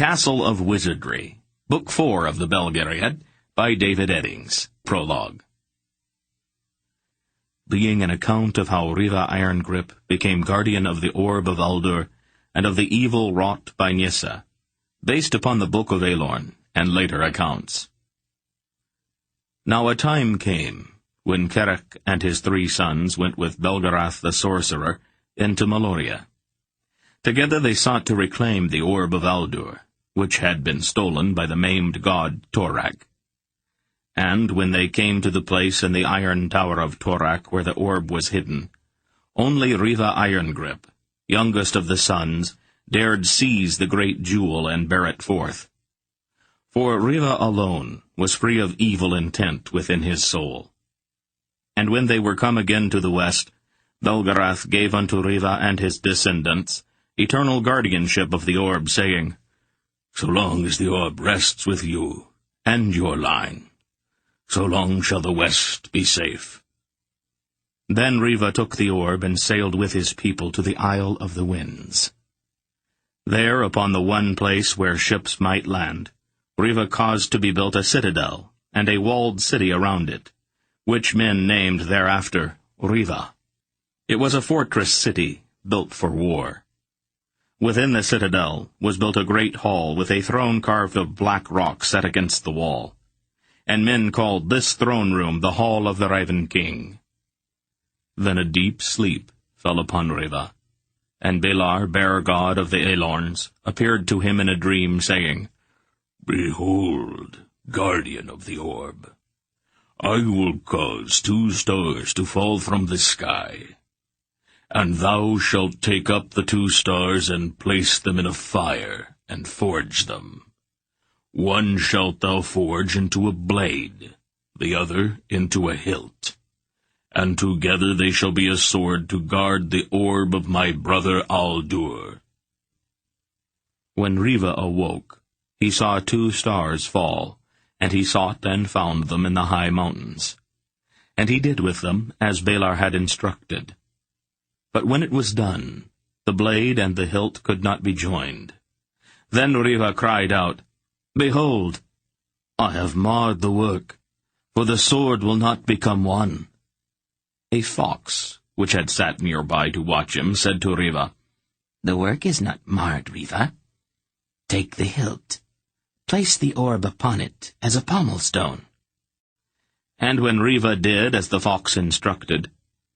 Castle of Wizardry, Book 4 of the Belgariad, by David Eddings, Prologue. Being an account of how Riva Irongrip became guardian of the Orb of Aldur, and of the evil wrought by Nyssa, based upon the Book of Aelorn, and later accounts. Now a time came, when Carach and his 3 sons went with Belgarath the sorcerer into Meloria. Together they sought to reclaim the Orb of Aldur, which had been stolen by the maimed god Torag. And when they came to the place in the iron tower of Torag where the orb was hidden, only Riva Irongrip, youngest of the sons, dared seize the great jewel and bear it forth. For Riva alone was free of evil intent within his soul. And when they were come again to the west, Belgarath gave unto Riva and his descendants eternal guardianship of the orb, saying, So long as the orb rests with you and your line, so long shall the west be safe. Then Riva took the orb and sailed with his people to the Isle of the Winds. There, upon the one place where ships might land, Riva caused to be built a citadel, and a walled city around it, which men named thereafter Riva. It was a fortress city, built for war. Within the citadel was built a great hall with a throne carved of black rock set against the wall, and men called this throne room the Hall of the Raven King. Then a deep sleep fell upon Riva, and Belar, bear god of the Aelorns, appeared to him in a dream, saying, Behold, guardian of the orb, I will cause 2 stars to fall from the sky, and thou shalt take up the 2 stars and place them in a fire, and forge them. One shalt thou forge into a blade, the other into a hilt, and together they shall be a sword to guard the orb of my brother Aldur. When Riva awoke, he saw 2 stars fall, and he sought and found them in the high mountains. And he did with them as Belar had instructed. But when it was done, the blade and the hilt could not be joined. Then Riva cried out, Behold, I have marred the work, for the sword will not become one. A fox, which had sat nearby to watch him, said to Riva, The work is not marred, Riva. Take the hilt. Place the orb upon it as a pommel stone. And when Riva did as the fox instructed,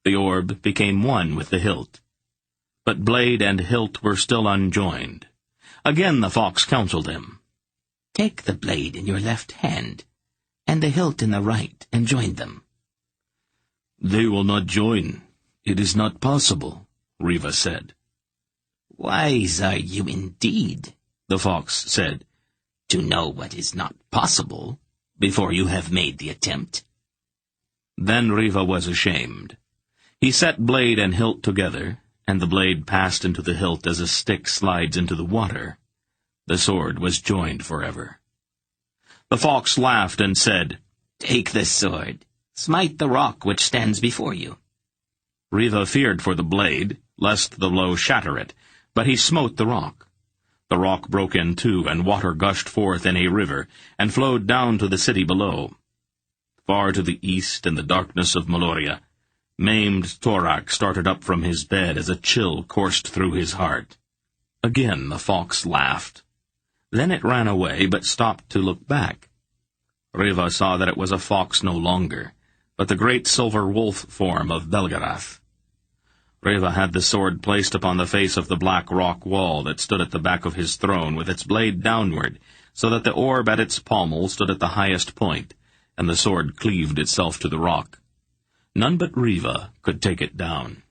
the orb became one with the hilt. But blade and hilt were still unjoined. Again the fox counseled him, Take the blade in your left hand, and the hilt in the right, and join them. They will not join. It is not possible, Riva said. Wise are you indeed, the fox said, to know what is not possible before you have made the attempt. Then Riva was ashamed. He set blade and hilt together, and the blade passed into the hilt as a stick slides into the water. The sword was joined forever. The fox laughed and said, Take the sword. Smite the rock which stands before you. Riva feared for the blade, lest the blow shatter it, but he smote the rock. The rock broke in 2, and water gushed forth in a river, and flowed down to the city below. Far to the east, in the darkness of Meloria, maimed Torag started up from his bed as a chill coursed through his heart. Again the fox laughed. Then it ran away, but stopped to look back. Riva saw that it was a fox no longer, but the great silver wolf form of Belgarath. Riva had the sword placed upon the face of the black rock wall that stood at the back of his throne, with its blade downward, so that the orb at its pommel stood at the highest point, and the sword cleaved itself to the rock. None but Riva could take it down.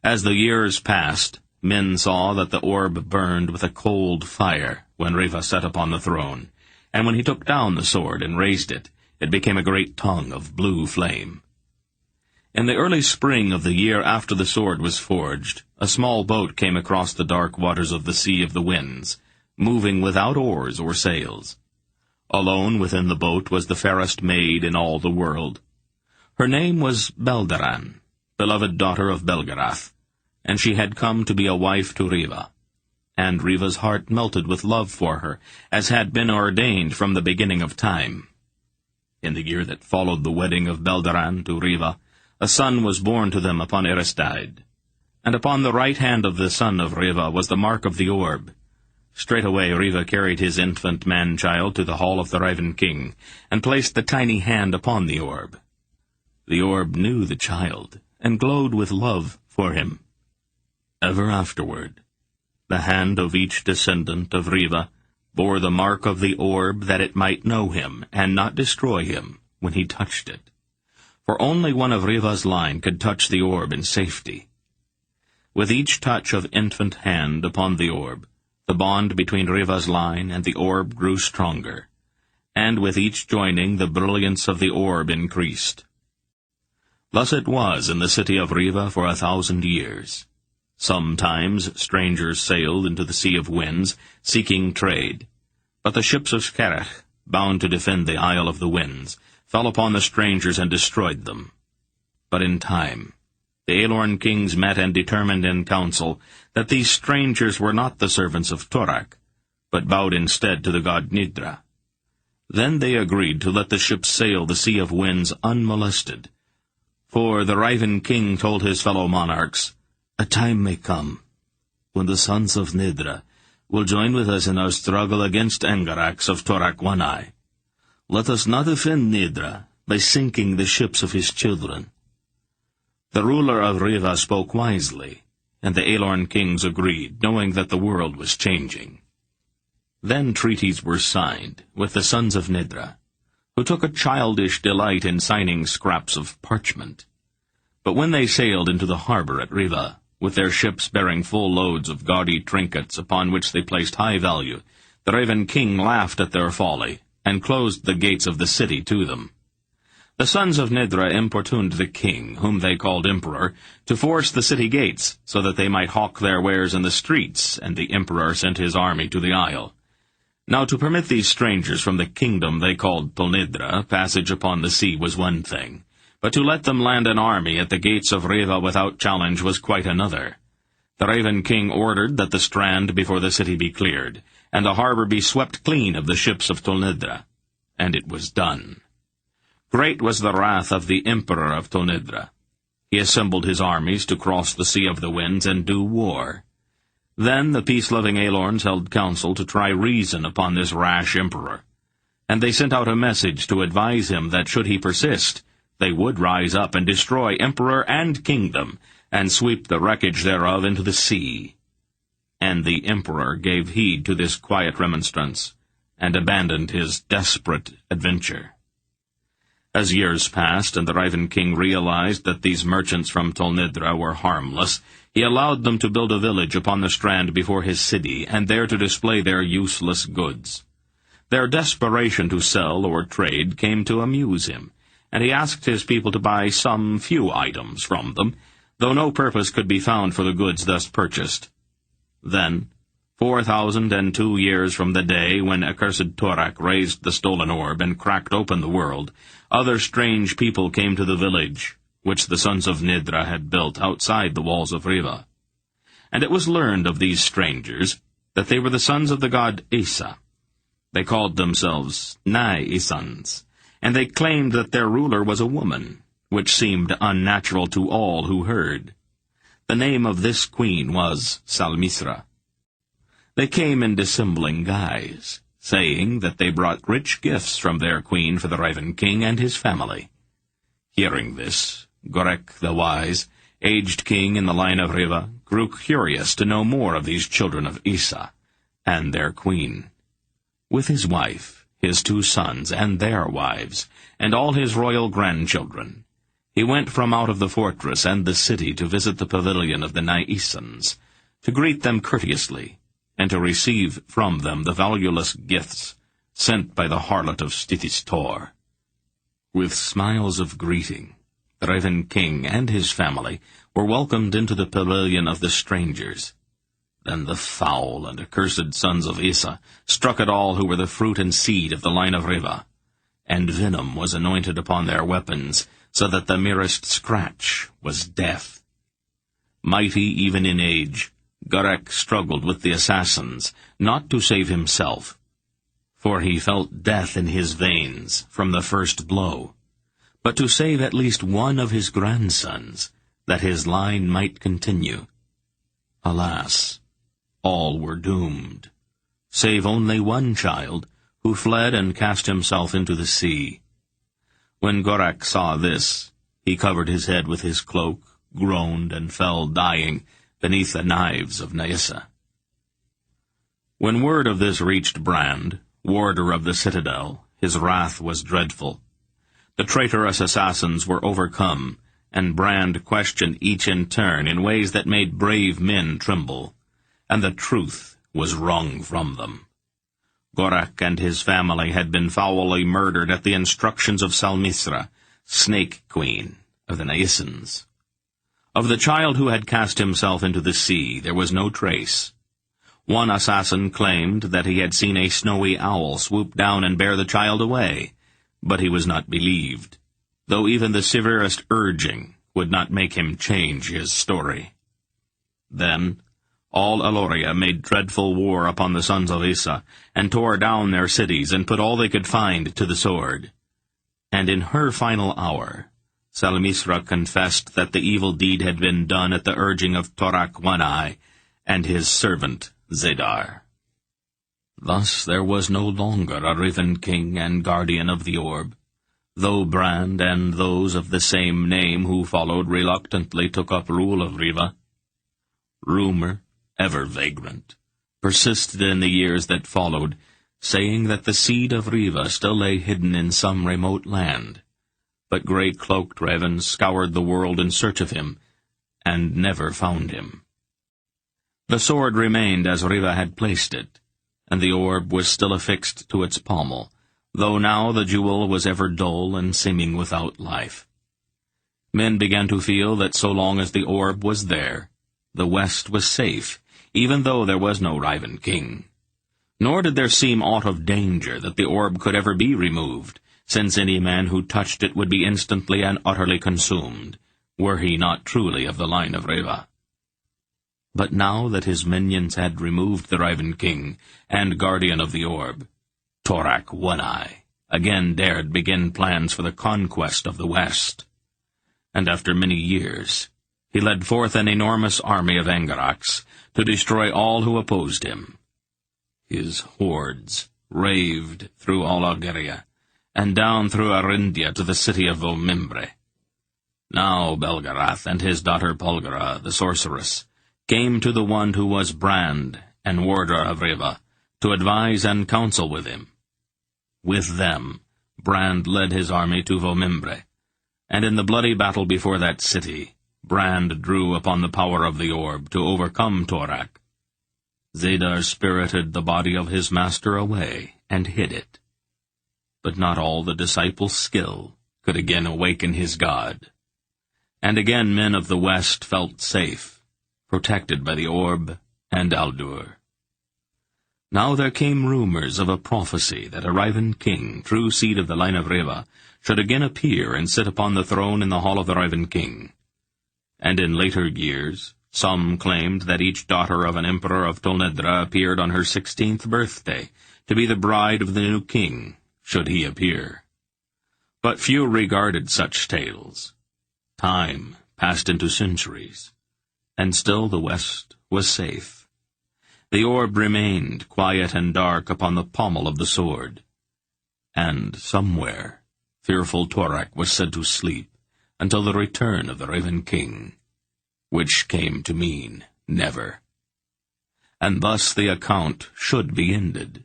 As the years passed, men saw that the orb burned with a cold fire when Riva sat upon the throne, and when he took down the sword and raised it, it became a great tongue of blue flame. In the early spring of the year after the sword was forged, a small boat came across the dark waters of the Sea of the Winds, moving without oars or sails. Alone within the boat was the fairest maid in all the world. Her name was Beldaran, beloved daughter of Belgarath, and she had come to be a wife to Riva. and Riva's heart melted with love for her, as had been ordained from the beginning of time. In the year that followed the wedding of Belgariad to Riva, a son was born to them upon Eristide. And upon the right hand of the son of Riva was the mark of the orb. Straightway Riva carried his infant man-child to the hall of the Raven King, and placed the tiny hand upon the orb. The orb knew the child, and glowed with love for him. Ever afterward, the hand of each descendant of Riva bore the mark of the orb, that it might know him, and not destroy him when he touched it. For only one of Riva's line could touch the orb in safety. With each touch of infant hand upon the orb, the bond between Riva's line and the orb grew stronger, and with each joining the brilliance of the orb increased. Thus it was in the city of Riva for 1,000 years. Sometimes strangers sailed into the Sea of Winds, seeking trade. But the ships of Skerech, bound to defend the Isle of the Winds, fell upon the strangers and destroyed them. But in time, the Aelorn kings met and determined in council that these strangers were not the servants of Torak, but bowed instead to the god Nidra. Then they agreed to let the ships sail the Sea of Winds unmolested. For the Raven King told his fellow monarchs, "A time may come when the sons of Nidra will join with us in our struggle against Angarax of Torak One-Eye. Let us not offend Nidra by sinking the ships of his children." The ruler of Riva spoke wisely, and the Aelorn kings agreed, knowing that the world was changing. Then treaties were signed with the sons of Nidra, who took a childish delight in signing scraps of parchment. But when they sailed into the harbor at Riva, with their ships bearing full loads of gaudy trinkets upon which they placed high value, the Raven King laughed at their folly, and closed the gates of the city to them. The sons of Nidra importuned the king, whom they called emperor, to force the city gates, so that they might hawk their wares in the streets, and the emperor sent his army to the isle. Now to permit these strangers from the kingdom they called Tolnidra passage upon the sea was one thing, but to let them land an army at the gates of Riva without challenge was quite another. The Raven King ordered that the strand before the city be cleared, and the harbor be swept clean of the ships of Tolnidra. And it was done. Great was the wrath of the emperor of Tolnidra. He assembled his armies to cross the Sea of the Winds and do war. Then the peace-loving Aelorns held council to try reason upon this rash emperor, and they sent out a message to advise him that should he persist, they would rise up and destroy emperor and kingdom, and sweep the wreckage thereof into the sea. And the emperor gave heed to this quiet remonstrance, and abandoned his desperate adventure. As years passed, and the Raven King realized that these merchants from Tolnidra were harmless, he allowed them to build a village upon the strand before his city, and there to display their useless goods. Their desperation to sell or trade came to amuse him, and he asked his people to buy some few items from them, though no purpose could be found for the goods thus purchased. Then, 4,002 years from the day when accursed Torak raised the stolen orb and cracked open the world, other strange people came to the village, which the sons of Nidra had built outside the walls of Riva. And it was learned of these strangers that they were the sons of the god Issa. They called themselves Nai-Isans, and they claimed that their ruler was a woman, which seemed unnatural to all who heard. The name of this queen was Salmisra. They came in dissembling guise, saying that they brought rich gifts from their queen for the Raven King and his family. Hearing this, Gorek the Wise, aged king in the line of Riva, grew curious to know more of these children of Issa and their queen. With his wife, his 2 sons, and their wives, and all his royal grandchildren, he went from out of the fortress and the city to visit the pavilion of the Nai-Isans, to greet them courteously, and to receive from them the valueless gifts sent by the harlot of Stithistor. With smiles of greeting, the Raven King and his family were welcomed into the pavilion of the strangers. Then the foul and accursed sons of Issa struck at all who were the fruit and seed of the line of Riva, and venom was anointed upon their weapons, so that the merest scratch was death. Mighty even in age, Gurek struggled with the assassins, not to save himself, for he felt death in his veins from the first blow, but to save at least one of his grandsons, that his line might continue. Alas, all were doomed, save only one child, who fled and cast himself into the sea. When Gurek saw this, he covered his head with his cloak, groaned, and fell dying beneath the knives of Nyissa. When word of this reached Brand, warder of the citadel, his wrath was dreadful. The traitorous assassins were overcome, and Brand questioned each in turn in ways that made brave men tremble, and the truth was wrung from them. Gurek and his family had been foully murdered at the instructions of Salmisra, Snake Queen of the Naissans. Of the child who had cast himself into the sea there was no trace. One assassin claimed that he had seen a snowy owl swoop down and bear the child away, but he was not believed, though even the severest urging would not make him change his story. Then all Algaria made dreadful war upon the sons of Issa, and tore down their cities, and put all they could find to the sword. And in her final hour, Salmisra confessed that the evil deed had been done at the urging of Torak One-Eye and his servant Zedar. Thus there was no longer a Riven king and guardian of the orb, though Brand and those of the same name who followed reluctantly took up rule of Riva. Rumor, ever vagrant, persisted in the years that followed, saying that the seed of Riva still lay hidden in some remote land. But grey-cloaked ravens scoured the world in search of him, and never found him. The sword remained as Riva had placed it, and the orb was still affixed to its pommel, though now the jewel was ever dull and seeming without life. Men began to feel that so long as the orb was there, the West was safe, even though there was no Riven king. Nor did there seem aught of danger that the orb could ever be removed, since any man who touched it would be instantly and utterly consumed, were he not truly of the line of Riva. But now that his minions had removed the Riven king and guardian of the orb, Torak One-Eye again dared begin plans for the conquest of the West. And after many years, he led forth an enormous army of Angarax to destroy all who opposed him. His hordes raved through all Algaria, and down through Arindia to the city of Vomimbre. Now Belgarath and his daughter Polgara, the sorceress, came to the one who was Brand and warder of Riva, to advise and counsel with him. With them, Brand led his army to Vomimbre, and in the bloody battle before that city, Brand drew upon the power of the orb to overcome Torak. Zedar spirited the body of his master away and hid it. But not all the disciples' skill could again awaken his god. And again men of the West felt safe, protected by the orb and Aldur. Now there came rumors of a prophecy that a Riven king, true seed of the line of Riva, should again appear and sit upon the throne in the hall of the Riven king. And in later years, some claimed that each daughter of an emperor of Tolnedra appeared on her 16th birthday, to be the bride of the new king, should he appear. But few regarded such tales. Time passed into centuries, and still the West was safe. The orb remained quiet and dark upon the pommel of the sword, and somewhere fearful Torak was said to sleep until the return of the Riven king, which came to mean never. And thus the account should be ended.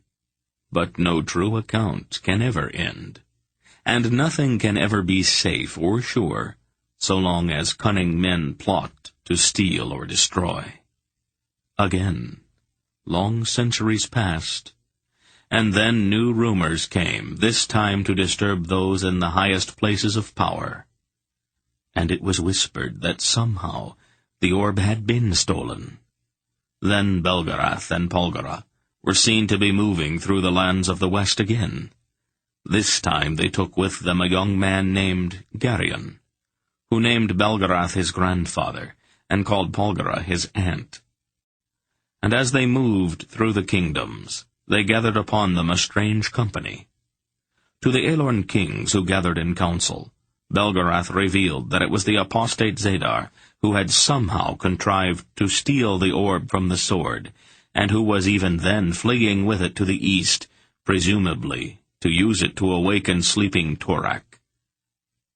But no true account can ever end, and nothing can ever be safe or sure so long as cunning men plot to steal or destroy. Again, long centuries passed, and then new rumors came, this time to disturb those in the highest places of power. And it was whispered that somehow the orb had been stolen. Then Belgarath and Polgara were seen to be moving through the lands of the West again. This time they took with them a young man named Garion, who named Belgarath his grandfather, and called Polgara his aunt. And as they moved through the kingdoms, they gathered upon them a strange company. To the Aelorn kings who gathered in council, Belgarath revealed that it was the apostate Zadar who had somehow contrived to steal the orb from the sword, and who was even then fleeing with it to the east, presumably to use it to awaken sleeping Torak.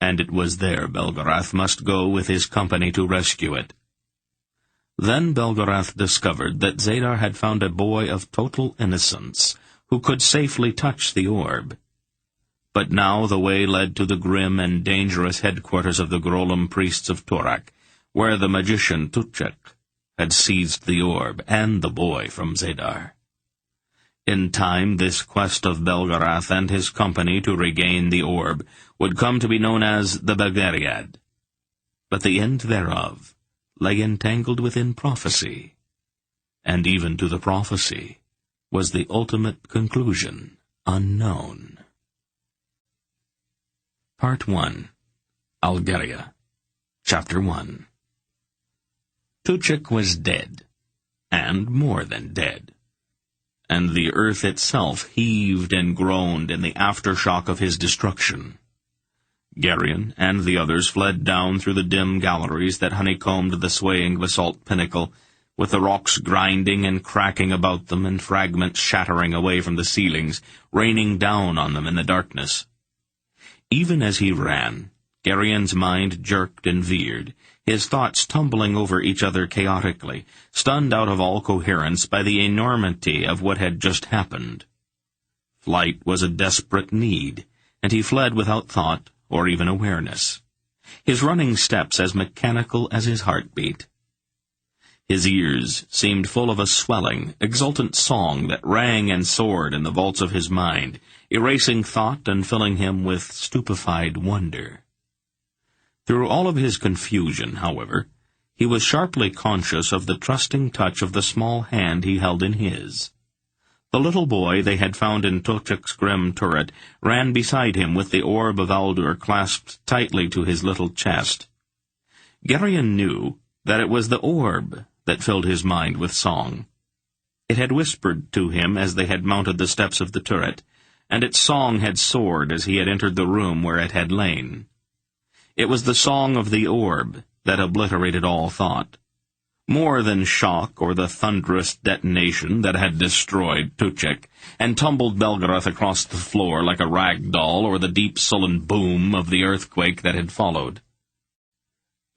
And it was there Belgarath must go with his company to rescue it. Then Belgarath discovered that Zadar had found a boy of total innocence, who could safely touch the orb. But now the way led to the grim and dangerous headquarters of the Grolim priests of Torak, where the magician Tuchek had seized the orb and the boy from Zadar. In time, this quest of Belgarath and his company to regain the orb would come to be known as the Belgariad. But the end thereof lay entangled within prophecy, and even to the prophecy was the ultimate conclusion unknown. Part 1. Algaria. Chapter 1. Tuchek was dead, and more than dead, and the earth itself heaved and groaned in the aftershock of his destruction. Garion and the others fled down through the dim galleries that honeycombed the swaying basalt pinnacle, with the rocks grinding and cracking about them and fragments shattering away from the ceilings, raining down on them in the darkness. Even as he ran, Garion's mind jerked and veered, his thoughts tumbling over each other chaotically, stunned out of all coherence by the enormity of what had just happened. Flight was a desperate need, and he fled without thought or even awareness, his running steps as mechanical as his heartbeat. His ears seemed full of a swelling, exultant song that rang and soared in the vaults of his mind, erasing thought and filling him with stupefied wonder. Through all of his confusion, however, he was sharply conscious of the trusting touch of the small hand he held in his. The little boy they had found in Tuchek's grim turret ran beside him with the orb of Aldur clasped tightly to his little chest. Garion knew that it was the orb that filled his mind with song. It had whispered to him as they had mounted the steps of the turret, and its song had soared as he had entered the room where it had lain. It was the song of the orb that obliterated all thought. More than shock or the thunderous detonation that had destroyed Tuchek and tumbled Belgarath across the floor like a rag doll, or the deep sullen boom of the earthquake that had followed.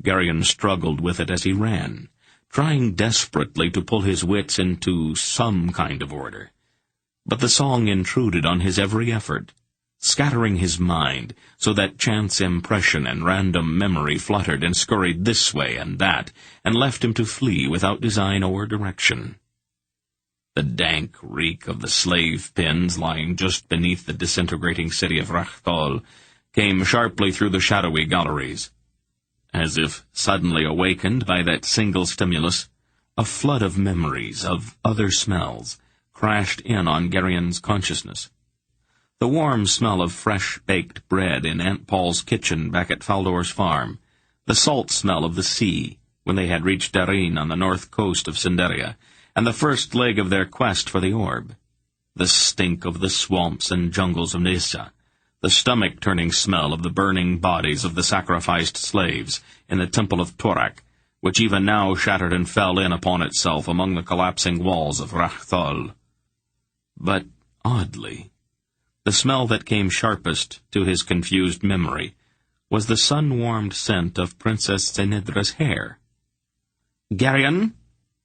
Garion struggled with it as he ran, trying desperately to pull his wits into some kind of order. But the song intruded on his every effort, scattering his mind so that chance impression and random memory fluttered and scurried this way and that, and left him to flee without design or direction. The dank reek of the slave pens lying just beneath the disintegrating city of Rachthol came sharply through the shadowy galleries. As if suddenly awakened by that single stimulus, a flood of memories, of other smells, crashed in on Garion's consciousness. The warm smell of fresh-baked bread in Aunt Paul's kitchen back at Faldor's farm, the salt smell of the sea when they had reached Darin on the north coast of Cinderia, and the first leg of their quest for the orb, the stink of the swamps and jungles of Nissa, the stomach-turning smell of the burning bodies of the sacrificed slaves in the temple of Torak, which even now shattered and fell in upon itself among the collapsing walls of Rachthol. But, oddly, the smell that came sharpest to his confused memory was the sun-warmed scent of Princess Zenedra's hair. "Garion!"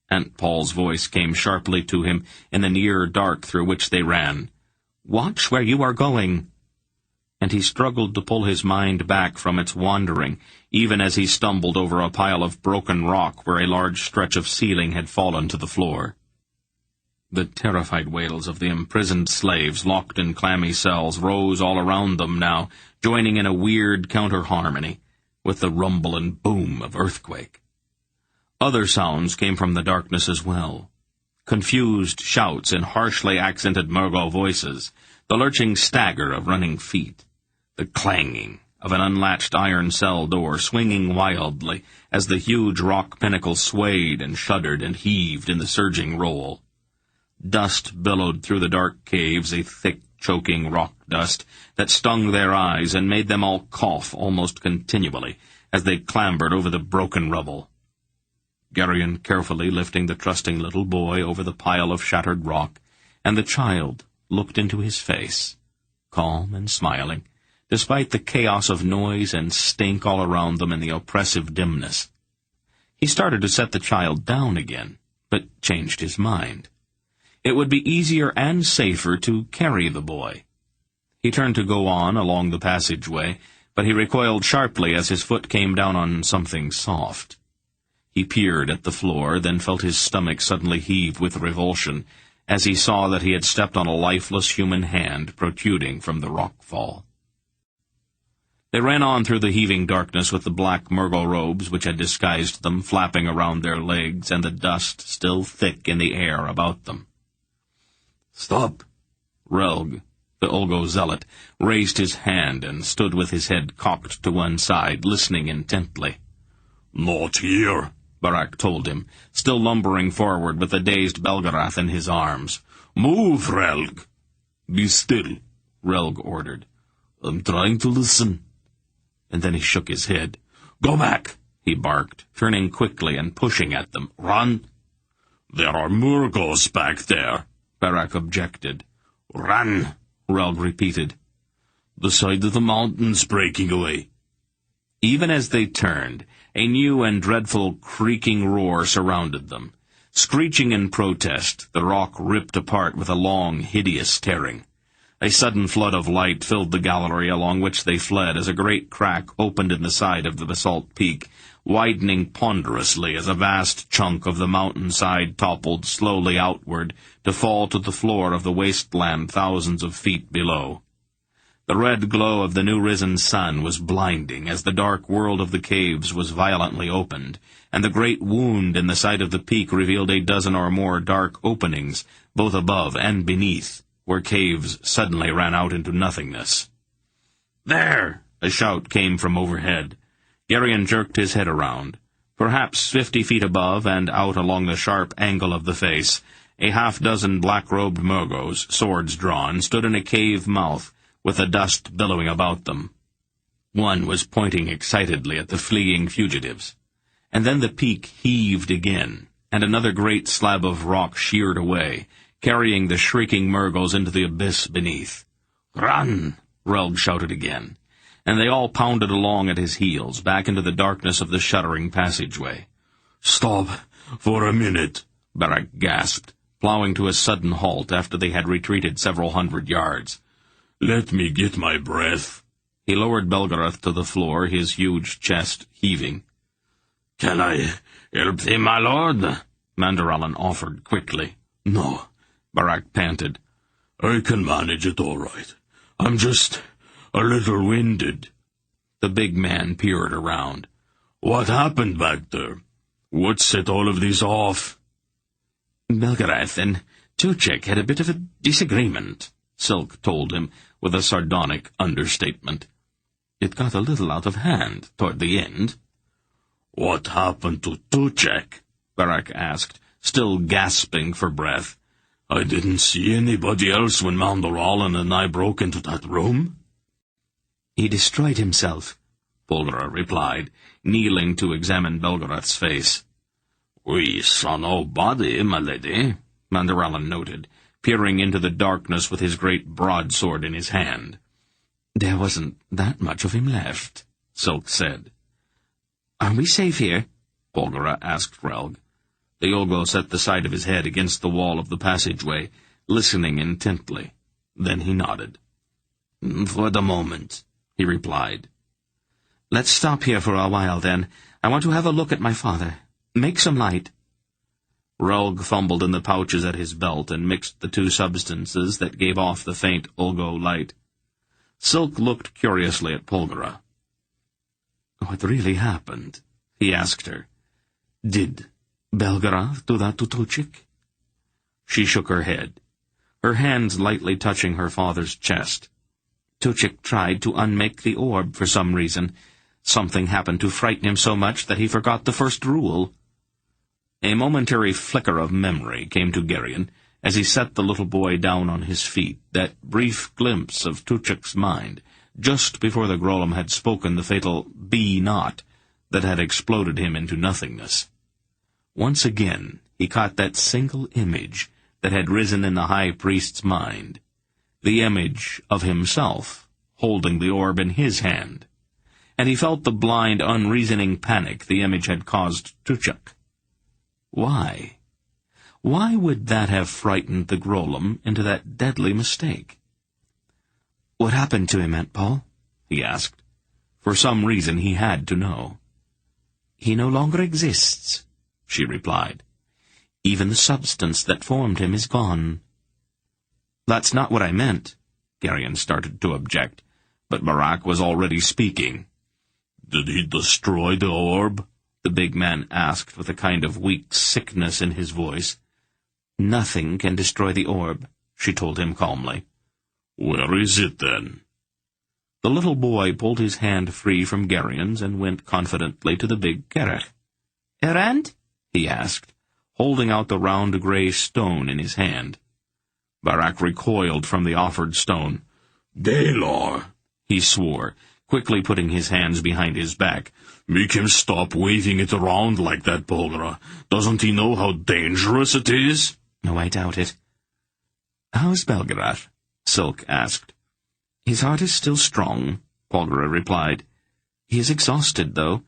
Aunt Paul's voice came sharply to him in the near dark through which they ran. "Watch where you are going!" And he struggled to pull his mind back from its wandering, even as he stumbled over a pile of broken rock where a large stretch of ceiling had fallen to the floor. The terrified wails of the imprisoned slaves locked in clammy cells rose all around them now, joining in a weird counter-harmony with the rumble and boom of earthquake. Other sounds came from the darkness as well. Confused shouts in harshly accented Murgo voices, the lurching stagger of running feet, the clanging of an unlatched iron cell door swinging wildly as the huge rock pinnacle swayed and shuddered and heaved in the surging roll. Dust billowed through the dark caves, a thick, choking rock dust that stung their eyes and made them all cough almost continually as they clambered over the broken rubble. Geryon carefully lifting the trusting little boy over the pile of shattered rock, and the child looked into his face, calm and smiling, despite the chaos of noise and stink all around them in the oppressive dimness. He started to set the child down again, but changed his mind. It would be easier and safer to carry the boy. He turned to go on along the passageway, but he recoiled sharply as his foot came down on something soft. He peered at the floor, then felt his stomach suddenly heave with revulsion as he saw that he had stepped on a lifeless human hand protruding from the rock fall. They ran on through the heaving darkness with the black Murgle robes which had disguised them flapping around their legs and the dust still thick in the air about them. "Stop!" Relg, the Olgo zealot, raised his hand and stood with his head cocked to one side, listening intently. "Not here," Barak told him, still lumbering forward with the dazed Belgarath in his arms. "Move, Relg!" "Be still," Relg ordered. "I'm trying to listen." And then he shook his head. "Go back," he barked, turning quickly and pushing at them. "Run!" "There are Murgos back there," Barak objected. "Run," Relg repeated. "The side of the mountain's breaking away." Even as they turned, a new and dreadful creaking roar surrounded them. Screeching in protest, the rock ripped apart with a long, hideous tearing. A sudden flood of light filled the gallery along which they fled as a great crack opened in the side of the basalt peak, widening ponderously as a vast chunk of the mountainside toppled slowly outward to fall to the floor of the wasteland thousands of feet below. The red glow of the new-risen sun was blinding as the dark world of the caves was violently opened, and the great wound in the side of the peak revealed a dozen or more dark openings, both above and beneath, where caves suddenly ran out into nothingness. "There!" a shout came from overhead. Geryon jerked his head around. Perhaps 50 feet above and out along the sharp angle of the face, a half-dozen black-robed Murgos, swords drawn, stood in a cave mouth, with the dust billowing about them. One was pointing excitedly at the fleeing fugitives. And then the peak heaved again, and another great slab of rock sheared away, carrying the shrieking Murgles into the abyss beneath. "Run!" Relg shouted again, and they all pounded along at his heels, back into the darkness of the shuddering passageway. "Stop for a minute," Barak gasped, plowing to a sudden halt after they had retreated several hundred yards. "Let me get my breath." He lowered Belgarath to the floor, his huge chest heaving. "Can I help thee, my lord?" Mandarallan offered quickly. "No," Barak panted. "I can manage it all right. I'm just a little winded." The big man peered around. "What happened back there? What set all of this off?" "Belgarath and Tuchek had a bit of a disagreement," Silk told him, with a sardonic understatement. "It got a little out of hand toward the end." "What happened to Tuchek?" Barak asked, still gasping for breath. "I didn't see anybody else when Mandarallan and I broke into that room." "He destroyed himself," Polra replied, kneeling to examine Belgarath's face. "We saw no body, my lady," Mandarallan noted, peering into the darkness with his great broadsword in his hand. "There wasn't that much of him left," Silk said. "Are we safe here?" Polgara asked Relg. The Olgo set the side of his head against the wall of the passageway, listening intently. Then he nodded. "For the moment," he replied. "Let's stop here for a while, then. I want to have a look at my father. Make some light." Relg fumbled in the pouches at his belt and mixed the two substances that gave off the faint Olgo light. Silk looked curiously at Polgara. "What really happened?" he asked her. "Did Belgarath do that to Tuchek?" She shook her head, her hands lightly touching her father's chest. Tuchik tried to unmake the orb for some reason. Something happened to frighten him so much that he forgot the first rule. A momentary flicker of memory came to Geryon as he set the little boy down on his feet, that brief glimpse of Tuchik's mind, just before the Grolem had spoken the fatal "be not" that had exploded him into nothingness. Once again he caught that single image that had risen in the high priest's mind, the image of himself holding the orb in his hand, and he felt the blind, unreasoning panic the image had caused Tuchik. Why? Why would that have frightened the Grolem into that deadly mistake? "What happened to him, Aunt Paul?" he asked. For some reason he had to know. "He no longer exists," she replied. "Even the substance that formed him is gone." "That's not what I meant," Geryon started to object, but Barak was already speaking. "Did he destroy the orb?" the big man asked with a kind of weak sickness in his voice. "Nothing can destroy the orb," she told him calmly. "Where is it, then?" The little boy pulled his hand free from Geryon's and went confidently to the big kerech. "Errand?" he asked, holding out the round gray stone in his hand. Barak recoiled from the offered stone. "Gaylor," he swore, quickly putting his hands behind his back. "Make him stop waving it around like that, Polgra. Doesn't he know how dangerous it is?" "No, I doubt it." "How's Belgariad?" Silk asked. "His heart is still strong," Polgra replied. "He is exhausted, though.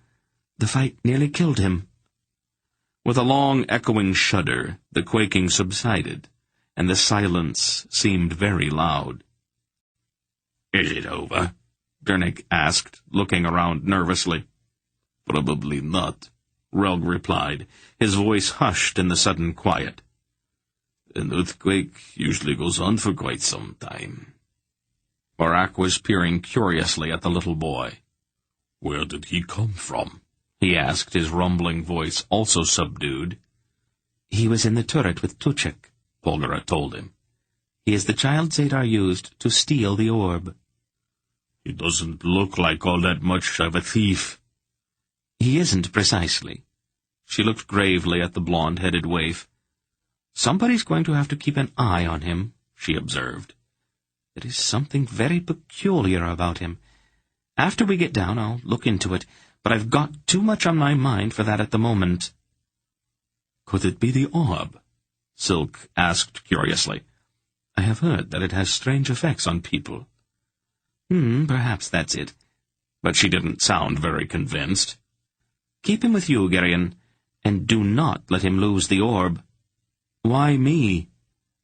The fight nearly killed him." With a long, echoing shudder, the quaking subsided, and the silence seemed very loud. "Is it over?" Dernick asked, looking around nervously. "Probably not," Relg replied, his voice hushed in the sudden quiet. "An earthquake usually goes on for quite some time." Barak was peering curiously at the little boy. "Where did he come from?" he asked, his rumbling voice also subdued. "He was in the turret with Tuchik," Polgara told him. "He is the child Zadar used to steal the orb." "He doesn't look like all that much of a thief." "He isn't precisely." She looked gravely at the blonde-headed waif. "Somebody's going to have to keep an eye on him," she observed. "There is something very peculiar about him. After we get down, I'll look into it, but I've got too much on my mind for that at the moment." "Could it be the orb?" Silk asked curiously. "I have heard that it has strange effects on people." Perhaps that's it." But she didn't sound very convinced. "Keep him with you, Geryon, and do not let him lose the orb." "Why me?"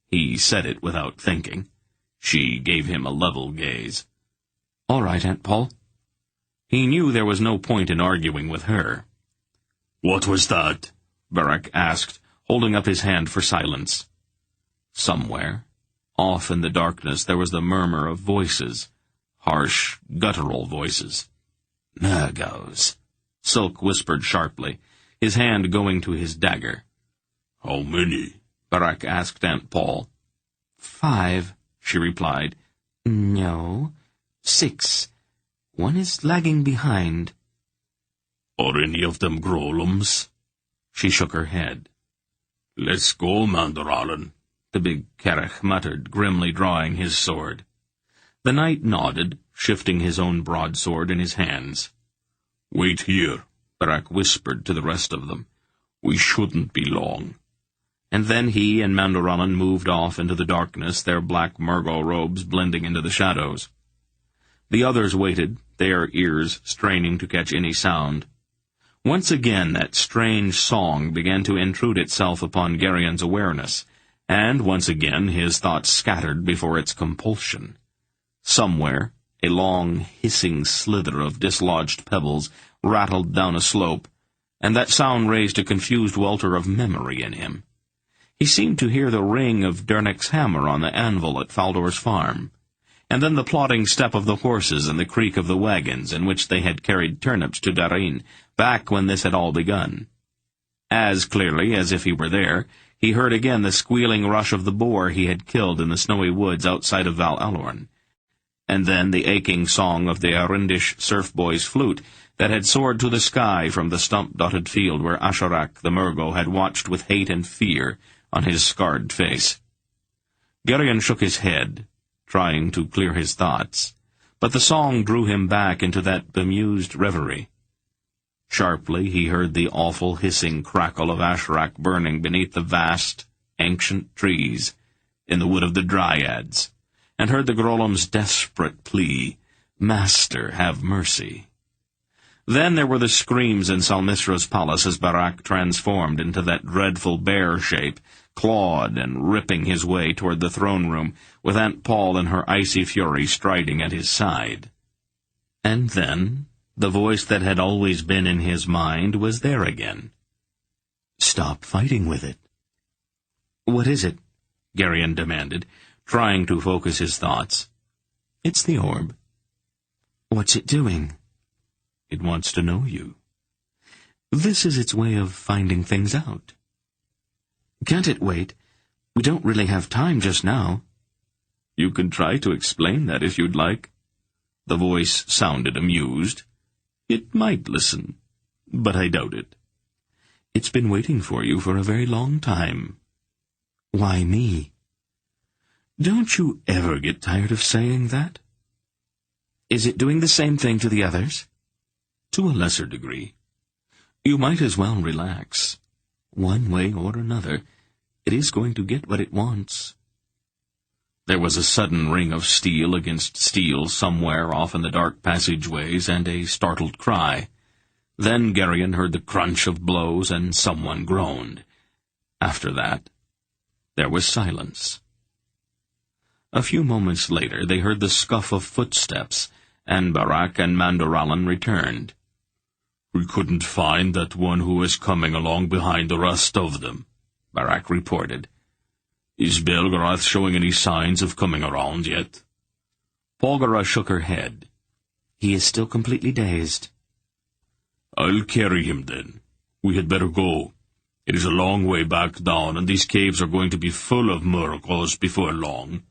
He said it without thinking. She gave him a level gaze. "All right, Aunt Paul." He knew there was no point in arguing with her. "What was that?" Barak asked, holding up his hand for silence. Somewhere, off in the darkness, there was the murmur of voices, harsh, guttural voices. "Nurgos," Silk whispered sharply, his hand going to his dagger. "How many?" Barak asked Aunt Paul. 5, she replied. "No, 6. One is lagging behind." "Are any of them Grolems?" She shook her head. "Let's go, Mandaralen," the big kerech muttered, grimly drawing his sword. The knight nodded, shifting his own broadsword in his hands. "Wait here," Barak whispered to the rest of them. "We shouldn't be long." And then he and Mandaralan moved off into the darkness, their black Murgo robes blending into the shadows. The others waited, their ears straining to catch any sound. Once again that strange song began to intrude itself upon Geryon's awareness, and once again his thoughts scattered before its compulsion. Somewhere, a long, hissing slither of dislodged pebbles rattled down a slope, and that sound raised a confused welter of memory in him. He seemed to hear the ring of Dernick's hammer on the anvil at Faldor's farm, and then the plodding step of the horses and the creak of the wagons in which they had carried turnips to Darin, back when this had all begun. As clearly as if he were there, he heard again the squealing rush of the boar he had killed in the snowy woods outside of Val Alorn, and then the aching song of the Arindish surf boy's flute that had soared to the sky from the stump-dotted field where Asharak the Murgo had watched with hate and fear on his scarred face. Geryon shook his head, trying to clear his thoughts, but the song drew him back into that bemused reverie. Sharply he heard the awful hissing crackle of Asharak burning beneath the vast, ancient trees in the wood of the Dryads, and heard the Grolim's desperate plea, "Master, have mercy." Then there were the screams in Salmisra's palace as Barak transformed into that dreadful bear shape, clawed and ripping his way toward the throne room, with Aunt Paul in her icy fury striding at his side. And then the voice that had always been in his mind was there again. "Stop fighting with it." "What is it?" Geryon demanded, trying to focus his thoughts. "It's the orb." "What's it doing?" "It wants to know you. This is its way of finding things out." "Can't it wait? We don't really have time just now." "You can try to explain that if you'd like." The voice sounded amused. "It might listen, but I doubt it. It's been waiting for you for a very long time." "Why me?" "Don't you ever get tired of saying that?" "Is it doing the same thing to the others?" "To a lesser degree. You might as well relax. One way or another, it is going to get what it wants." There was a sudden ring of steel against steel somewhere off in the dark passageways, and a startled cry. Then Geryon heard the crunch of blows, and someone groaned. After that, there was silence. A few moments later they heard the scuff of footsteps, and Barak and Mandoralin returned. "We couldn't find that one who was coming along behind the rest of them," Barak reported. "Is Belgariad showing any signs of coming around yet?" Polgara shook her head. "He is still completely dazed." "I'll carry him then. We had better go. It is a long way back down, and these caves are going to be full of Murgos before long."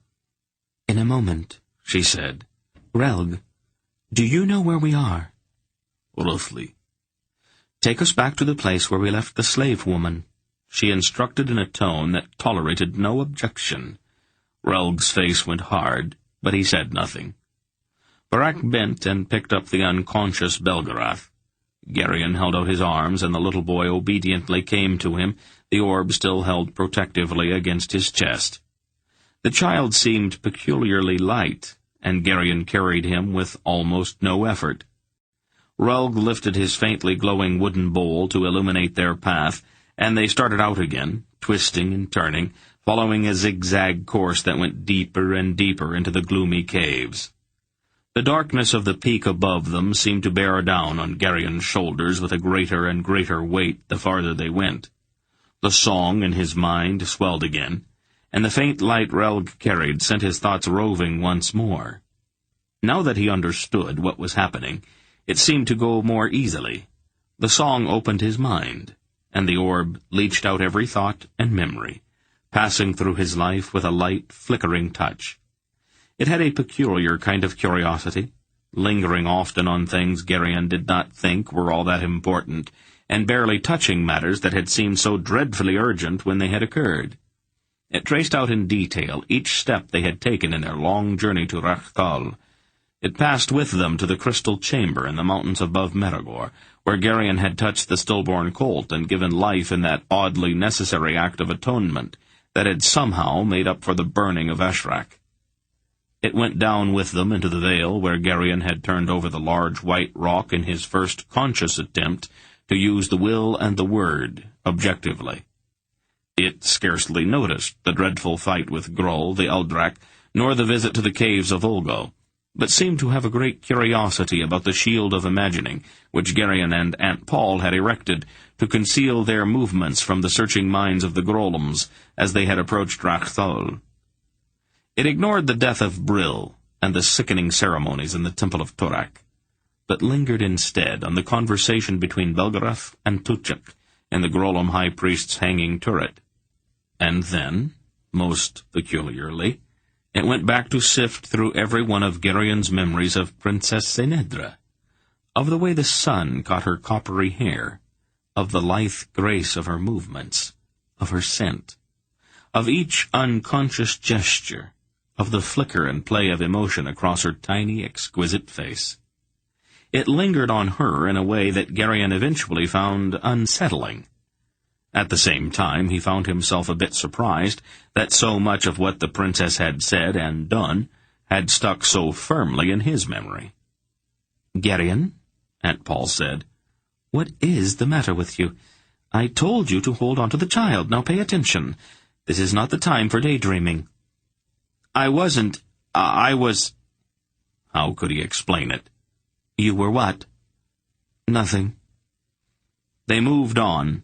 "In a moment," she said. "Relg, do you know where we are?" "Roughly." "Take us back to the place where we left the slave woman," she instructed in a tone that tolerated no objection. Relg's face went hard, but he said nothing. Barak bent and picked up the unconscious Belgariad. Geryon held out his arms, and the little boy obediently came to him, the orb still held protectively against his chest. The child seemed peculiarly light, and Geryon carried him with almost no effort. Relg lifted his faintly glowing wooden bowl to illuminate their path, and they started out again, twisting and turning, following a zigzag course that went deeper and deeper into the gloomy caves. The darkness of the peak above them seemed to bear down on Geryon's shoulders with a greater and greater weight the farther they went. The song in his mind swelled again, and the faint light Relg carried sent his thoughts roving once more. Now that he understood what was happening, it seemed to go more easily. The song opened his mind, and the orb leached out every thought and memory, passing through his life with a light, flickering touch. It had a peculiar kind of curiosity, lingering often on things Geryon did not think were all that important, and barely touching matters that had seemed so dreadfully urgent when they had occurred. It traced out in detail each step they had taken in their long journey to Rachtal. It passed with them to the crystal chamber in the mountains above Meragor, where Geryon had touched the stillborn colt and given life in that oddly necessary act of atonement that had somehow made up for the burning of Eshrak. It went down with them into the vale, where Geryon had turned over the large white rock in his first conscious attempt to use the will and the word objectively. It scarcely noticed the dreadful fight with Groll, the Eldrak, nor the visit to the caves of Ulgo, but seemed to have a great curiosity about the shield of imagining which Geryon and Aunt Paul had erected to conceal their movements from the searching minds of the Grolims as they had approached Rachthal. It ignored the death of Brill and the sickening ceremonies in the Temple of Turak, but lingered instead on the conversation between Belgariad and Tuchek in the Grolim high priest's hanging turret. And then, most peculiarly, It went back to sift through every one of Gerian's memories of Princess Senedra, of the way the sun caught her coppery hair, of the lithe grace of her movements, of her scent, of each unconscious gesture, of the flicker and play of emotion across her tiny, exquisite face. It lingered on her in a way that Gerian eventually found unsettling. At the same time, he found himself a bit surprised that so much of what the princess had said and done had stuck so firmly in his memory. "Gerian," Aunt Paul said, "what is the matter with you? I told you to hold on to the child. Now pay attention. This is not the time for daydreaming." I was... How could he explain it? "You were what?" Nothing. They moved on,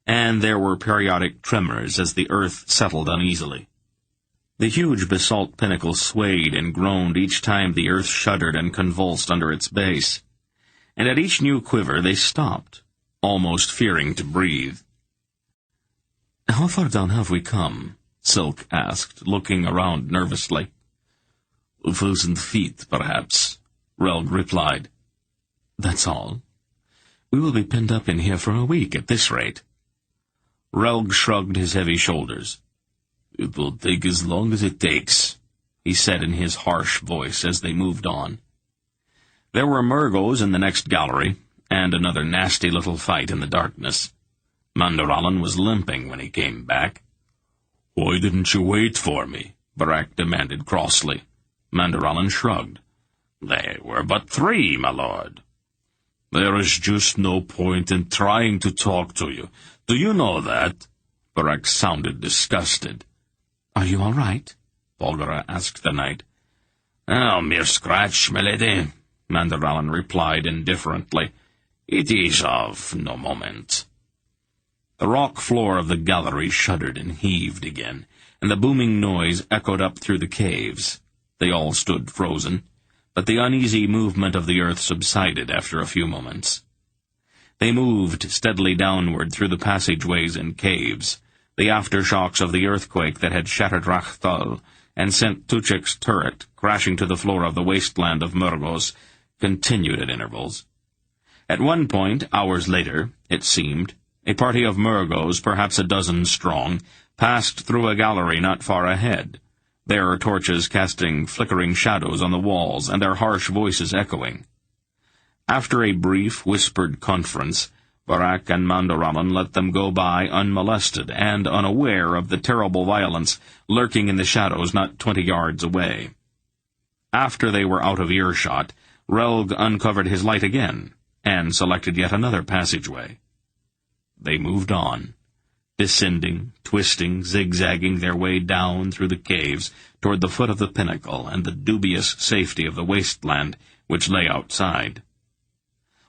and there were periodic tremors as the earth settled uneasily. The huge basalt pinnacle swayed and groaned each time the earth shuddered and convulsed under its base, and at each new quiver they stopped, almost fearing to breathe. "How far down have we come?" Silk asked, looking around nervously. "1,000 feet, perhaps," Relg replied. "That's all? We will be penned up in here for a week at this rate." Relg shrugged his heavy shoulders. "It will take as long as it takes," he said in his harsh voice as they moved on. There were Murgos in the next gallery, and another nasty little fight in the darkness. Mandaralan was limping when he came back. "Why didn't you wait for me?" Barak demanded crossly. Mandaralan shrugged. "They were but 3, my lord." "There is just no point in trying to talk to you. Do you know that?" Barak sounded disgusted. "Are you all right?" Bolgara asked the knight. "Oh, mere scratch, my lady," Mandaralan replied indifferently. "It is of no moment." The rock floor of the gallery shuddered and heaved again, and the booming noise echoed up through the caves. They all stood frozen, but the uneasy movement of the earth subsided after a few moments. They moved steadily downward through the passageways and caves. The aftershocks of the earthquake that had shattered Rachtal and sent Tuchek's turret crashing to the floor of the wasteland of Murgos continued at intervals. At one point, hours later, it seemed, a party of Murgos, perhaps a dozen strong, passed through a gallery not far ahead, their torches casting flickering shadows on the walls and their harsh voices echoing. After a brief, whispered conference, Barak and Mandaralan let them go by unmolested and unaware of the terrible violence lurking in the shadows not 20 yards away. After they were out of earshot, Relg uncovered his light again and selected yet another passageway. They moved on, descending, twisting, zigzagging their way down through the caves toward the foot of the pinnacle and the dubious safety of the wasteland which lay outside.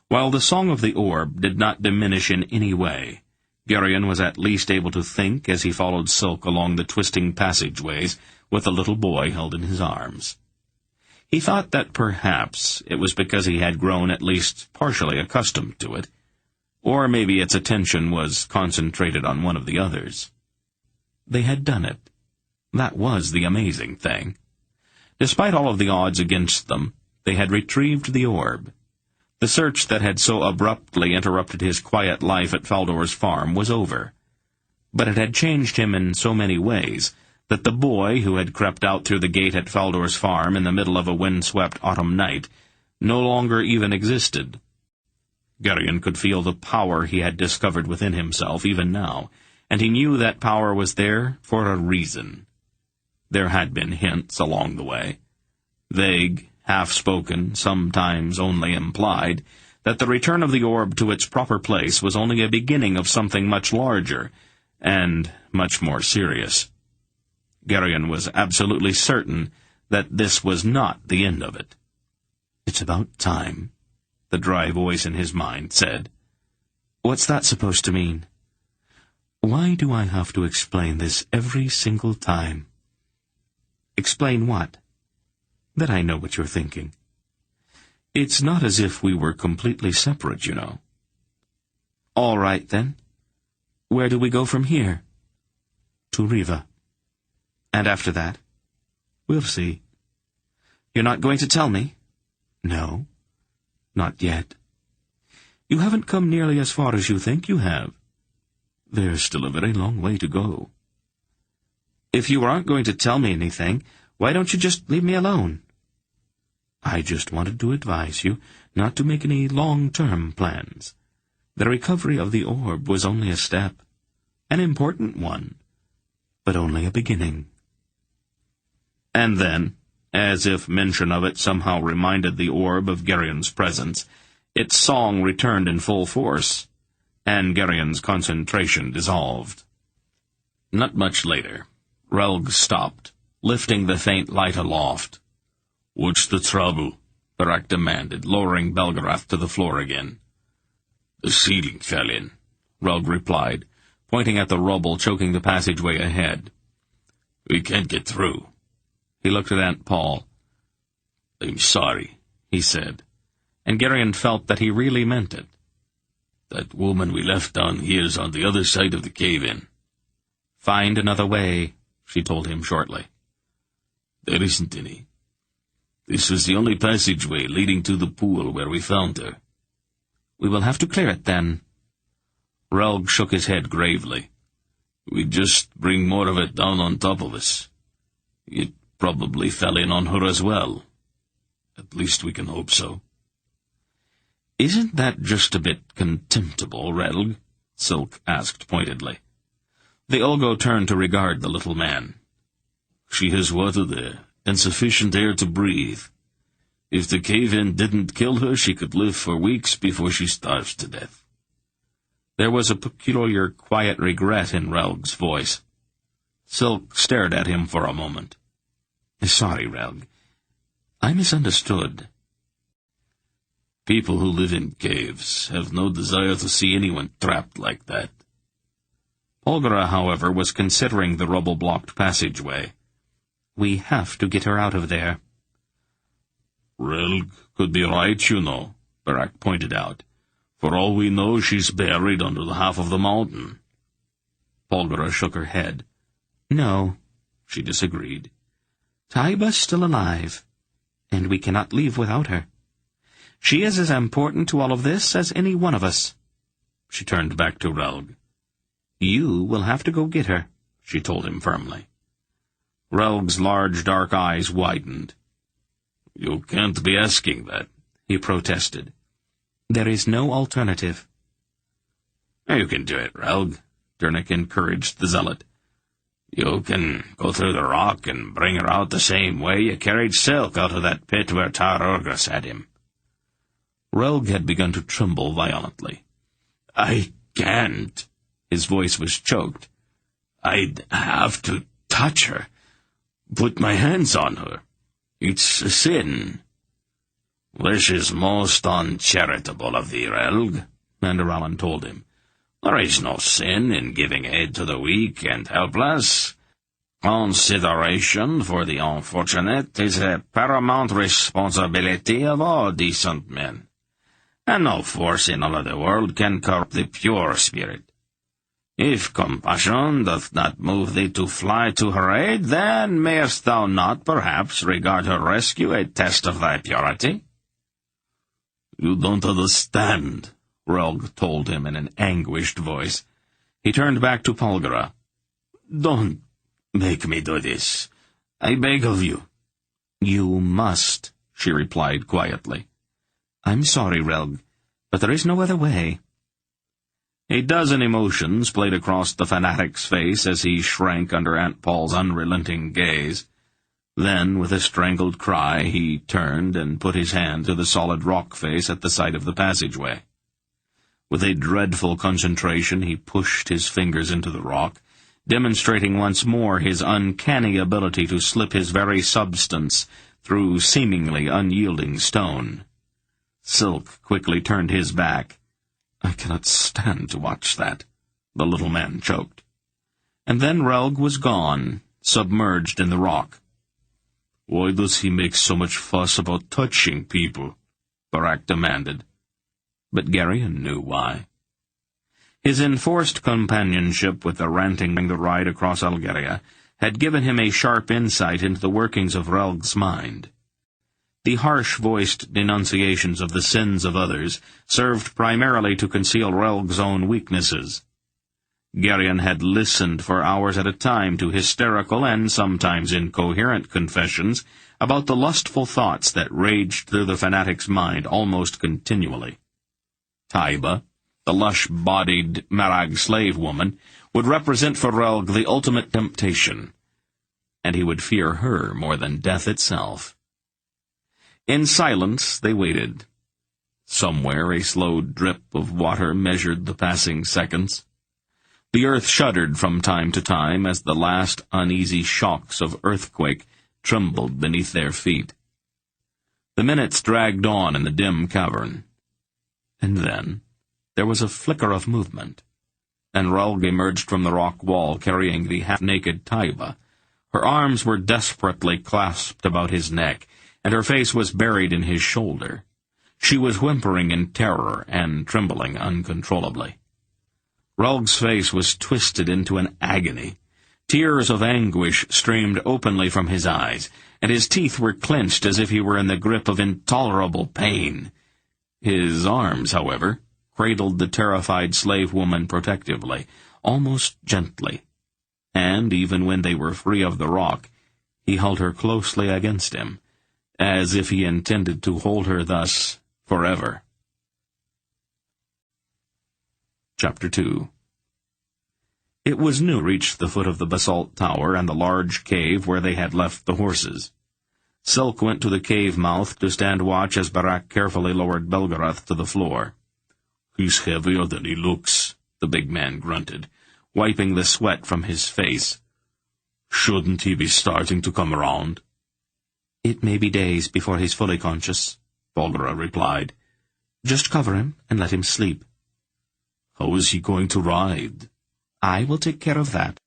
While the song of the orb did not diminish in any way, Gerian was at least able to think as he followed Silk along the twisting passageways with the little boy held in his arms. He thought that perhaps it was because he had grown at least partially accustomed to it, or maybe its attention was concentrated on one of the others. They had done it. That was the amazing thing. Despite all of the odds against them, they had retrieved the orb. The search that had so abruptly interrupted his quiet life at Faldor's farm was over. But it had changed him in so many ways that the boy who had crept out through the gate at Faldor's farm in the middle of a wind-swept autumn night no longer even existed. Gerian could feel the power he had discovered within himself even now, and he knew that power was there for a reason. There had been hints along the way, vague, half-spoken, sometimes only implied, that the return of the orb to its proper place was only a beginning of something much larger and much more serious. Gerian was absolutely certain that this was not the end of it. "It's about time," the dry voice in his mind said. "What's that supposed to mean? Why do I have to explain this every single time?" "Explain what?" "That I know what you're thinking. It's not as if we were completely separate, you know." "All right, then. Where do we go from here?" "To Riva." "And after that?" We'll see. You're not going to tell me? No, not yet. You haven't come nearly as far as you think you have. There's still a very long way to go. If you aren't going to tell me anything, why don't you just leave me alone? I just wanted to advise you not to make any long-term plans. The recovery of the orb was only a step, an important one, but only a beginning. And then, as if mention of it somehow reminded the orb of Gerion's presence, its song returned in full force, and Gerion's concentration dissolved. Not much later, Relg stopped, lifting the faint light aloft. "What's the trouble?" Barak demanded, lowering Belgariad to the floor again. "The ceiling fell in," Relg replied, pointing at the rubble choking the passageway ahead. "We can't get through." He looked at Aunt Paul. "I'm sorry," he said, and Gerion felt that he really meant it. "That woman we left down here is on the other side of the cave-in." "Find another way," she told him shortly. "There isn't any. This was the only passageway leading to the pool where we found her." "We will have to clear it, then." Relg shook his head gravely. "We'd just bring more of it down on top of us. It probably fell in on her as well. At least we can hope so." "Isn't that just a bit contemptible, Relg?" Silk asked pointedly. The Olgo turned to regard the little man. "She has water there, and sufficient air to breathe. If the cave-in didn't kill her, she could live for weeks before she starves to death." There was a peculiar, quiet regret in Relg's voice. Silk stared at him for a moment. "Sorry, Relg. I misunderstood." "People who live in caves have no desire to see anyone trapped like that." Polgara, however, was considering the rubble-blocked passageway. "We have to get her out of there." "Relg could be right, you know," Barak pointed out. "For all we know, she's buried under the half of the mountain." Polgara shook her head. "No," she disagreed. "Taiba's still alive, and we cannot leave without her. She is as important to all of this as any one of us." She turned back to Relg. "You will have to go get her," she told him firmly. Relg's large dark eyes widened. "You can't be asking that," he protested. "There is no alternative." "You can do it, Relg," Dernick encouraged the zealot. "You can go through the rock and bring her out the same way you carried Silk out of that pit where Tar Urgus had him." Relg had begun to tremble violently. "I can't." His voice was choked. "I'd have to touch her, put my hands on her. It's a sin." "This is most uncharitable of thee, Relg," Mandaralan told him. "There is no sin in giving aid to the weak and helpless. Consideration for the unfortunate is a paramount responsibility of all decent men, and no force in all of the world can curb the pure spirit. If compassion doth not move thee to fly to her aid, then mayest thou not, perhaps, regard her rescue a test of thy purity?" "You don't understand," Relg told him in an anguished voice. He turned back to Polgara. "Don't make me do this. I beg of you." "You must," she replied quietly. "I'm sorry, Relg, but there is no other way." A dozen emotions played across the fanatic's face as he shrank under Aunt Paul's unrelenting gaze. Then, with a strangled cry, he turned and put his hand to the solid rock face at the side of the passageway. With a dreadful concentration, he pushed his fingers into the rock, demonstrating once more his uncanny ability to slip his very substance through seemingly unyielding stone. Silk quickly turned his back. "I cannot stand to watch that," the little man choked. And then Relg was gone, submerged in the rock. "Why does he make so much fuss about touching people?" Barak demanded. But Gerion knew why. His enforced companionship with the ranting the ride across Algaria had given him a sharp insight into the workings of Relg's mind. The harsh-voiced denunciations of the sins of others served primarily to conceal Relg's own weaknesses. Geryon had listened for hours at a time to hysterical and sometimes incoherent confessions about the lustful thoughts that raged through the fanatic's mind almost continually. Taiba, the lush-bodied Marag slave woman, would represent for Relg the ultimate temptation, and he would fear her more than death itself. In silence they waited. Somewhere a slow drip of water measured the passing seconds. The earth shuddered from time to time as the last uneasy shocks of earthquake trembled beneath their feet. The minutes dragged on in the dim cavern. And then there was a flicker of movement, and Relg emerged from the rock wall carrying the half-naked Taiba. Her arms were desperately clasped about his neck, and her face was buried in his shoulder. She was whimpering in terror and trembling uncontrollably. Relg's face was twisted into an agony. Tears of anguish streamed openly from his eyes, and his teeth were clenched as if he were in the grip of intolerable pain. His arms, however, cradled the terrified slave woman protectively, almost gently, and even when they were free of the rock, he held her closely against him, as if he intended to hold her thus forever. Chapter 2. It was noon when they reached the foot of the basalt tower and the large cave where they had left the horses. Silk went to the cave mouth to stand watch as Barak carefully lowered Belgariad to the floor. "He's heavier than he looks," the big man grunted, wiping the sweat from his face. "Shouldn't he be starting to come around?" "It may be days before he's fully conscious," Belgariad replied. "Just cover him and let him sleep." "How is he going to ride?" "I will take care of that."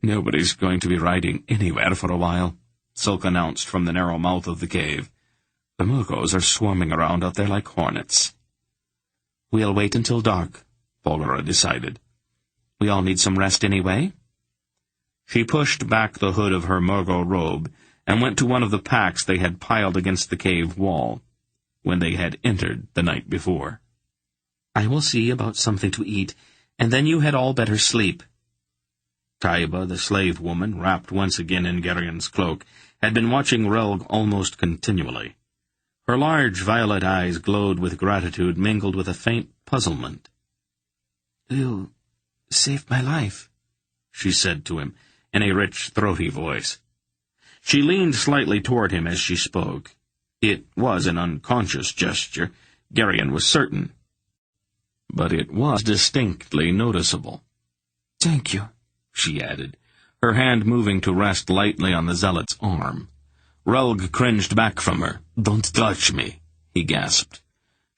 "Nobody's going to be riding anywhere for a while," Silk announced from the narrow mouth of the cave. "The Murgos are swarming around out there like hornets." "We'll wait until dark," Belgariad decided. "We all need some rest anyway." She pushed back the hood of her Murgo robe and went to one of the packs they had piled against the cave wall, when they had entered the night before. "I will see about something to eat, and then you had all better sleep." Taiba, the slave woman, wrapped once again in Geryon's cloak, had been watching Relg almost continually. Her large violet eyes glowed with gratitude mingled with a faint puzzlement. "You saved my life," she said to him, in a rich, throaty voice. She leaned slightly toward him as she spoke. It was an unconscious gesture, Geryon was certain, but it was distinctly noticeable. "Thank you," she added, her hand moving to rest lightly on the zealot's arm. Relg cringed back from her. "Don't touch me," he gasped.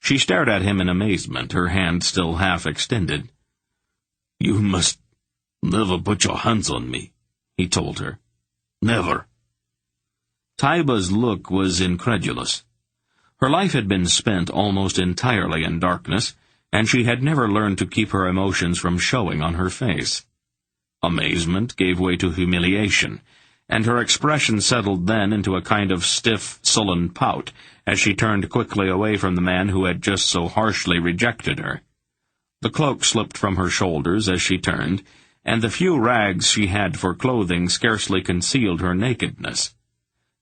She stared at him in amazement, her hand still half extended. "You must never put your hands on me," he told her. "Never." Taiba's look was incredulous. Her life had been spent almost entirely in darkness, and she had never learned to keep her emotions from showing on her face. Amazement gave way to humiliation, and her expression settled then into a kind of stiff, sullen pout as she turned quickly away from the man who had just so harshly rejected her. The cloak slipped from her shoulders as she turned, and the few rags she had for clothing scarcely concealed her nakedness.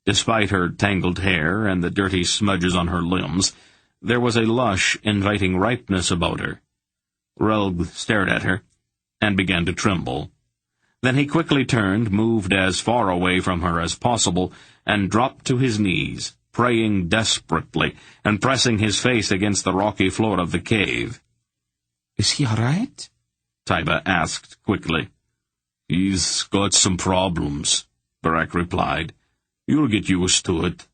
Despite her tangled hair and the dirty smudges on her limbs, there was a lush, inviting ripeness about her. Relg stared at her, and began to tremble. Then he quickly turned, moved as far away from her as possible, and dropped to his knees, praying desperately, and pressing his face against the rocky floor of the cave. "Is he all right?" Taiba asked quickly. "He's got some problems," Barak replied. "You'll get used to it."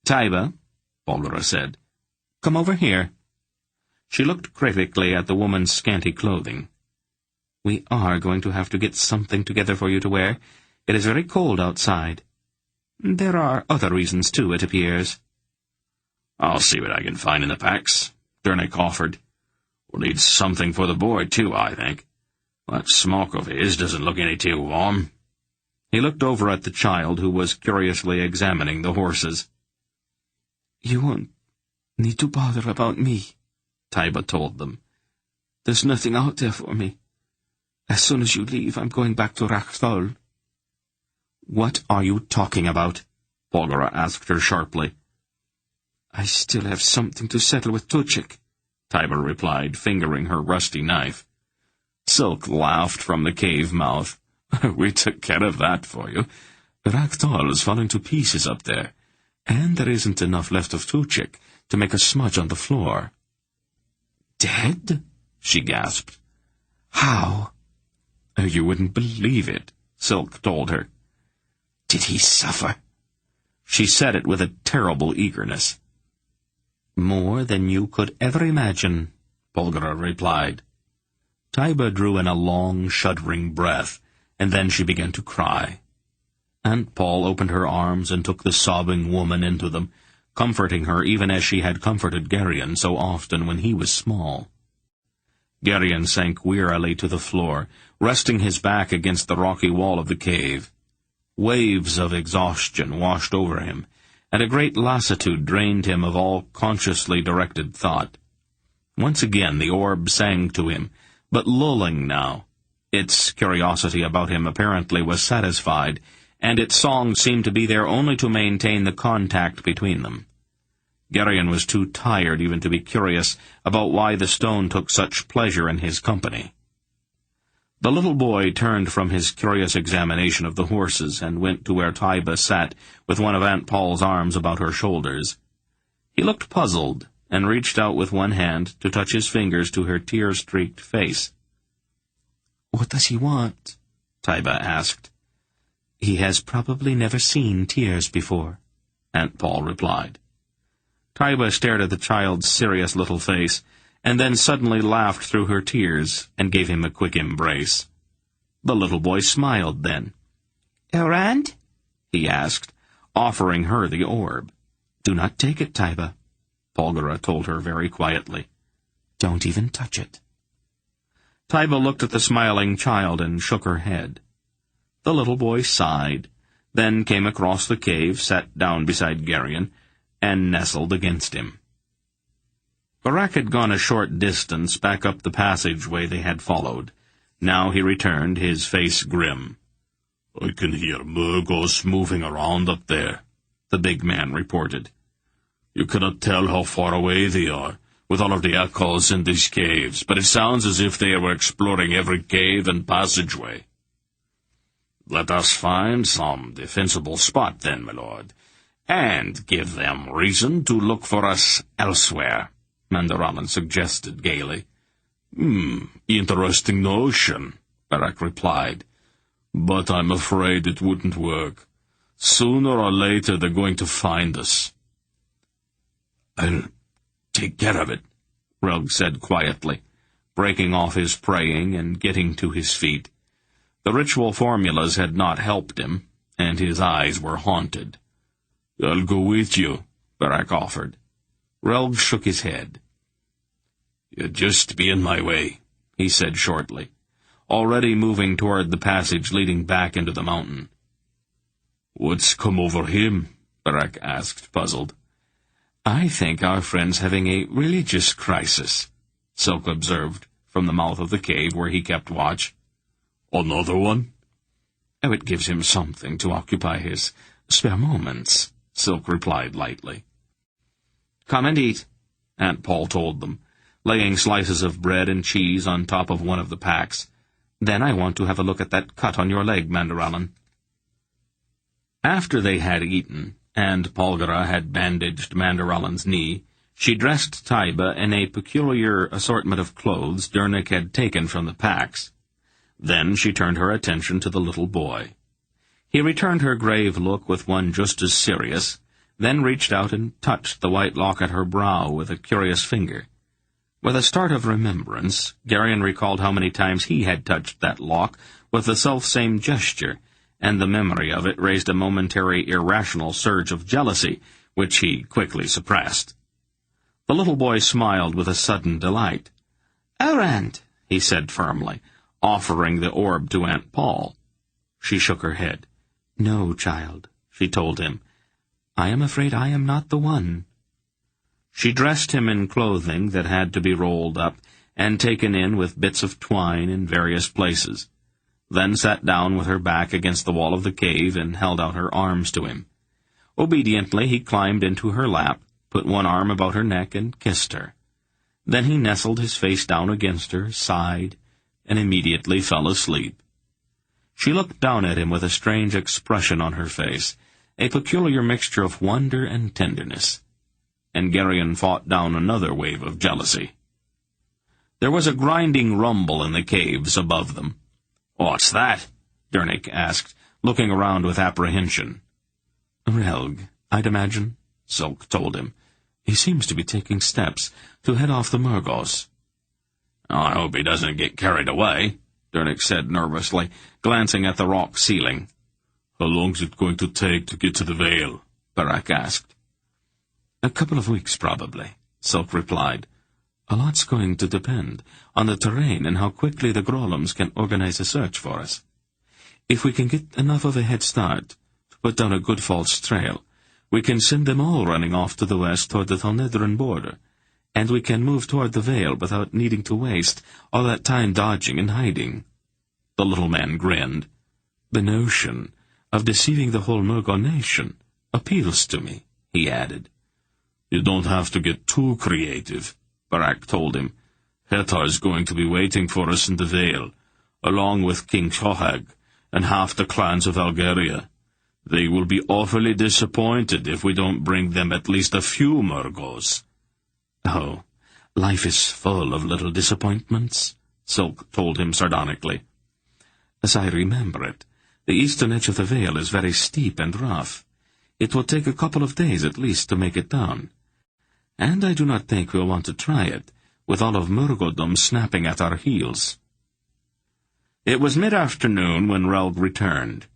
"Taiba," Belgariad said, "come over here." She looked critically at the woman's scanty clothing. "We are going to have to get something together for you to wear. It is very cold outside. There are other reasons, too, it appears." "I'll see what I can find in the packs," Dernick offered. "We'll need something for the boy, too, I think. That smock of his doesn't look any too warm." He looked over at the child, who was curiously examining the horses. "You won't need to bother about me," Taiba told them. "There's nothing out there for me. As soon as you leave, I'm going back to Rakthol." "What are you talking about?" Polgara asked her sharply. "I still have something to settle with Tuchik," Taiba replied, fingering her rusty knife. Silk laughed from the cave mouth. "We took care of that for you. Rakthol is falling to pieces up there, and there isn't enough left of Tuchik to make a smudge on the floor." "Dead?" she gasped. "How?" "You wouldn't believe it," Silk told her. "Did he suffer?" She said it with a terrible eagerness. "More than you could ever imagine," Polgara replied. Taiba drew in a long, shuddering breath, and then she began to cry. Aunt Paul opened her arms and took the sobbing woman into them, comforting her even as she had comforted Geryon so often when he was small. Geryon sank wearily to the floor, resting his back against the rocky wall of the cave. Waves of exhaustion washed over him, and a great lassitude drained him of all consciously directed thought. Once again the orb sang to him, but lulling now. Its curiosity about him apparently was satisfied, and its song seemed to be there only to maintain the contact between them. Geryon was too tired even to be curious about why the stone took such pleasure in his company. The little boy turned from his curious examination of the horses and went to where Taiba sat with one of Aunt Paul's arms about her shoulders. He looked puzzled and reached out with one hand to touch his fingers to her tear-streaked face. "What does he want?" Taiba asked. "He has probably never seen tears before," Aunt Paul replied. Taiba stared at the child's serious little face, and then suddenly laughed through her tears and gave him a quick embrace. The little boy smiled then. "Errand?" he asked, offering her the orb. "Do not take it, Taiba," Polgara told her very quietly. "Don't even touch it." Taiba looked at the smiling child and shook her head. The little boy sighed, then came across the cave, sat down beside Geryon, and nestled against him. Barak had gone a short distance back up the passageway they had followed. Now he returned, his face grim. "I can hear Murgos moving around up there," the big man reported. "You cannot tell how far away they are, with all of the echoes in these caves, but it sounds as if they were exploring every cave and passageway." "Let us find some defensible spot, then, my lord, and give them reason to look for us elsewhere," Mandaralan suggested gaily. Interesting notion," Barak replied. "But I'm afraid it wouldn't work. Sooner or later they're going to find us." "I'll take care of it," Relg said quietly, breaking off his praying and getting to his feet. The ritual formulas had not helped him, and his eyes were haunted. "I'll go with you," Barak offered. Relg shook his head. "You'd just be in my way," he said shortly, already moving toward the passage leading back into the mountain. "What's come over him?" Barak asked, puzzled. "I think our friend's having a religious crisis," Silk observed from the mouth of the cave where he kept watch. "Another one?" "Oh, it gives him something to occupy his spare moments," Silk replied lightly. "Come and eat," Aunt Paul told them, laying slices of bread and cheese on top of one of the packs. "Then I want to have a look at that cut on your leg, Mandaralan." After they had eaten, and Polgara had bandaged Mandaralan's knee, she dressed Taiba in a peculiar assortment of clothes Dernik had taken from the packs. Then she turned her attention to the little boy. He returned her grave look with one just as serious, then reached out and touched the white lock at her brow with a curious finger. With a start of remembrance, Geryon recalled how many times he had touched that lock with the selfsame gesture, and the memory of it raised a momentary irrational surge of jealousy, which he quickly suppressed. The little boy smiled with a sudden delight. "Errand," he said firmly, offering the orb to Aunt Paul. She shook her head. "No, child," she told him. "I am afraid I am not the one." She dressed him in clothing that had to be rolled up and taken in with bits of twine in various places, then sat down with her back against the wall of the cave and held out her arms to him. Obediently he climbed into her lap, put one arm about her neck, and kissed her. Then he nestled his face down against her, sighed, and immediately fell asleep. She looked down at him with a strange expression on her face, a peculiar mixture of wonder and tenderness. And Geryon fought down another wave of jealousy. There was a grinding rumble in the caves above them. "What's that?" Dernick asked, looking around with apprehension. "Relg, I'd imagine," Silk told him. "He seems to be taking steps to head off the Murgos." "I hope he doesn't get carried away," Dernick said nervously, glancing at the rock ceiling. "How long's it going to take to get to the Vale?" Barak asked. "A couple of weeks, probably," Silk replied. "A lot's going to depend on the terrain and how quickly the Grolums can organize a search for us. If we can get enough of a head start to put down a good false trail, we can send them all running off to the west toward the Thalnedran border, and we can move toward the Vale without needing to waste all that time dodging and hiding." The little man grinned. "The notion of deceiving the whole Murgo nation appeals to me," he added. "You don't have to get too creative," Barak told him. "Hetar's going to be waiting for us in the Vale, along with King Shohag and half the clans of Algaria. They will be awfully disappointed if we don't bring them at least a few Murgos." "Oh, life is full of little disappointments," Silk told him sardonically. "As I remember it, the eastern edge of the Vale is very steep and rough. It will take a couple of days at least to make it down. And I do not think we'll want to try it, with all of Murgodom snapping at our heels." It was mid-afternoon when Relg returned.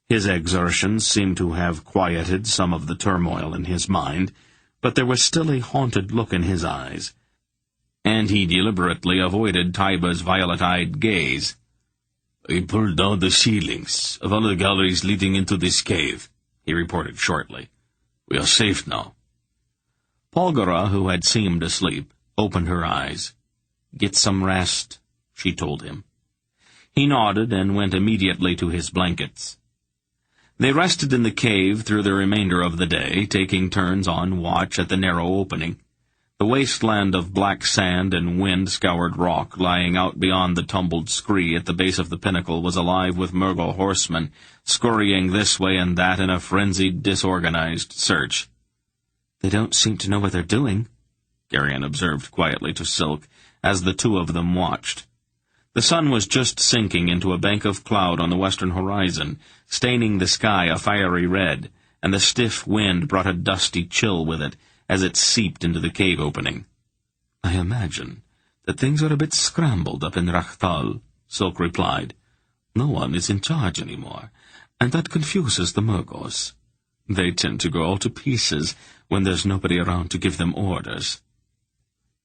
His exertions seemed to have quieted some of the turmoil in his mind, but there was still a haunted look in his eyes, and he deliberately avoided Taiba's violet-eyed gaze. "I pulled down the ceilings of all the galleries leading into this cave," he reported shortly. "We are safe now." Polgara, who had seemed asleep, opened her eyes. "Get some rest," she told him. He nodded and went immediately to his blankets. They rested in the cave through the remainder of the day, taking turns on watch at the narrow opening. The wasteland of black sand and wind-scoured rock lying out beyond the tumbled scree at the base of the pinnacle was alive with Murgo horsemen, scurrying this way and that in a frenzied, disorganized search. "They don't seem to know what they're doing," Geryon observed quietly to Silk, as the two of them watched. The sun was just sinking into a bank of cloud on the western horizon, staining the sky a fiery red, and the stiff wind brought a dusty chill with it as it seeped into the cave opening. "I imagine that things are a bit scrambled up in Rachtal," Silk replied. "No one is in charge anymore, and that confuses the Murgos. They tend to go all to pieces when there's nobody around to give them orders."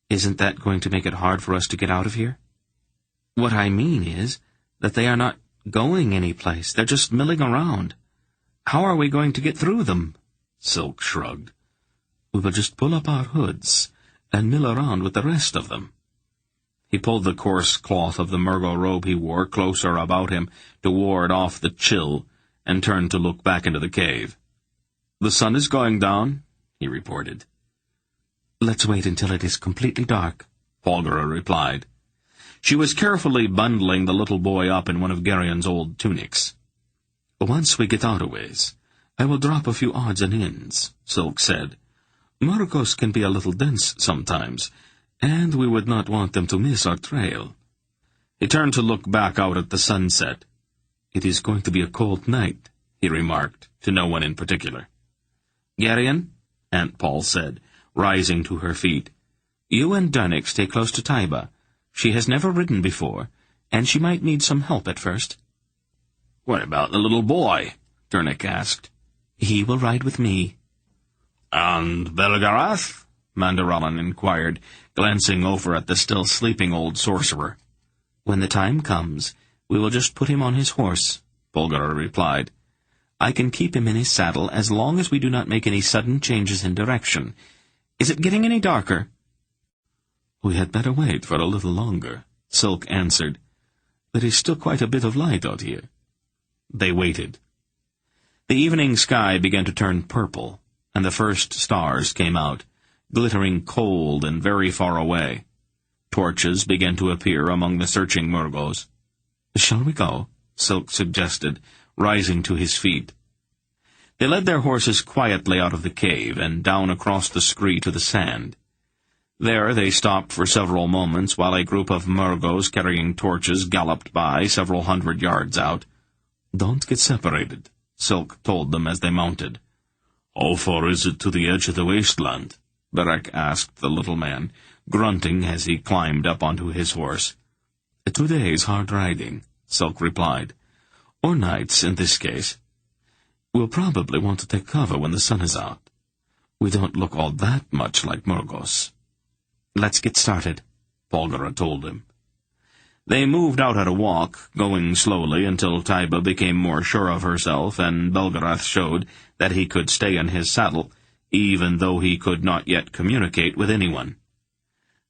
"Isn't that going to make it hard for us to get out of here?" "What I mean is that they are not going anyplace. They're just milling around. How are we going to get through them?" Silk shrugged. "We will just pull up our hoods and mill around with the rest of them." He pulled the coarse cloth of the Murgo robe he wore closer about him to ward off the chill, and turned to look back into the cave. "The sun is going down," he reported. "Let's wait until it is completely dark," Polgara replied. She was carefully bundling the little boy up in one of Geryon's old tunics. "Once we get out a ways, I will drop a few odds and ends," Silk said. "Murgos can be a little dense sometimes, and we would not want them to miss our trail." He turned to look back out at the sunset. "It is going to be a cold night," he remarked, to no one in particular. "Geryon," Aunt Paul said, rising to her feet, "you and Dernick stay close to Taiba. She has never ridden before, and she might need some help at first." "What about the little boy?" Dernick asked. "He will ride with me." "And Belgarath?" Mandarallan inquired, glancing over at the still sleeping old sorcerer. "When the time comes, we will just put him on his horse," Polgara replied. I can keep him in his saddle as long as we do not make any sudden changes in direction. Is it getting any darker?" "We had better wait for a little longer," Silk answered. "There is still quite a bit of light out here." They waited. The evening sky began to turn purple, and the first stars came out, glittering cold and very far away. Torches began to appear among the searching Murgos. "Shall we go?" Silk suggested, rising to his feet. They led their horses quietly out of the cave and down across the scree to the sand. There they stopped for several moments while a group of Murgos carrying torches galloped by several 100 yards out. "Don't get separated," Silk told them as they mounted. "How far is it to the edge of the wasteland?" Beric asked the little man, grunting as he climbed up onto his horse. 2 days hard riding," Silk replied. "Or nights, in this case. We'll probably want to take cover when the sun is out. We don't look all that much like Murgos." "Let's get started," Belgariad told him. They moved out at a walk, going slowly until Taiba became more sure of herself and Belgariad showed that he could stay in his saddle, even though he could not yet communicate with anyone.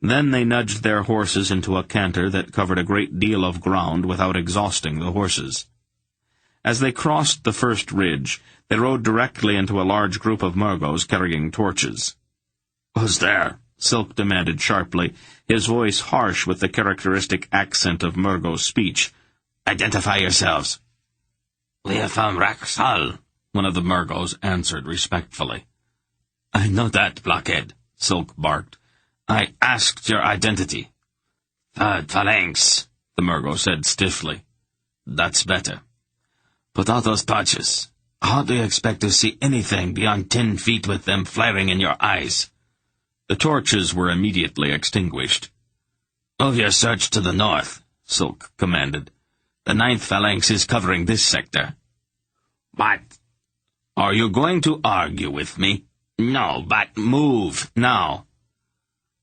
Then they nudged their horses into a canter that covered a great deal of ground without exhausting the horses. As they crossed the first ridge, they rode directly into a large group of Murgos carrying torches. "Who's there?" Silk demanded sharply, his voice harsh with the characteristic accent of Murgo speech. "Identify yourselves." "We are from Raxal," one of the Murgos answered respectfully. "I know that, blockhead," Silk barked. "I asked your identity." "Third Phalanx," the Murgo said stiffly. "That's better. Put out those torches. How do you expect to see anything beyond 10 feet with them flaring in your eyes?" The torches were immediately extinguished. "Move your search to the north," Silk commanded. "The 9th Phalanx is covering this sector." "But are you going to argue with me?" "No, but move, now."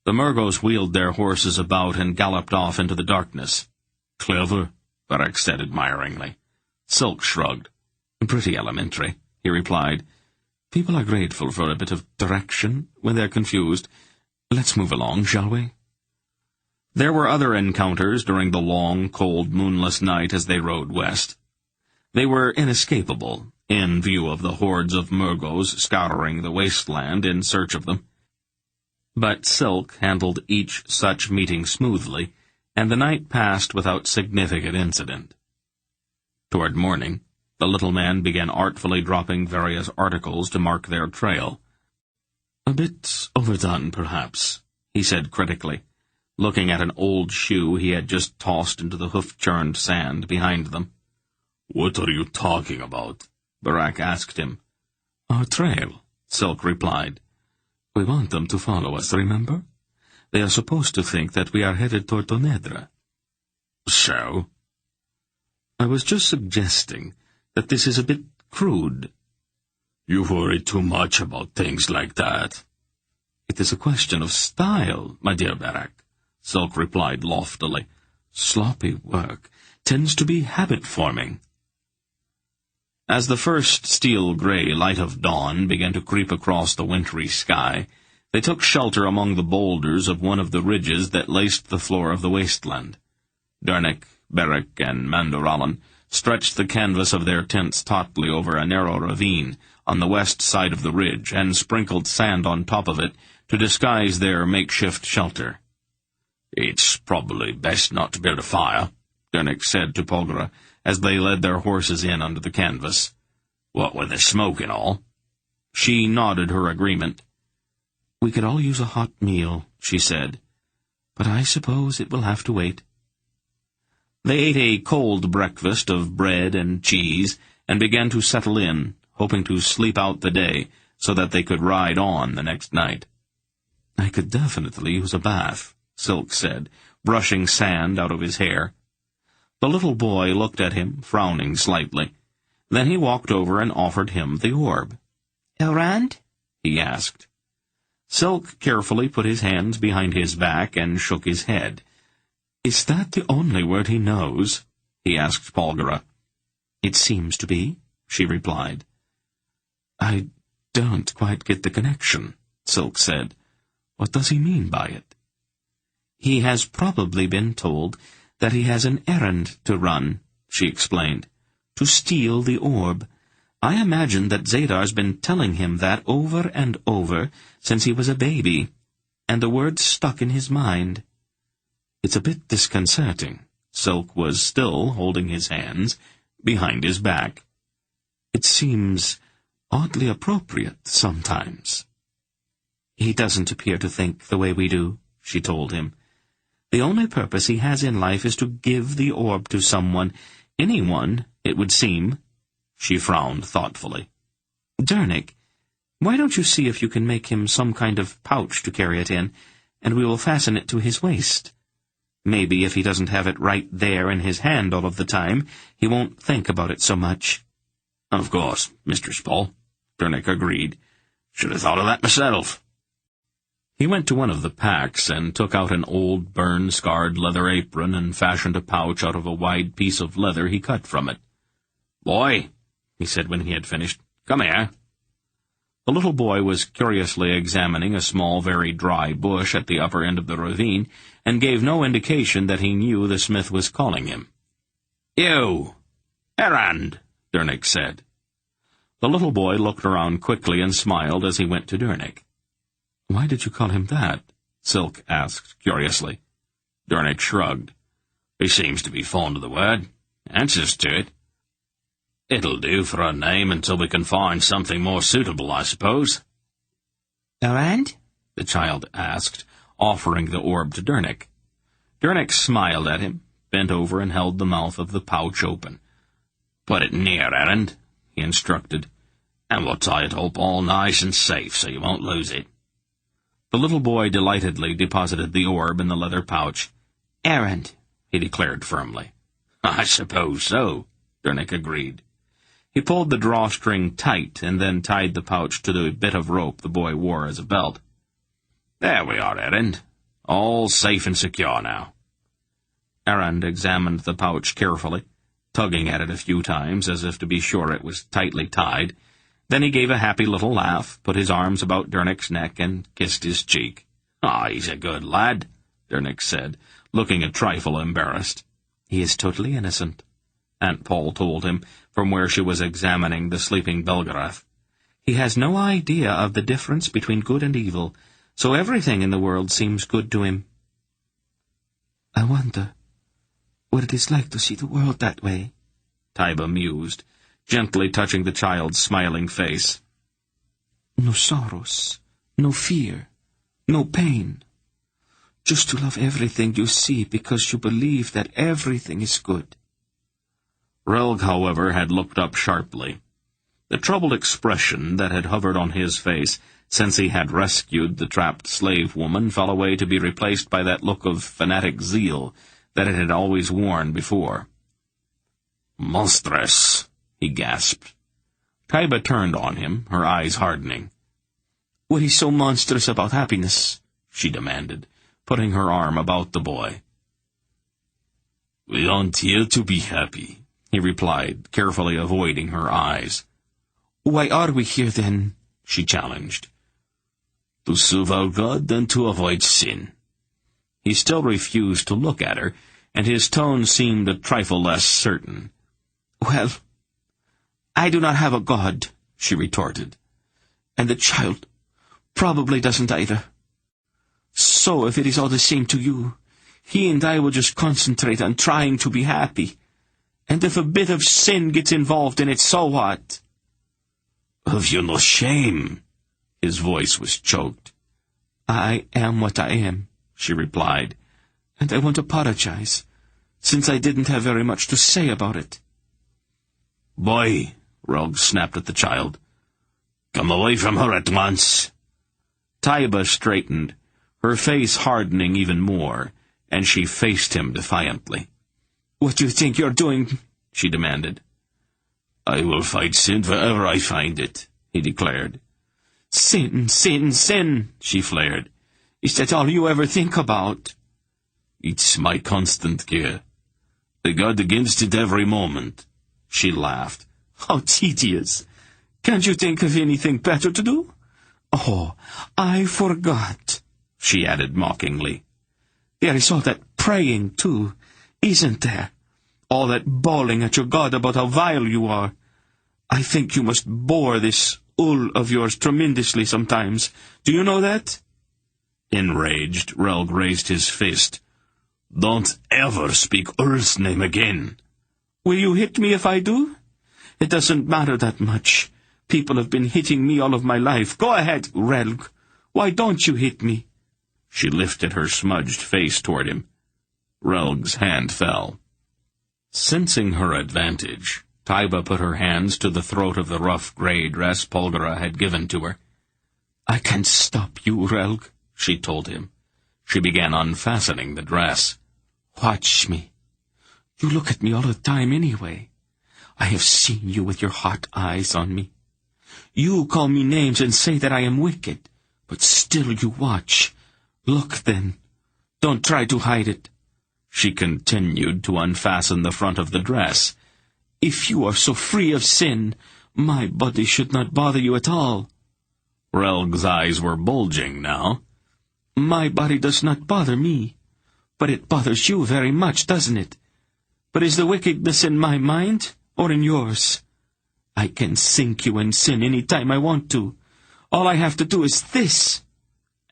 The Murgos wheeled their horses about and galloped off into the darkness. "Clever," Beric said admiringly. Silk shrugged. "Pretty elementary," he replied. "People are grateful for a bit of direction when they're confused. Let's move along, shall we?" There were other encounters during the long, cold, moonless night as they rode west. They were inescapable, in view of the hordes of Murgos scouring the wasteland in search of them. But Silk handled each such meeting smoothly, and the night passed without significant incident. Toward morning, the little man began artfully dropping various articles to mark their trail. "A bit overdone, perhaps," he said critically, looking at an old shoe he had just tossed into the hoof-churned sand behind them. "What are you talking about?" Beric asked him. "Our trail," Silk replied. "We want them to follow us, remember? They are supposed to think that we are headed toward Tonedra." "So?" "I was just suggesting that this is a bit crude." "You worry too much about things like that." "It is a question of style, my dear Beric," Silk replied loftily. "Sloppy work tends to be habit-forming." As the first steel-gray light of dawn began to creep across the wintry sky, they took shelter among the boulders of one of the ridges that laced the floor of the wasteland. Dernick, Beric, and Mandoralan stretched the canvas of their tents tautly over a narrow ravine on the west side of the ridge and sprinkled sand on top of it to disguise their makeshift shelter. "It's probably best not to build a fire," Dernick said to Belgariad as they led their horses in under the canvas. "What with the smoke and all." She nodded her agreement. "We could all use a hot meal," she said, "but I suppose it will have to wait." They ate a cold breakfast of bread and cheese and began to settle in, hoping to sleep out the day so that they could ride on the next night. "I could definitely use a bath," Silk said, brushing sand out of his hair. The little boy looked at him, frowning slightly. Then he walked over and offered him the orb. "Elrond?" he asked. Silk carefully put his hands behind his back and shook his head. "Is that the only word he knows?" he asked Belgariad. "It seems to be," she replied. I don't quite get the connection, Silk said. What does he mean by it? He has probably been told that he has an errand to run, she explained. To steal the orb. I imagine that Zadar's been telling him that over and over since he was a baby, and the words stuck in his mind. It's a bit disconcerting. Silk was still holding his hands behind his back. It seems oddly appropriate sometimes. He doesn't appear to think the way we do, she told him. The only purpose he has in life is to give the orb to someone, anyone, it would seem. She frowned thoughtfully. Dernick, why don't you see if you can make him some kind of pouch to carry it in, and we will fasten it to his waist. Maybe if he doesn't have it right there in his hand all of the time, he won't think about it so much. Of course, Mistress Paul, Dernick agreed. Should have thought of that myself. He went to one of the packs and took out an old, burn-scarred leather apron and fashioned a pouch out of a wide piece of leather he cut from it. Boy, he said when he had finished, come here. The little boy was curiously examining a small, very dry bush at the upper end of the ravine, and gave no indication that he knew the smith was calling him. You! Errand, Dernick said. The little boy looked around quickly and smiled as he went to Dernick. Why did you call him that? Silk asked curiously. Dernick shrugged. He seems to be fond of the word. Answers to it. It'll do for a name until we can find something more suitable, I suppose. Errand? The child asked, offering the orb to Dernick. Dernick smiled at him, bent over and held the mouth of the pouch open. Put it near, Errand, he instructed, and we'll tie it up all nice and safe so you won't lose it. The little boy delightedly deposited the orb in the leather pouch. Errand, he declared firmly. I suppose so, Dernick agreed. He pulled the drawstring tight and then tied the pouch to the bit of rope the boy wore as a belt. There we are, Errand. All safe and secure now. Errand examined the pouch carefully, tugging at it a few times as if to be sure it was tightly tied. Then he gave a happy little laugh, put his arms about Dernick's neck, and kissed his cheek. Ah, he's a good lad, Dernick said, looking a trifle embarrassed. He is totally innocent, Aunt Paul told him, from where she was examining the sleeping Belgariad. He has no idea of the difference between good and evil, so everything in the world seems good to him. I wonder what it is like to see the world that way, Taiba mused, gently touching the child's smiling face. No sorrows, no fear, no pain. Just to love everything you see because you believe that everything is good. Relg, however, had looked up sharply. The troubled expression that had hovered on his face since he had rescued the trapped slave woman fell away to be replaced by that look of fanatic zeal that it had always worn before. Monstrous, he gasped. Taiba turned on him, her eyes hardening. What is so monstrous about happiness? She demanded, putting her arm about the boy. We aren't here to be happy, he replied, carefully avoiding her eyes. Why are we here, then? She challenged. To serve our God and to avoid sin. He still refused to look at her, and his tone seemed a trifle less certain. Well, I do not have a God, she retorted. And the child probably doesn't either. So if it is all the same to you, he and I will just concentrate on trying to be happy. And if a bit of sin gets involved in it, so what? Have you no shame? His voice was choked. I am what I am, she replied, and I won't apologize, since I didn't have very much to say about it. Boy, Relg snapped at the child. Come away from her at once. Taiba straightened, her face hardening even more, and she faced him defiantly. What do you think you're doing? She demanded. I will fight sin wherever I find it, he declared. Sin, sin, sin, she flared. Is that all you ever think about? It's my constant care. I guard against it every moment. She laughed. How tedious. Can't you think of anything better to do? Oh, I forgot, she added mockingly. There is all that praying, too, isn't there? All that bawling at your God about how vile you are. I think you must bore this Ul of yours tremendously sometimes. Do you know that? Enraged, Relg raised his fist. Don't ever speak Ul's name again. Will you hit me if I do? It doesn't matter that much. People have been hitting me all of my life. Go ahead, Relg. Why don't you hit me? She lifted her smudged face toward him. Relg's hand fell. Sensing her advantage, Taiba put her hands to the throat of the rough gray dress Polgara had given to her. I can't stop you, Relg, she told him. She began unfastening the dress. Watch me. You look at me all the time anyway. I have seen you with your hot eyes on me. You call me names and say that I am wicked, but still you watch. Look, then. Don't try to hide it. She continued to unfasten the front of the dress. If you are so free of sin, my body should not bother you at all. Relg's eyes were bulging now. My body does not bother me, but it bothers you very much, doesn't it? But is the wickedness in my mind or in yours? I can sink you in sin any time I want to. All I have to do is this.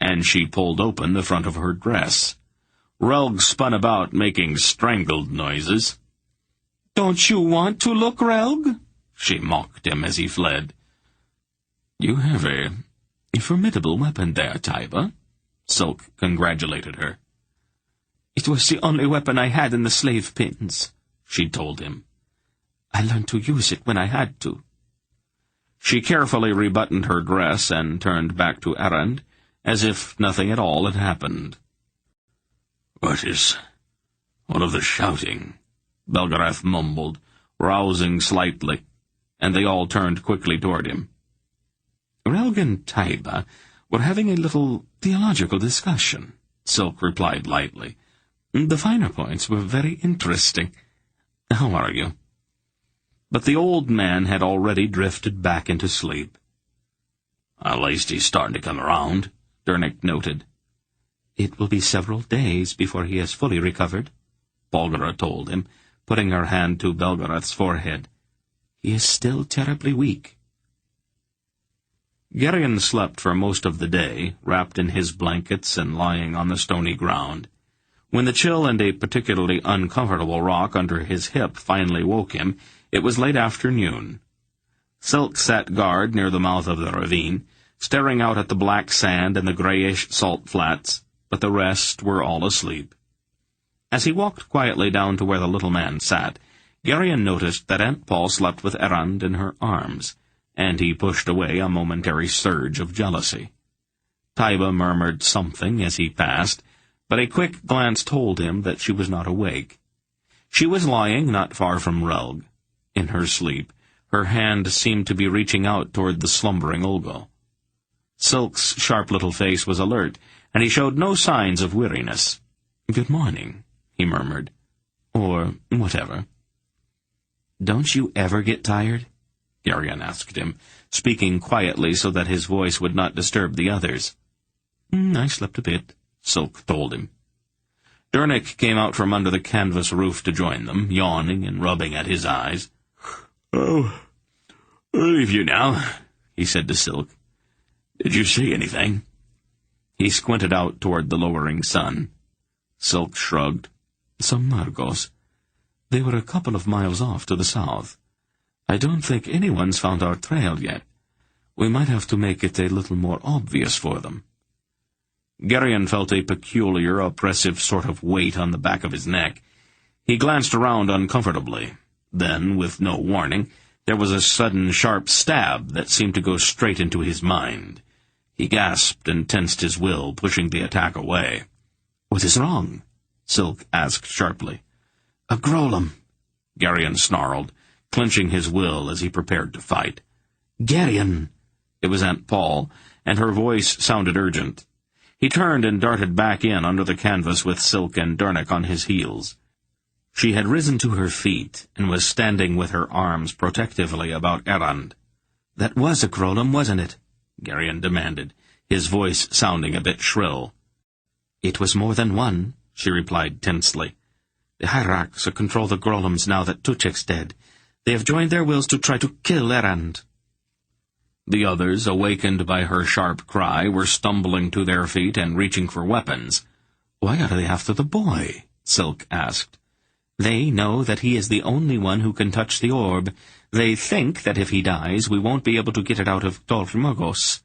And she pulled open the front of her dress. Relg spun about, making strangled noises. Don't you want to look, Relg? She mocked him as he fled. You have a formidable weapon there, Taiba, Silk congratulated her. It was the only weapon I had in the slave pens, she told him. I learned to use it when I had to. She carefully rebuttoned her dress and turned back to Erend, as if nothing at all had happened. What is all of the shouting? Belgariad mumbled, rousing slightly, and they all turned quickly toward him. Relg and Taiba were having a little theological discussion, Silk replied lightly. The finer points were very interesting. How are you? But the old man had already drifted back into sleep. At least he's starting to come around, Dernick noted. It will be several days before he has fully recovered, Polgara told him, putting her hand to Belgariad's forehead. He is still terribly weak. Geryon slept for most of the day, wrapped in his blankets and lying on the stony ground. When the chill and a particularly uncomfortable rock under his hip finally woke him, it was late afternoon. Silk sat guard near the mouth of the ravine, staring out at the black sand and the grayish salt flats, but the rest were all asleep. As he walked quietly down to where the little man sat, Geryon noticed that Aunt Paul slept with Erend in her arms, and he pushed away a momentary surge of jealousy. Taiba murmured something as he passed, but a quick glance told him that she was not awake. She was lying not far from Relg. In her sleep, her hand seemed to be reaching out toward the slumbering Ulgo. Silk's sharp little face was alert, and he showed no signs of weariness. "Good morning," he murmured. "Or whatever." "Don't you ever get tired?" Geryon asked him, speaking quietly so that his voice would not disturb the others. "I slept a bit," Silk told him. Dernick came out from under the canvas roof to join them, yawning and rubbing at his eyes. "Oh, I'll leave you now," he said to Silk. "Did you see anything?" He squinted out toward the lowering sun. Silk shrugged. "Some Margos. They were a couple of miles off to the south. I don't think anyone's found our trail yet. We might have to make it a little more obvious for them." Geryon felt a peculiar, oppressive sort of weight on the back of his neck. He glanced around uncomfortably. Then, with no warning, there was a sudden sharp stab that seemed to go straight into his mind. He gasped and tensed his will, pushing the attack away. "What is wrong?" Silk asked sharply. "A Grolem," Geryon snarled, clenching his will as he prepared to fight. "Geryon!" It was Aunt Paul, and her voice sounded urgent. He turned and darted back in under the canvas with Silk and Dernick on his heels. She had risen to her feet, and was standing with her arms protectively about Errand. "That was a Grolem, wasn't it?" Garion demanded, his voice sounding a bit shrill. "It was more than one," she replied tensely. "The hierarchs control the Grolems now that Tuchek's dead. They have joined their wills to try to kill Errand." The others, awakened by her sharp cry, were stumbling to their feet and reaching for weapons. "Why are they after the boy?" Silk asked. "They know that he is the only one who can touch the orb. They think that if he dies, we won't be able to get it out of Dol-Morgos."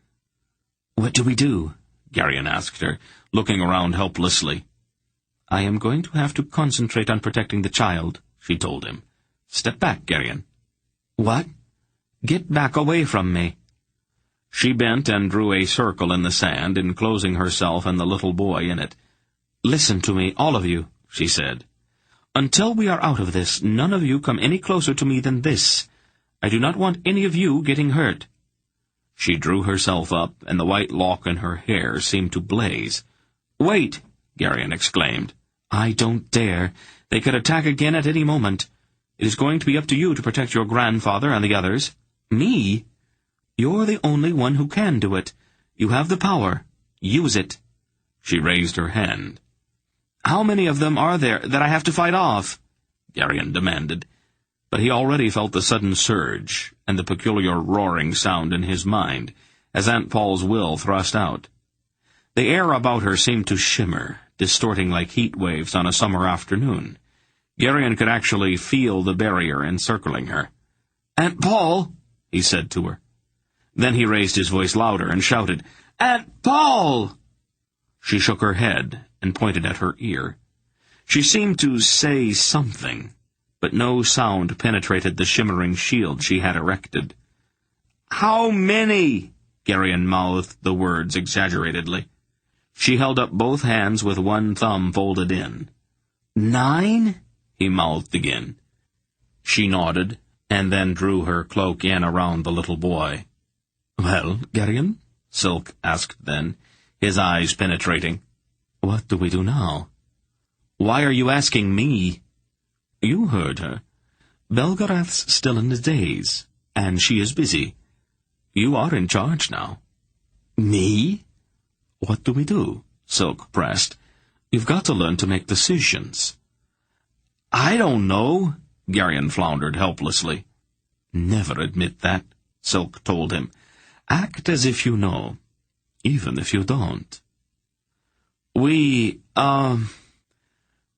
"What do we do?" Garion asked her, looking around helplessly. "I am going to have to concentrate on protecting the child," she told him. "Step back, Garion." "What?" "Get back away from me." She bent and drew a circle in the sand, enclosing herself and the little boy in it. "Listen to me, all of you," she said. "Until we are out of this, none of you come any closer to me than this. I do not want any of you getting hurt." She drew herself up, and the white lock in her hair seemed to blaze. "Wait!" Garion exclaimed. "I don't dare. They could attack again at any moment. It is going to be up to you to protect your grandfather and the others." "Me? You're the only one who can do it. You have the power. Use it." She raised her hand. "How many of them are there that I have to fight off?" Garion demanded. But he already felt the sudden surge, and the peculiar roaring sound in his mind, as Aunt Paul's will thrust out. The air about her seemed to shimmer, distorting like heat waves on a summer afternoon. Garion could actually feel the barrier encircling her. "Aunt Paul!" he said to her. Then he raised his voice louder and shouted, "Aunt Paul!" She shook her head and pointed at her ear. She seemed to say something, but no sound penetrated the shimmering shield she had erected. "How many?" Garion mouthed the words exaggeratedly. She held up both hands with one thumb folded in. "9?" he mouthed again. She nodded, and then drew her cloak in around the little boy. "Well, Garion?" Silk asked then, his eyes penetrating. "What do we do now?" "Why are you asking me?" "You heard her. Belgariad's still in the daze, and she is busy. You are in charge now." "Me?" "What do we do?" Silk pressed. "You've got to learn to make decisions." "I don't know," Garion floundered helplessly. "Never admit that," Silk told him. "Act as if you know, even if you don't."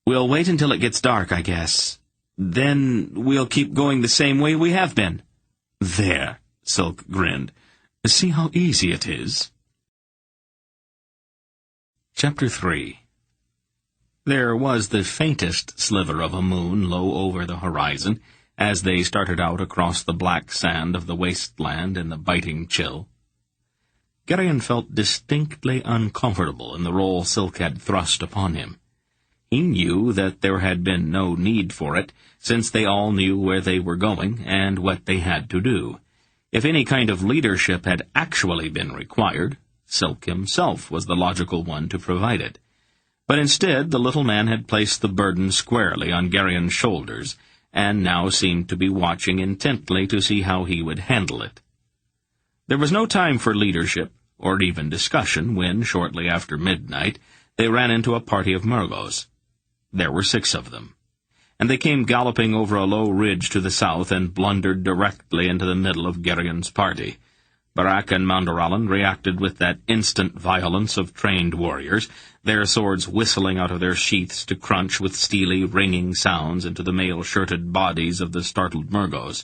We'll wait until it gets dark, I guess. Then we'll keep going the same way we have been." "There," Silk grinned. "See how easy it is." Chapter 3. There was the faintest sliver of a moon low over the horizon, as they started out across the black sand of the wasteland in the biting chill. Garion felt distinctly uncomfortable in the role Silk had thrust upon him. He knew that there had been no need for it, since they all knew where they were going and what they had to do. If any kind of leadership had actually been required, Silk himself was the logical one to provide it. But instead, the little man had placed the burden squarely on Garion's shoulders, and now seemed to be watching intently to see how he would handle it. There was no time for leadership, or even discussion, when, shortly after midnight, they ran into a party of Murgos. There were 6 of them, and they came galloping over a low ridge to the south and blundered directly into the middle of Garion's party. Barak and Mandaralan reacted with that instant violence of trained warriors, their swords whistling out of their sheaths to crunch with steely, ringing sounds into the mail-shirted bodies of the startled Murgos.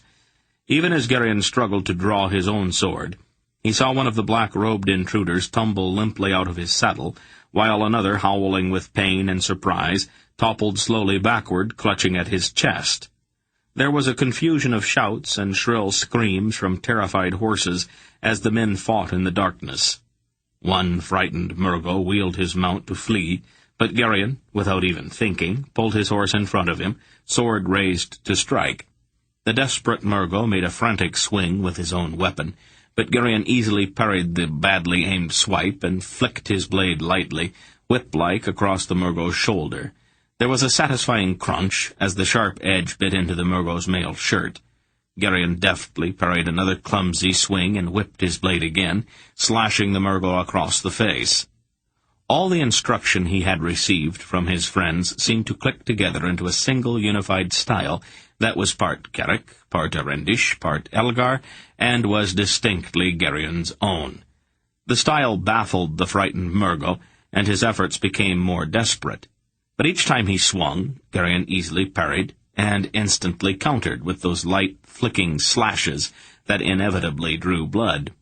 Even as Garion struggled to draw his own sword, he saw one of the black-robed intruders tumble limply out of his saddle, while another, howling with pain and surprise, toppled slowly backward, clutching at his chest. There was a confusion of shouts and shrill screams from terrified horses as the men fought in the darkness. One frightened Murgo wheeled his mount to flee, but Garion, without even thinking, pulled his horse in front of him, sword raised to strike. The desperate Murgo made a frantic swing with his own weapon, but Garion easily parried the badly aimed swipe and flicked his blade lightly, whip-like, across the Murgo's shoulder. There was a satisfying crunch as the sharp edge bit into the Murgo's mail shirt. Geryon deftly parried another clumsy swing and whipped his blade again, slashing the Murgo across the face. All the instruction he had received from his friends seemed to click together into a single unified style that was part Carrick, part Arendish, part Elgar, and was distinctly Geryon's own. The style baffled the frightened Murgo, and his efforts became more desperate. But each time he swung, Geryon easily parried, and instantly countered with those light, flicking slashes that inevitably drew blood.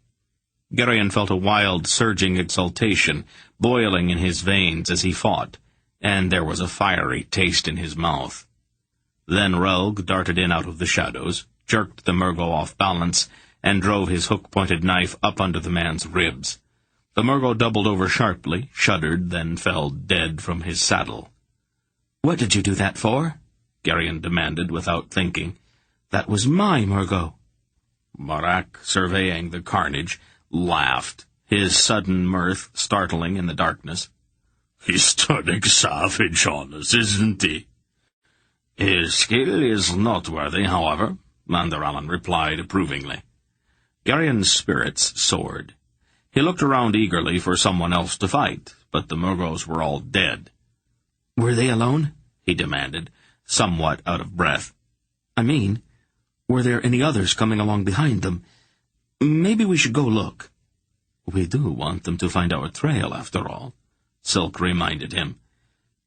Geryon felt a wild, surging exultation boiling in his veins as he fought, and there was a fiery taste in his mouth. Then Relg darted in out of the shadows, jerked the Murgo off balance, and drove his hook-pointed knife up under the man's ribs. The Murgo doubled over sharply, shuddered, then fell dead from his saddle. "What did you do that for?" Geryon demanded without thinking. "That was my Murgo." Marak, surveying the carnage, laughed, his sudden mirth startling in the darkness. "He's turning savage on us, isn't he?" "His skill is noteworthy, however," Mandaralan replied approvingly. Geryon's spirits soared. He looked around eagerly for someone else to fight, but the Murgos were all dead. "Were they alone?" he demanded, somewhat out of breath. "I mean, were there any others coming along behind them? Maybe we should go look." "We do want them to find our trail, after all," Silk reminded him.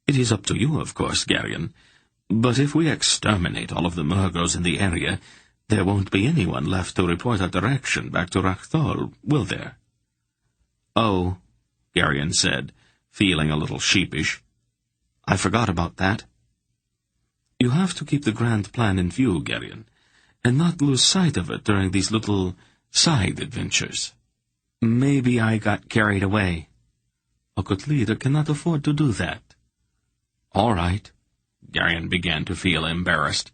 "It is up to you, of course, Geryon, but if we exterminate all of the Murgos in the area, there won't be anyone left to report our direction back to Rakthol, will there?" "Oh," Geryon said, feeling a little sheepish. "I forgot about that." "You have to keep the grand plan in view, Geryon, and not lose sight of it during these little side adventures." "Maybe I got carried away." "A good leader cannot afford to do that." "All right." Geryon began to feel embarrassed.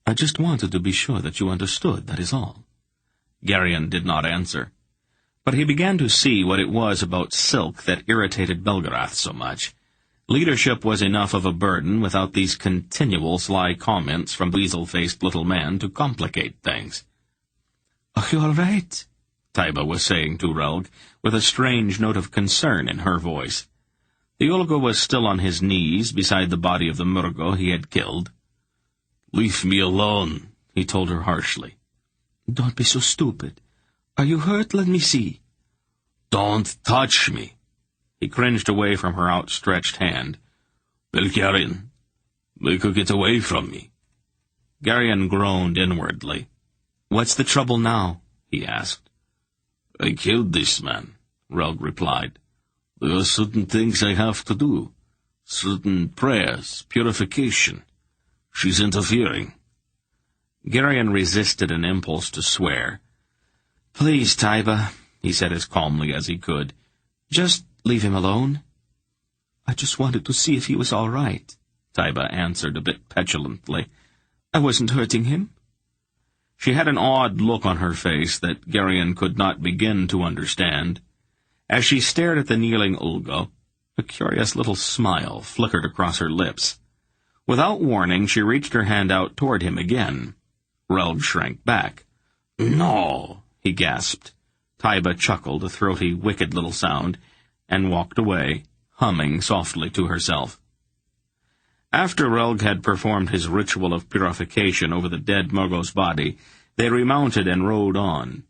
"I just wanted to be sure that you understood, that is all." Geryon did not answer. But he began to see what it was about Silk that irritated Belgarath so much. Leadership was enough of a burden without these continual sly comments from the weasel-faced little man to complicate things. "Are you all right?" Taiba was saying to Relg, with a strange note of concern in her voice. The Ulgo was still on his knees beside the body of the Murgo he had killed. "Leave me alone," he told her harshly. "Don't be so stupid. Are you hurt? Let me see." "Don't touch me." He cringed away from her outstretched hand. "Belgariad, make her get away from me." Geryon groaned inwardly. "What's the trouble now?" he asked. "I killed this man," Relg replied. "There are certain things I have to do. Certain prayers, purification. She's interfering." Geryon resisted an impulse to swear. "Please, Taiba," he said as calmly as he could. "Just leave him alone." "I just wanted to see if he was all right," Taiba answered a bit petulantly. "I wasn't hurting him." She had an odd look on her face that Geryon could not begin to understand. As she stared at the kneeling Ulgo, a curious little smile flickered across her lips. Without warning, she reached her hand out toward him again. Relg shrank back. "No!" he gasped. Taiba chuckled, a throaty, wicked little sound, and walked away, humming softly to herself. After Relg had performed his ritual of purification over the dead Murgo's body, they remounted and rode on.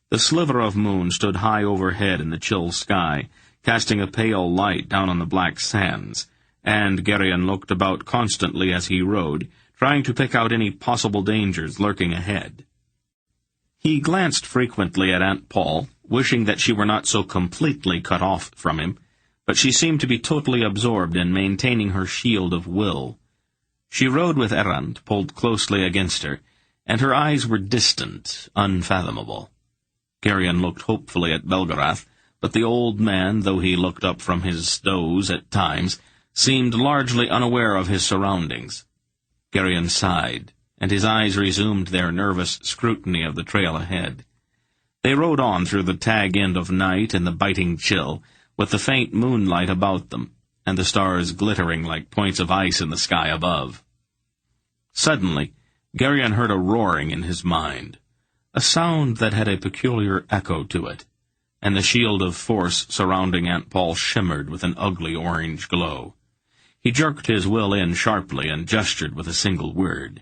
The sliver of moon stood high overhead in the chill sky, casting a pale light down on the black sands, and Geryon looked about constantly as he rode, trying to pick out any possible dangers lurking ahead. He glanced frequently at Aunt Paul, wishing that she were not so completely cut off from him, but she seemed to be totally absorbed in maintaining her shield of will. She rode with Errand, pulled closely against her, and her eyes were distant, unfathomable. Geryon looked hopefully at Belgarath, but the old man, though he looked up from his doze at times, seemed largely unaware of his surroundings. Geryon sighed, and his eyes resumed their nervous scrutiny of the trail ahead. They rode on through the tag end of night and the biting chill, with the faint moonlight about them, and the stars glittering like points of ice in the sky above. Suddenly, Geryon heard a roaring in his mind, a sound that had a peculiar echo to it, and the shield of force surrounding Aunt Paul shimmered with an ugly orange glow. He jerked his will in sharply and gestured with a single word.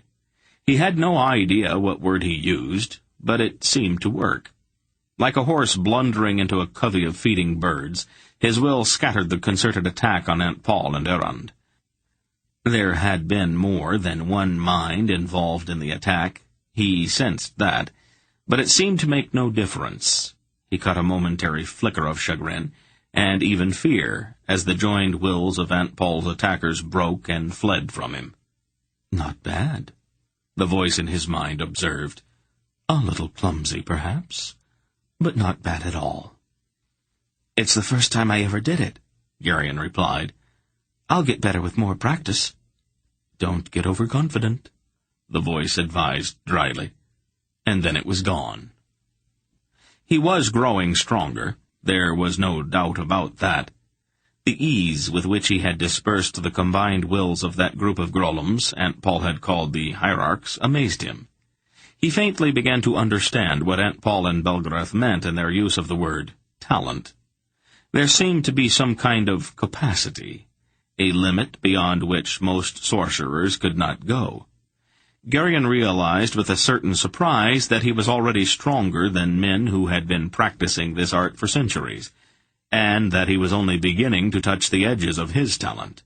He had no idea what word he used, but it seemed to work. Like a horse blundering into a covey of feeding birds, his will scattered the concerted attack on Aunt Paul and Errand. There had been more than one mind involved in the attack. He sensed that, but it seemed to make no difference. He caught a momentary flicker of chagrin, and even fear, as the joined wills of Aunt Paul's attackers broke and fled from him. "Not bad," the voice in his mind observed. "A little clumsy, perhaps, but not bad at all." "It's the first time I ever did it," Geryon replied. "I'll get better with more practice." "Don't get overconfident," the voice advised dryly. And then it was gone. He was growing stronger. There was no doubt about that. The ease with which he had dispersed the combined wills of that group of Grolums Aunt Paul had called the Hierarchs amazed him. He faintly began to understand what Aunt Paul and Belgariad meant in their use of the word talent. There seemed to be some kind of capacity, a limit beyond which most sorcerers could not go. Geryon realized with a certain surprise that he was already stronger than men who had been practicing this art for centuries, and that he was only beginning to touch the edges of his talent.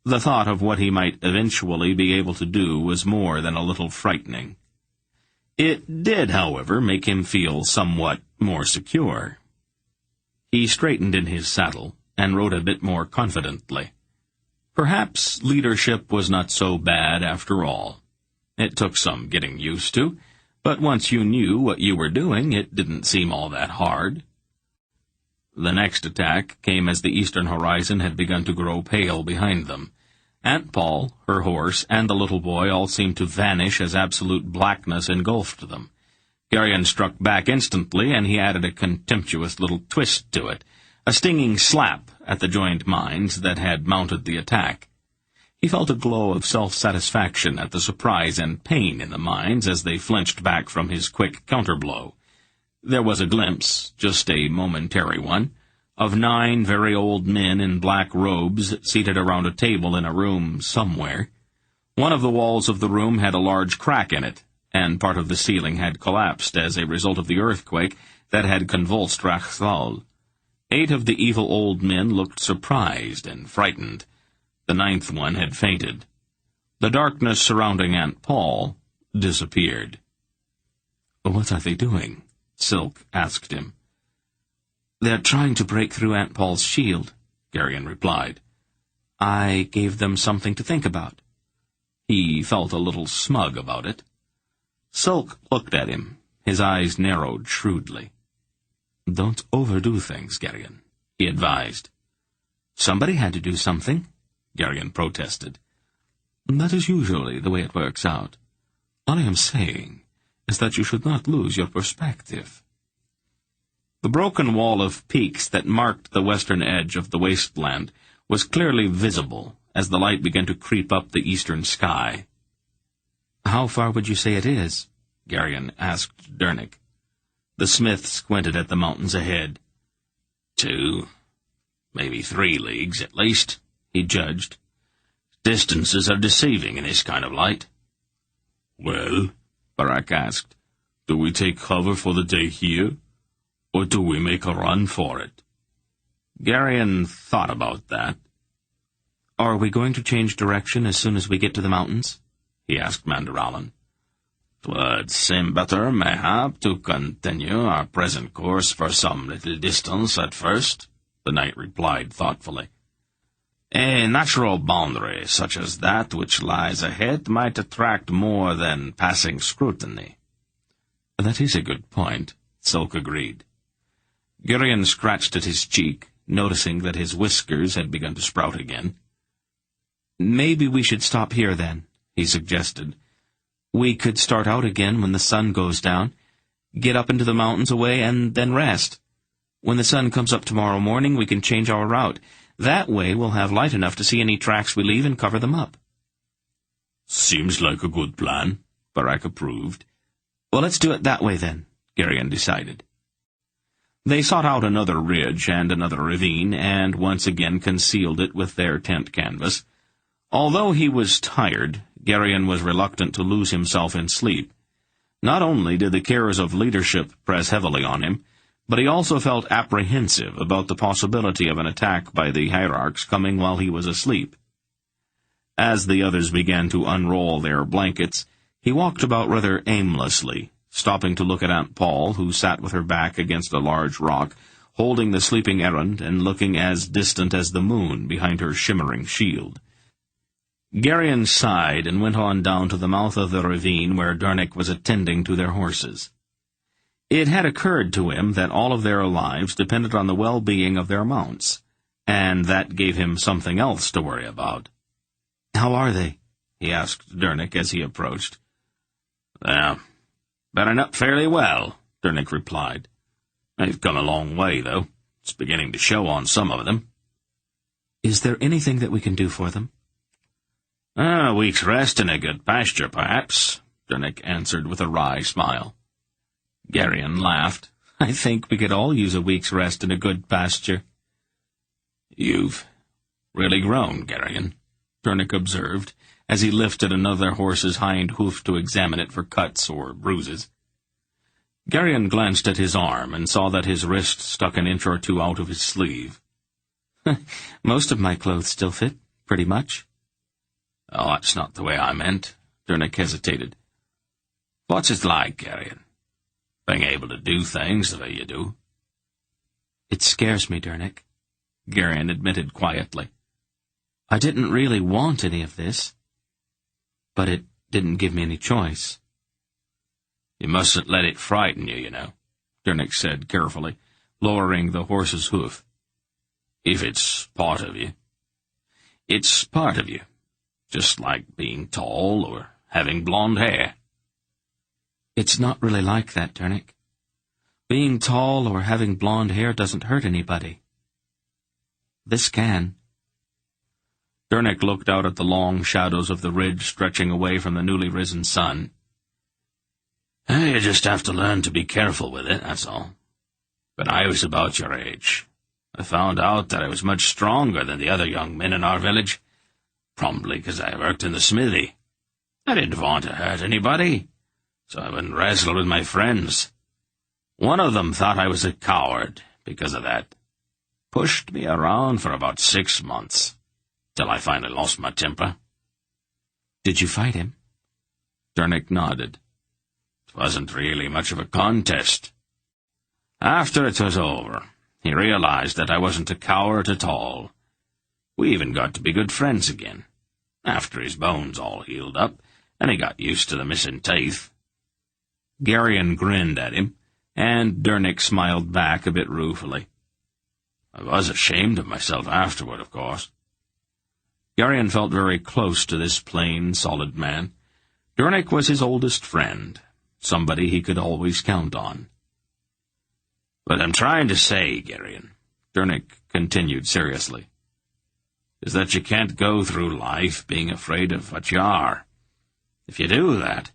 The thought of what he might eventually be able to do was more than a little frightening. It did, however, make him feel somewhat more secure. He straightened in his saddle and rode a bit more confidently. Perhaps leadership was not so bad after all. It took some getting used to, but once you knew what you were doing, it didn't seem all that hard. The next attack came as the eastern horizon had begun to grow pale behind them. Aunt Paul, her horse, and the little boy all seemed to vanish as absolute blackness engulfed them. Geryon struck back instantly, and he added a contemptuous little twist to it, a stinging slap at the joined minds that had mounted the attack. He felt a glow of self-satisfaction at the surprise and pain in the minds as they flinched back from his quick counterblow. There was a glimpse, just a momentary one, of 9 very old men in black robes seated around a table in a room somewhere. One of the walls of the room had a large crack in it, and part of the ceiling had collapsed as a result of the earthquake that had convulsed Rachthal. 8 of the evil old men looked surprised and frightened. The 9th one had fainted. The darkness surrounding Aunt Paul disappeared. "What are they doing?" Silk asked him. "They're trying to break through Aunt Paul's shield," Geryon replied. "I gave them something to think about." He felt a little smug about it. Silk looked at him. His eyes narrowed shrewdly. "Don't overdo things, Geryon," he advised. "Somebody had to do something," Geryon protested. "That is usually the way it works out. All I am saying is that you should not lose your perspective." The broken wall of peaks that marked the western edge of the wasteland was clearly visible as the light began to creep up the eastern sky. "How far would you say it is?" Geryon asked Dernick. The smith squinted at the mountains ahead. 2, maybe 3 leagues at least, he judged. "Distances are deceiving in this kind of light." "Well," Barak asked, "do we take cover for the day here, or do we make a run for it?" Geryon thought about that. "Are we going to change direction as soon as we get to the mountains?" he asked Mandaralan. "'Twould seem better, mayhap, to continue our present course for some little distance at first," the knight replied thoughtfully. "A natural boundary such as that which lies ahead might attract more than passing scrutiny." "That is a good point," Silk agreed. Geryon scratched at his cheek, noticing that his whiskers had begun to sprout again. "Maybe we should stop here, then," he suggested. "We could start out again when the sun goes down, get up into the mountains away, and then rest. When the sun comes up tomorrow morning, we can change our route. That way we'll have light enough to see any tracks we leave and cover them up." "Seems like a good plan," Barak approved. "Well, let's do it that way then," Garion decided. They sought out another ridge and another ravine, and once again concealed it with their tent canvas. Although he was tired, Garion was reluctant to lose himself in sleep. Not only did the cares of leadership press heavily on him, but he also felt apprehensive about the possibility of an attack by the hierarchs coming while he was asleep. As the others began to unroll their blankets, he walked about rather aimlessly, stopping to look at Aunt Paul, who sat with her back against a large rock, holding the sleeping errand and looking as distant as the moon behind her shimmering shield. Garion sighed and went on down to the mouth of the ravine where Dernick was attending to their horses. It had occurred to him that all of their lives depended on the well-being of their mounts, and that gave him something else to worry about. "How are they?" he asked Dernick as he approached. "They're bedding up fairly well," Dernick replied. "They've come a long way, though. It's beginning to show on some of them." "Is there anything that we can do for them?" "A week's rest in a good pasture, perhaps," Dernick answered with a wry smile. Garion laughed. "I think we could all use a week's rest in a good pasture." "You've really grown, Garion," Dernick observed, as he lifted another horse's hind hoof to examine it for cuts or bruises. Garion glanced at his arm and saw that his wrist stuck an inch or two out of his sleeve. "Most of my clothes still fit, pretty much." "Oh, that's not the way I meant," Dernick hesitated. "What's it like, Garion? Being able to do things the way you do?" "It scares me, Dernick," Garion admitted quietly. "I didn't really want any of this, but it didn't give me any choice." "You mustn't let it frighten you, you know," Dernick said carefully, lowering the horse's hoof. "If it's part of you. It's part of you, just like being tall or having blonde hair." "It's not really like that, Dernick. Being tall or having blonde hair doesn't hurt anybody. This can." Dernick looked out at the long shadows of the ridge stretching away from the newly risen sun. "You just have to learn to be careful with it, that's all. When I was about your age, I found out that I was much stronger than the other young men in our village, probably because I worked in the smithy. I didn't want to hurt anybody, so I wouldn't wrestle with my friends. One of them thought I was a coward because of that. Pushed me around for about 6 months, till I finally lost my temper." "Did you fight him?" Dernick nodded. "It wasn't really much of a contest. After it was over, he realized that I wasn't a coward at all. We even got to be good friends again, after his bones all healed up, and he got used to the missing teeth." Garion grinned at him, and Dernick smiled back a bit ruefully. "I was ashamed of myself afterward, of course." Garion felt very close to this plain, solid man. Dernick was his oldest friend, somebody he could always count on. "What I'm trying to say, Garion," Dernick continued seriously, "is that you can't go through life being afraid of what you are. If you do that,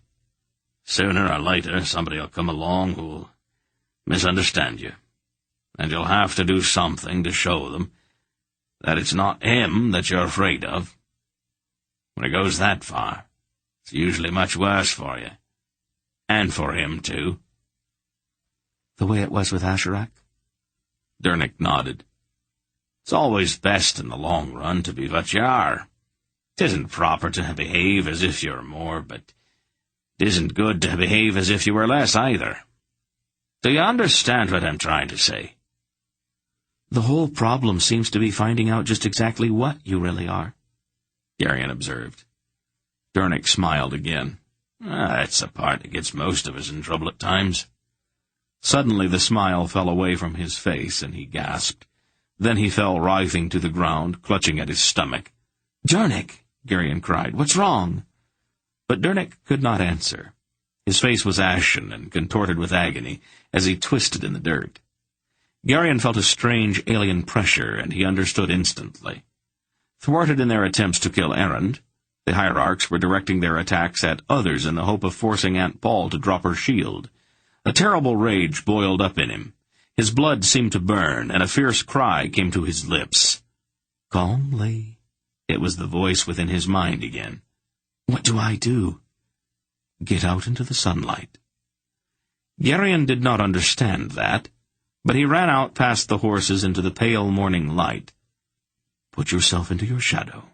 sooner or later somebody will come along who'll misunderstand you, and you'll have to do something to show them that it's not him that you're afraid of. When it goes that far, it's usually much worse for you. And for him, too." "The way it was with Asherak?" Dernick nodded. "It's always best in the long run to be what you are. It isn't proper to behave as if you're more, but it isn't good to behave as if you were less either. Do you understand what I'm trying to say?" "The whole problem seems to be finding out just exactly what you really are," Garion observed. Dernick smiled again. "That's the part that gets most of us in trouble at times." Suddenly the smile fell away from his face, and he gasped. Then he fell writhing to the ground, clutching at his stomach. "Dernick!" Garion cried. "What's wrong?" But Dernick could not answer. His face was ashen and contorted with agony as he twisted in the dirt. Garion felt a strange alien pressure, and he understood instantly. Thwarted in their attempts to kill Erend, the hierarchs were directing their attacks at others in the hope of forcing Aunt Paul to drop her shield. A terrible rage boiled up in him. His blood seemed to burn, and a fierce cry came to his lips. "Calmly." It was the voice within his mind again. "What do I do?" "Get out into the sunlight." Garion did not understand that, but he ran out past the horses into the pale morning light. "Put yourself into your shadow."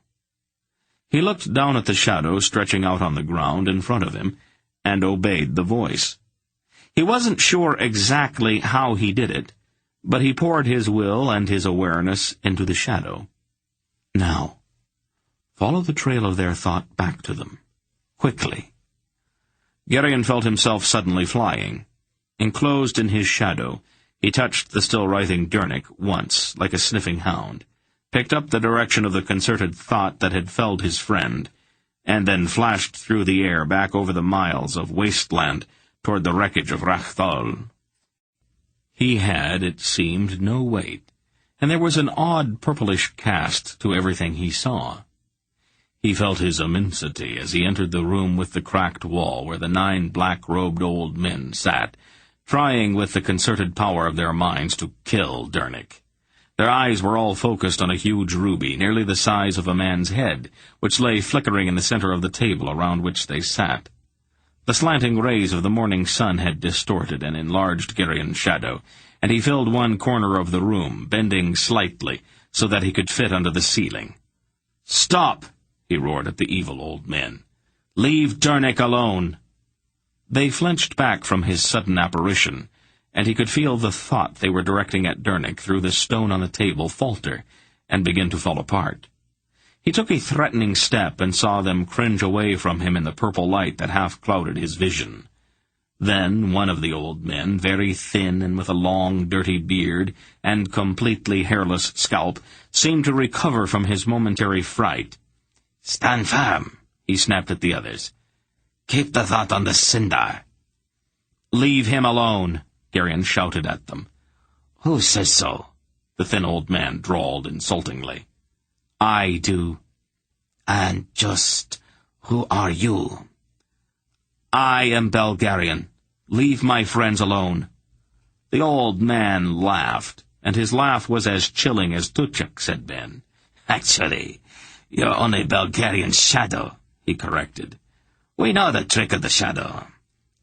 He looked down at the shadow stretching out on the ground in front of him, and obeyed the voice. He wasn't sure exactly how he did it, but he poured his will and his awareness into the shadow. Now, follow the trail of their thought back to them, quickly. Garion felt himself suddenly flying. Enclosed in his shadow, he touched the still writhing Dernick once, like a sniffing hound, picked up the direction of the concerted thought that had felled his friend, and then flashed through the air back over the miles of wasteland toward the wreckage of Rachthal. He had, it seemed, no weight, and there was an odd purplish cast to everything he saw. He felt his immensity as he entered the room with the cracked wall where the 9 black-robed old men sat, trying with the concerted power of their minds to kill Dernick. Their eyes were all focused on a huge ruby, nearly the size of a man's head, which lay flickering in the center of the table around which they sat. The slanting rays of the morning sun had distorted and enlarged Garion's shadow, and he filled one corner of the room, bending slightly so that he could fit under the ceiling. "Stop!" he roared at the evil old men. "Leave Dernick alone!" They flinched back from his sudden apparition, and he could feel the thought they were directing at Dernick through the stone on the table falter and begin to fall apart. He took a threatening step and saw them cringe away from him in the purple light that half-clouded his vision. Then one of the old men, very thin and with a long, dirty beard and completely hairless scalp, seemed to recover from his momentary fright. "Stand firm," he snapped at the others. "Keep the thought on the cinder." "Leave him alone," Garion shouted at them. "Who says so?" the thin old man drawled insultingly. "I do." "And just who are you?" "I am Belgariad. Leave my friends alone." The old man laughed, and his laugh was as chilling as Tuchek's had been. "Actually, you're only Belgariad's shadow," he corrected. "We know the trick of the shadow.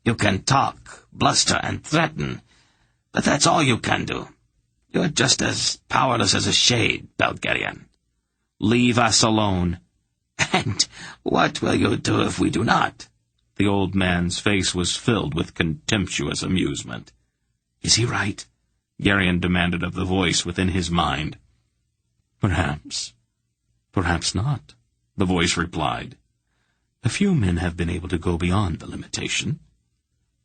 You can talk, bluster, and threaten, but that's all you can do. You're just as powerless as a shade, Belgariad." "Leave us alone." "And what will you do if we do not?" The old man's face was filled with contemptuous amusement. "Is he right?" Garion demanded of the voice within his mind. "Perhaps. Perhaps not," the voice replied. "A few men have been able to go beyond the limitation.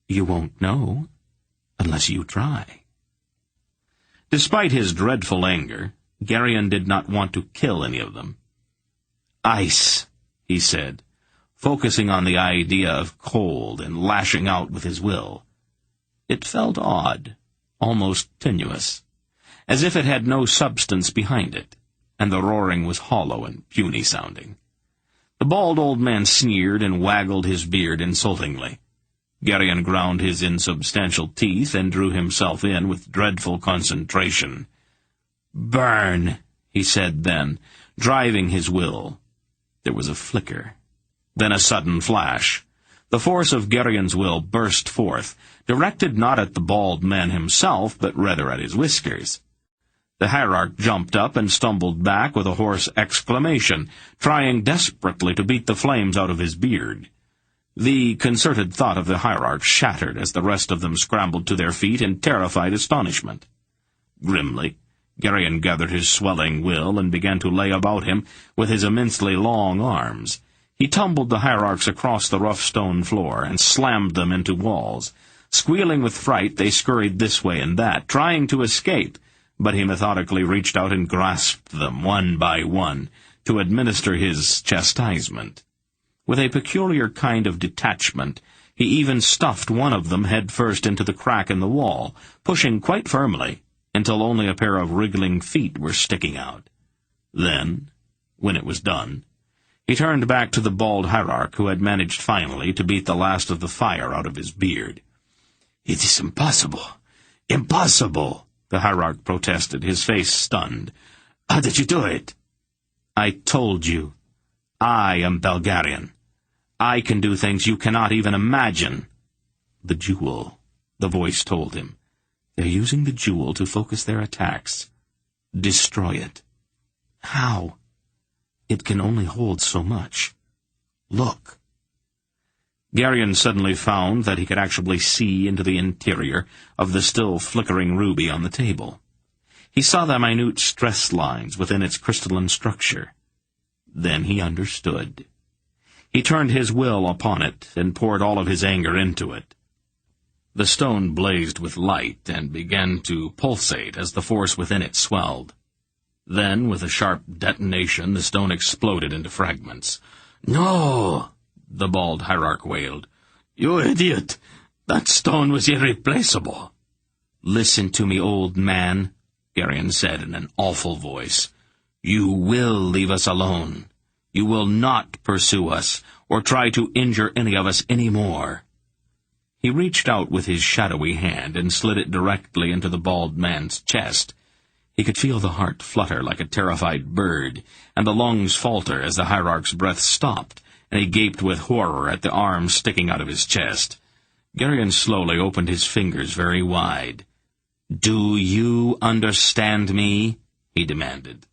You won't know unless you try." Despite his dreadful anger, Garion did not want to kill any of them. "Ice," he said, focusing on the idea of cold and lashing out with his will. It felt odd, almost tenuous, as if it had no substance behind it, and the roaring was hollow and puny-sounding. The bald old man sneered and waggled his beard insultingly. Garion ground his insubstantial teeth and drew himself in with dreadful concentration. "Burn," he said then, driving his will. There was a flicker, then a sudden flash. The force of Garion's will burst forth, directed not at the bald man himself, but rather at his whiskers. The hierarch jumped up and stumbled back with a hoarse exclamation, trying desperately to beat the flames out of his beard. The concerted thought of the hierarch shattered as the rest of them scrambled to their feet in terrified astonishment. Grimly, Garion gathered his swelling will and began to lay about him with his immensely long arms. He tumbled the hierarchs across the rough stone floor and slammed them into walls. Squealing with fright, they scurried this way and that, trying to escape, but he methodically reached out and grasped them one by one to administer his chastisement. With a peculiar kind of detachment, he even stuffed one of them head first into the crack in the wall, pushing quite firmly, until only a pair of wriggling feet were sticking out. Then, when it was done, he turned back to the bald hierarch who had managed finally to beat the last of the fire out of his beard. "It is impossible! Impossible!" the hierarch protested, his face stunned. "How did you do it?" "I told you. I am Belgarian. I can do things you cannot even imagine." "The jewel," the voice told him. "They're using the jewel to focus their attacks. Destroy it." "How?" "It can only hold so much. Look." Garion suddenly found that he could actually see into the interior of the still flickering ruby on the table. He saw the minute stress lines within its crystalline structure. Then he understood. He turned his will upon it and poured all of his anger into it. The stone blazed with light and began to pulsate as the force within it swelled. Then, with a sharp detonation, the stone exploded into fragments. "No!" the bald hierarch wailed. "You idiot! That stone was irreplaceable." "Listen to me, old man," Garion said in an awful voice. "You will leave us alone. You will not pursue us, or try to injure any of us any more." He reached out with his shadowy hand and slid it directly into the bald man's chest. He could feel the heart flutter like a terrified bird, and the lungs falter as the hierarch's breath stopped, and he gaped with horror at the arms sticking out of his chest. Garion slowly opened his fingers very wide. "Do you understand me?" he demanded.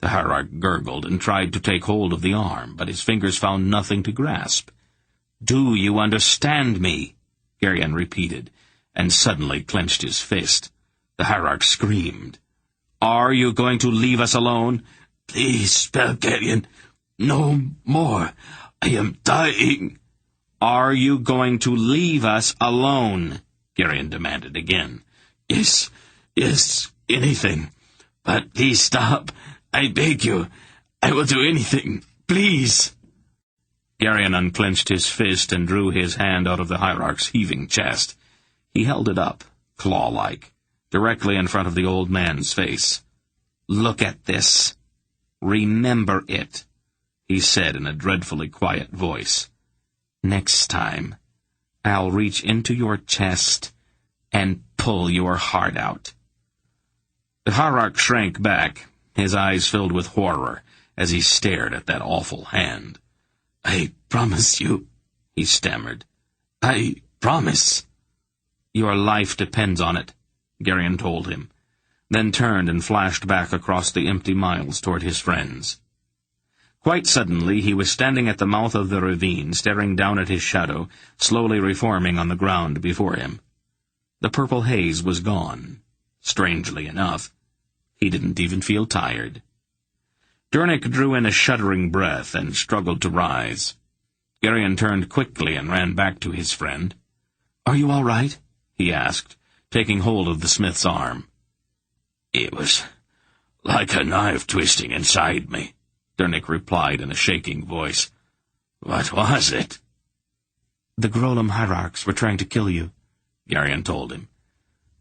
The hierarch gurgled and tried to take hold of the arm, but his fingers found nothing to grasp. "Do you understand me?" Garion repeated, and suddenly clenched his fist. The hierarch screamed. "Are you going to leave us alone?" "Please, Belgariad, no more. I am dying." "Are you going to leave us alone?" Garion demanded again. Yes, anything. But please stop. I beg you. I will do anything. Please." Garion unclenched his fist and drew his hand out of the hierarch's heaving chest. He held it up, claw-like, directly in front of the old man's face. "Look at this. Remember it," he said in a dreadfully quiet voice. "Next time, I'll reach into your chest and pull your heart out." The hierarch shrank back, his eyes filled with horror as he stared at that awful hand. "I promise you," he stammered. "I promise." "Your life depends on it," Garion told him, then turned and flashed back across the empty miles toward his friends. Quite suddenly he was standing at the mouth of the ravine, staring down at his shadow, slowly reforming on the ground before him. The purple haze was gone. Strangely enough, he didn't even feel tired. Dernick drew in a shuddering breath and struggled to rise. Garion turned quickly and ran back to his friend. "Are you all right?" he asked, taking hold of the smith's arm. "It was like a knife twisting inside me," Dernick replied in a shaking voice. "What was it?" "The Grolem hierarchs were trying to kill you," Garion told him.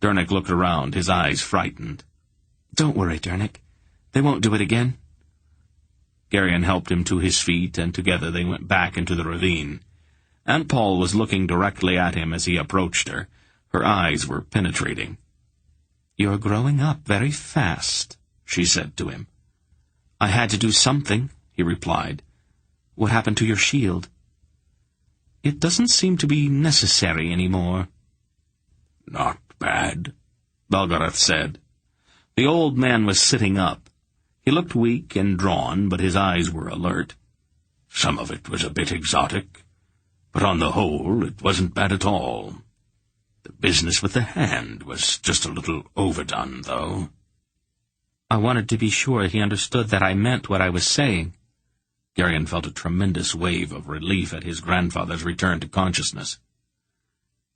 Dernick looked around, his eyes frightened. "Don't worry, Dernick. They won't do it again." Garion helped him to his feet, and together they went back into the ravine. Aunt Paul was looking directly at him as he approached her. Her eyes were penetrating. "You're growing up very fast," she said to him. "I had to do something," he replied. "What happened to your shield?" "It doesn't seem to be necessary anymore." "Not bad," Belgariad said. The old man was sitting up. He looked weak and drawn, but his eyes were alert. "Some of it was a bit exotic, but on the whole it wasn't bad at all. The business with the hand was just a little overdone, though." "I wanted to be sure he understood that I meant what I was saying." Garion felt a tremendous wave of relief at his grandfather's return to consciousness.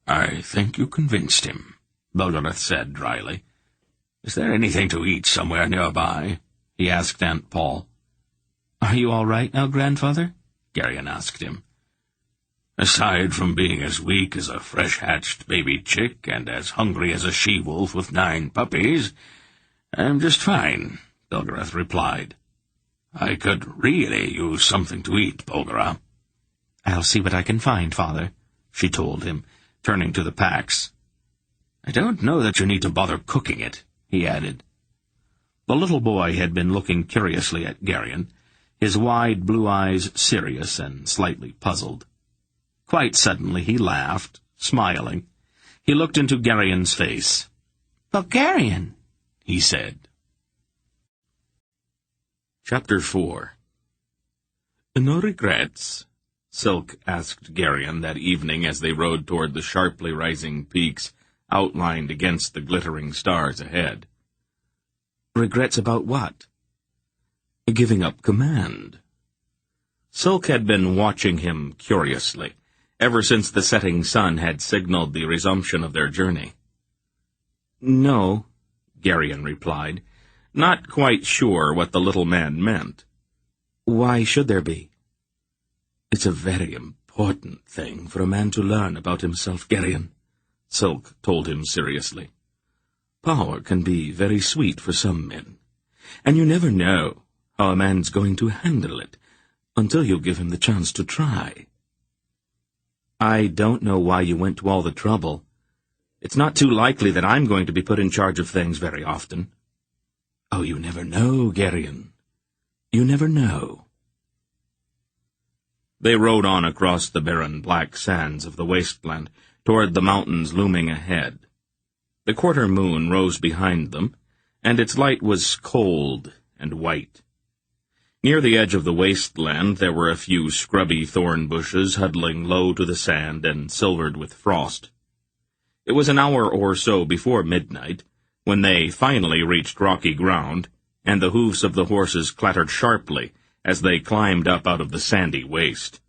"I think you convinced him," Belgariad said dryly. "Is there anything to eat somewhere nearby?" he asked Aunt Paul. "Are you all right now, Grandfather?" Garion asked him. Aside from being as weak as a fresh-hatched baby chick and as hungry as a she-wolf with 9 puppies, I'm just fine, Belgarath replied. I could really use something to eat, Bulgara. I'll see what I can find, Father, she told him, turning to the packs. I don't know that you need to bother cooking it, he added. The little boy had been looking curiously at Garion, his wide blue eyes serious and slightly puzzled. Quite suddenly he laughed, smiling. He looked into Garion's face. Belgariad, he said. Chapter 4 No regrets? Silk asked Garion that evening as they rode toward the sharply rising peaks outlined against the glittering stars ahead. Regrets about what? Giving up command. Silk had been watching him curiously, ever since the setting sun had signaled the resumption of their journey. No, Garion replied, not quite sure what the little man meant. Why should there be? It's a very important thing for a man to learn about himself, Garion, Silk told him seriously. Power can be very sweet for some men, and you never know how a man's going to handle it until you give him the chance to try. I don't know why you went to all the trouble. It's not too likely that I'm going to be put in charge of things very often. Oh, you never know, Garion. You never know. They rode on across the barren black sands of the wasteland toward the mountains looming ahead. The quarter moon rose behind them, and its light was cold and white. Near the edge of the wasteland there were a few scrubby thorn bushes huddling low to the sand and silvered with frost. It was an hour or so before midnight when they finally reached rocky ground, and the hoofs of the horses clattered sharply as they climbed up out of the sandy waste.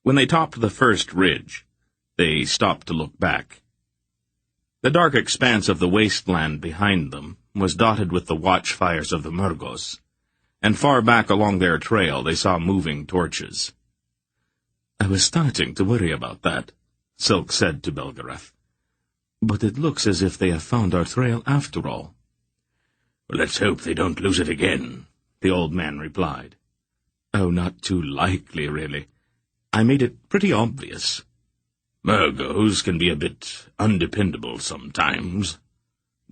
When they topped the first ridge, they stopped to look back. The dark expanse of the wasteland behind them was dotted with the watchfires of the Murgos, and far back along their trail they saw moving torches. I was starting to worry about that, Silk said to Belgarath. But it looks as if they have found our trail after all. Let's hope they don't lose it again, the old man replied. Oh, not too likely, really. I made it pretty obvious. Murgos can be a bit undependable sometimes.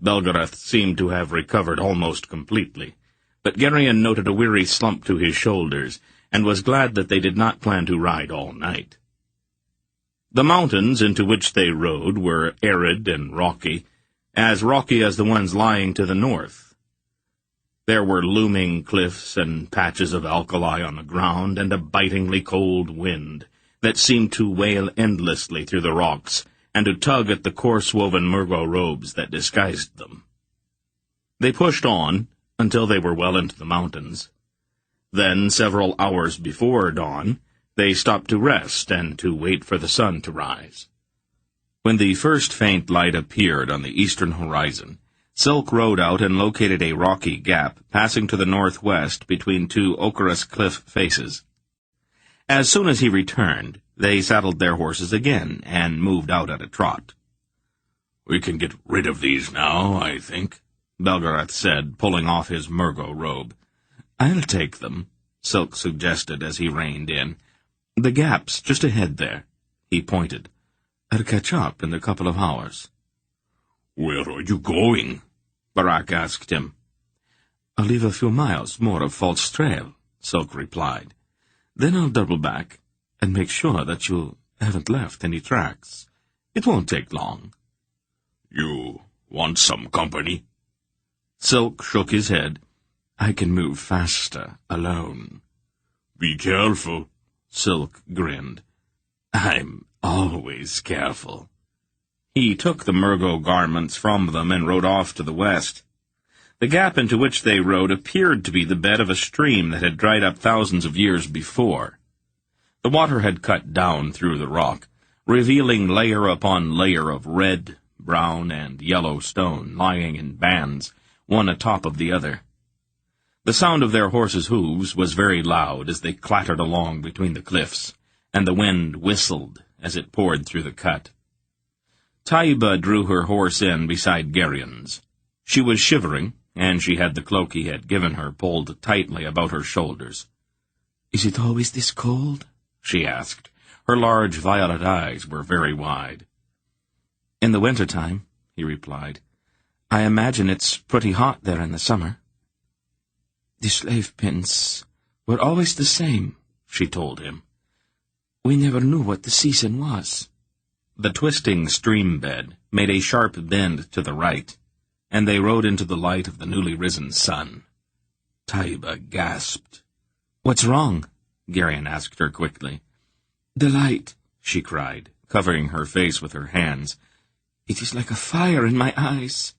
Belgarath seemed to have recovered almost completely, but Garion noted a weary slump to his shoulders, and was glad that they did not plan to ride all night. The mountains into which they rode were arid and rocky as the ones lying to the north. There were looming cliffs and patches of alkali on the ground, and a bitingly cold wind that seemed to wail endlessly through the rocks and to tug at the coarse-woven Murgo robes that disguised them. They pushed on until they were well into the mountains. Then, several hours before dawn, they stopped to rest and to wait for the sun to rise. When the first faint light appeared on the eastern horizon, Silk rode out and located a rocky gap passing to the northwest between two ochreous cliff faces. As soon as he returned, they saddled their horses again and moved out at a trot. We can get rid of these now, I think, Belgarath said, pulling off his Murgo robe. I'll take them, Silk suggested as he reined in. The gap's just ahead there, he pointed. I'll catch up in a couple of hours. Where are you going? Barak asked him. I'll leave a few miles more of false trail, Silk replied. Then I'll double back and make sure that you haven't left any tracks. It won't take long. You want some company? Silk shook his head. I can move faster alone. Be careful, Silk grinned. I'm always careful. He took the Murgo garments from them and rode off to the west. The gap into which they rode appeared to be the bed of a stream that had dried up thousands of years before. The water had cut down through the rock, revealing layer upon layer of red, brown, and yellow stone lying in bands, one atop of the other. The sound of their horses' hooves was very loud as they clattered along between the cliffs, and the wind whistled as it poured through the cut. Taiba drew her horse in beside Gerion's. She was shivering, and she had the cloak he had given her pulled tightly about her shoulders. "Is it always this cold?" she asked. Her large violet eyes were very wide. "In the winter-time," he replied. "I imagine it's pretty hot there in the summer." "The slave pins were always the same," she told him. "We never knew what the season was." The twisting stream bed made a sharp bend to the right, and they rode into the light of the newly risen sun. Taiba gasped. "What's wrong?" Garion asked her quickly. "The light," she cried, covering her face with her hands. "It is like a fire in my eyes."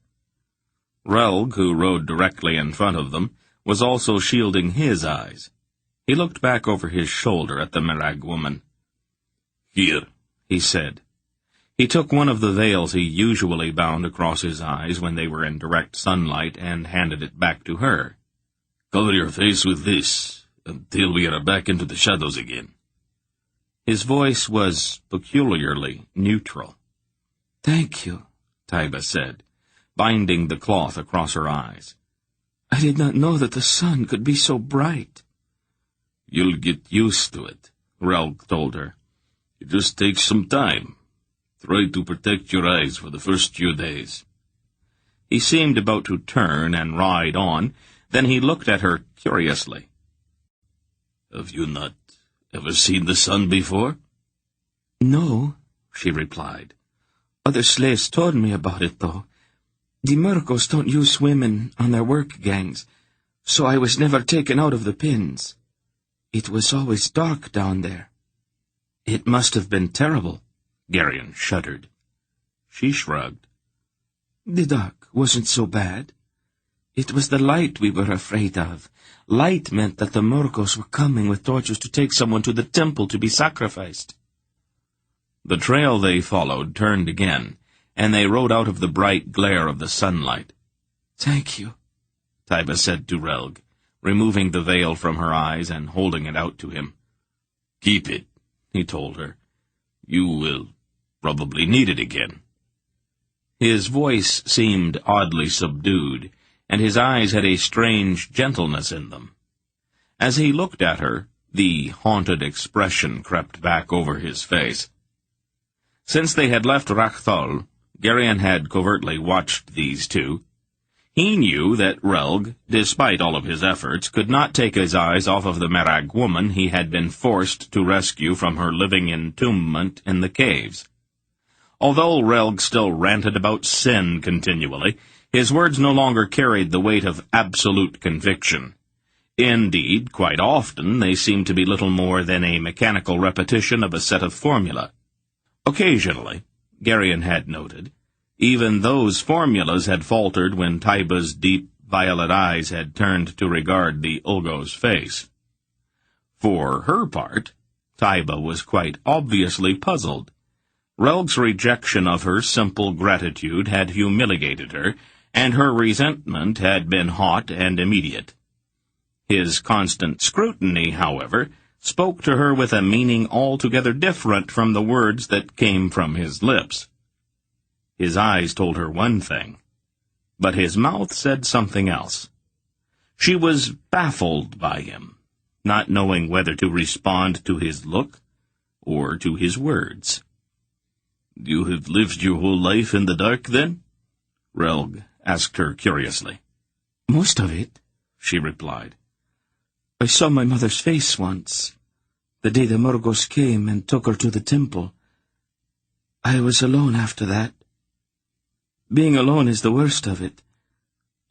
Relg, who rode directly in front of them, was also shielding his eyes. He looked back over his shoulder at the Merag woman. "Here," he said. He took one of the veils he usually bound across his eyes when they were in direct sunlight and handed it back to her. "Cover your face with this until we are back into the shadows again." His voice was peculiarly neutral. "Thank you," Taiba said, binding the cloth across her eyes. "I did not know that the sun could be so bright." "You'll get used to it," Relg told her. "It just takes some time. Try to protect your eyes for the first few days." He seemed about to turn and ride on, then he looked at her curiously. "Have you not ever seen the sun before?" "No," she replied. "Other slaves told me about it, though. The Murkos don't use women on their work gangs, so I was never taken out of the pins. It was always dark down there." "It must have been terrible." Garion shuddered. She shrugged. "The dark wasn't so bad. It was the light we were afraid of. Light meant that the Murkos were coming with torches to take someone to the temple to be sacrificed." The trail they followed turned again, and they rode out of the bright glare of the sunlight. "Thank you," Taiba said to Relg, removing the veil from her eyes and holding it out to him. "Keep it," he told her. "You will probably need it again." His voice seemed oddly subdued, and his eyes had a strange gentleness in them. As he looked at her, the haunted expression crept back over his face. Since they had left Rachthal, Garion had covertly watched these two. He knew that Relg, despite all of his efforts, could not take his eyes off of the Merag woman he had been forced to rescue from her living entombment in the caves. Although Relg still ranted about sin continually, his words no longer carried the weight of absolute conviction. Indeed, quite often they seemed to be little more than a mechanical repetition of a set of formula. Occasionally, Garion had noted, even those formulas had faltered when Taiba's deep violet eyes had turned to regard the Ulgo's face. For her part, Taiba was quite obviously puzzled. Relg's rejection of her simple gratitude had humiliated her, and her resentment had been hot and immediate. His constant scrutiny, however, spoke to her with a meaning altogether different from the words that came from his lips. His eyes told her one thing, but his mouth said something else. She was baffled by him, not knowing whether to respond to his look or to his words. "You have lived your whole life in the dark, then?" Relg asked her curiously. "Most of it," she replied. "I saw my mother's face once, the day the Murgos came and took her to the temple. I was alone after that. Being alone is the worst of it.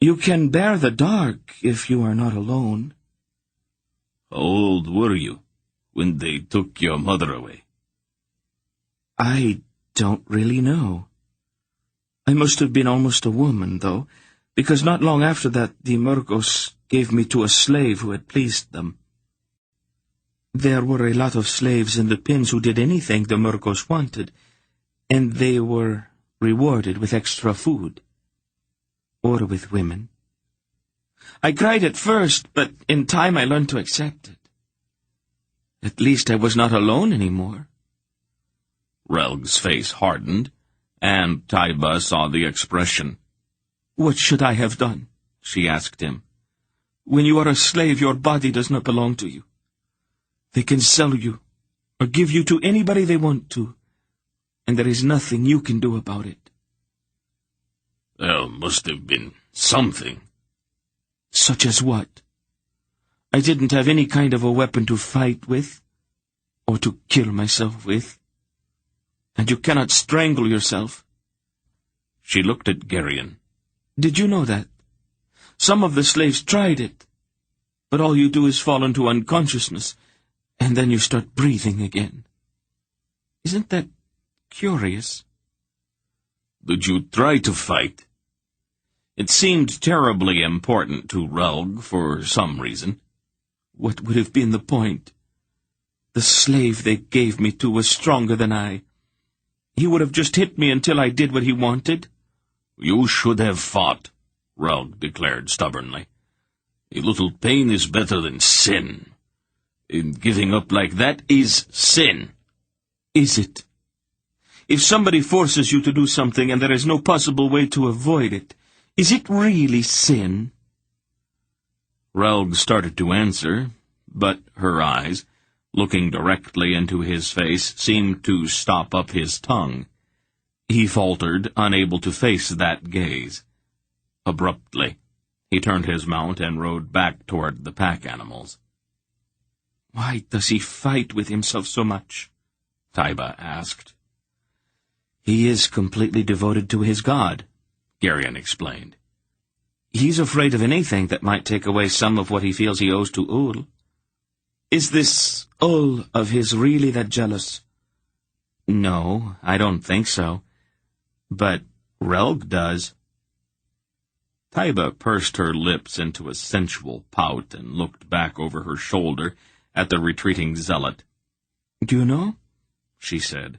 You can bear the dark if you are not alone." "How old were you when they took your mother away?" "I don't really know. I must have been almost a woman, though, because not long after that the Murgos gave me to a slave who had pleased them. There were a lot of slaves in the pins who did anything the Murgos wanted, and they were rewarded with extra food. Or with women. I cried at first, but in time I learned to accept it. At least I was not alone any more. Relg's face hardened, and Taiba saw the expression. What should I have done? She asked him. When you are a slave, your body does not belong to you. They can sell you, or give you to anybody they want to, and there is nothing you can do about it. There must have been something. Such as what? I didn't have any kind of a weapon to fight with, or to kill myself with. And you cannot strangle yourself. She looked at Geryon. Did you know that? Some of the slaves tried it, but all you do is fall into unconsciousness, and then you start breathing again. Isn't that curious? Did you try to fight? It seemed terribly important to Relg for some reason. What would have been the point? The slave they gave me to was stronger than I. He would have just hit me until I did what he wanted. You should have fought, Relg declared stubbornly. A little pain is better than sin. And giving up like that is sin. Is it? If somebody forces you to do something and there is no possible way to avoid it, is it really sin? Relg started to answer, but her eyes, looking directly into his face, seemed to stop up his tongue. He faltered, unable to face that gaze. Abruptly, he turned his mount and rode back toward the pack animals. Why does he fight with himself so much? Taiba asked. He is completely devoted to his god, Geryon explained. He's afraid of anything that might take away some of what he feels he owes to Ul. Is this Ul of his really that jealous? No, I don't think so. But Relg does. Taiba pursed her lips into a sensual pout and looked back over her shoulder at the retreating zealot. Do you know? She said.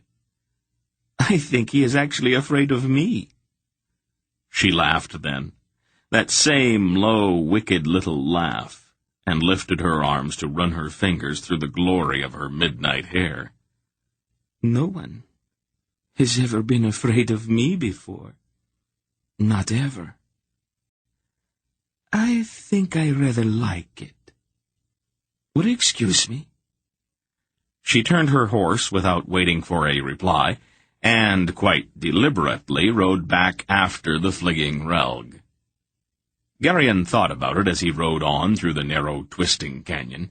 I think he is actually afraid of me. She laughed then, that same low, wicked little laugh, and lifted her arms to run her fingers through the glory of her midnight hair. No one has ever been afraid of me before. Not ever. I think I rather like it. Would you excuse me? She turned her horse without waiting for a reply, and quite deliberately rode back after the fleeing Relg. Geryon thought about it as he rode on through the narrow, twisting canyon.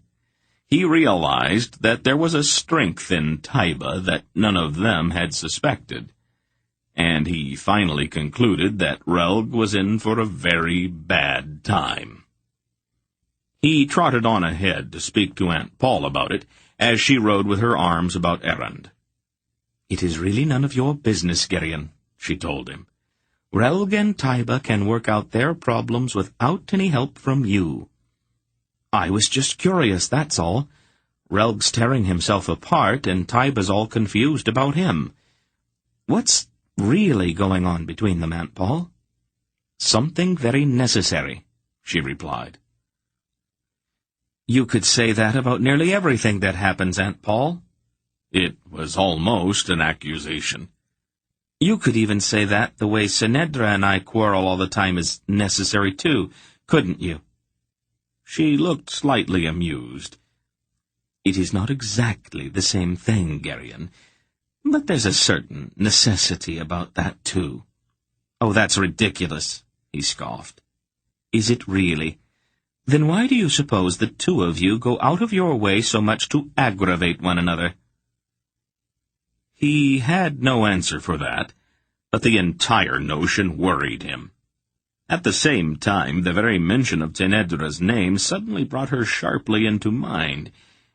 He realized that there was a strength in Taiba that none of them had suspected, and he finally concluded that Relg was in for a very bad time. He trotted on ahead to speak to Aunt Paul about it, as she rode with her arms about Erend. It is really none of your business, Geryon, she told him. Relg and Taiba can work out their problems without any help from you. I was just curious, that's all. Relg's tearing himself apart, and Taiba's all confused about him. What's really going on between them, Aunt Paul? Something very necessary, she replied. You could say that about nearly everything that happens, Aunt Paul. It was almost an accusation. You could even say that the way Sinedra and I quarrel all the time is necessary, too, couldn't you? She looked slightly amused. It is not exactly the same thing, Geryon, but there's a certain necessity about that, too. Oh, that's ridiculous, he scoffed. Is it really? Then why do you suppose the two of you go out of your way so much to aggravate one another? He had no answer for that, but the entire notion worried him. At the same time, the very mention of Tenedra's name suddenly brought her sharply into mind,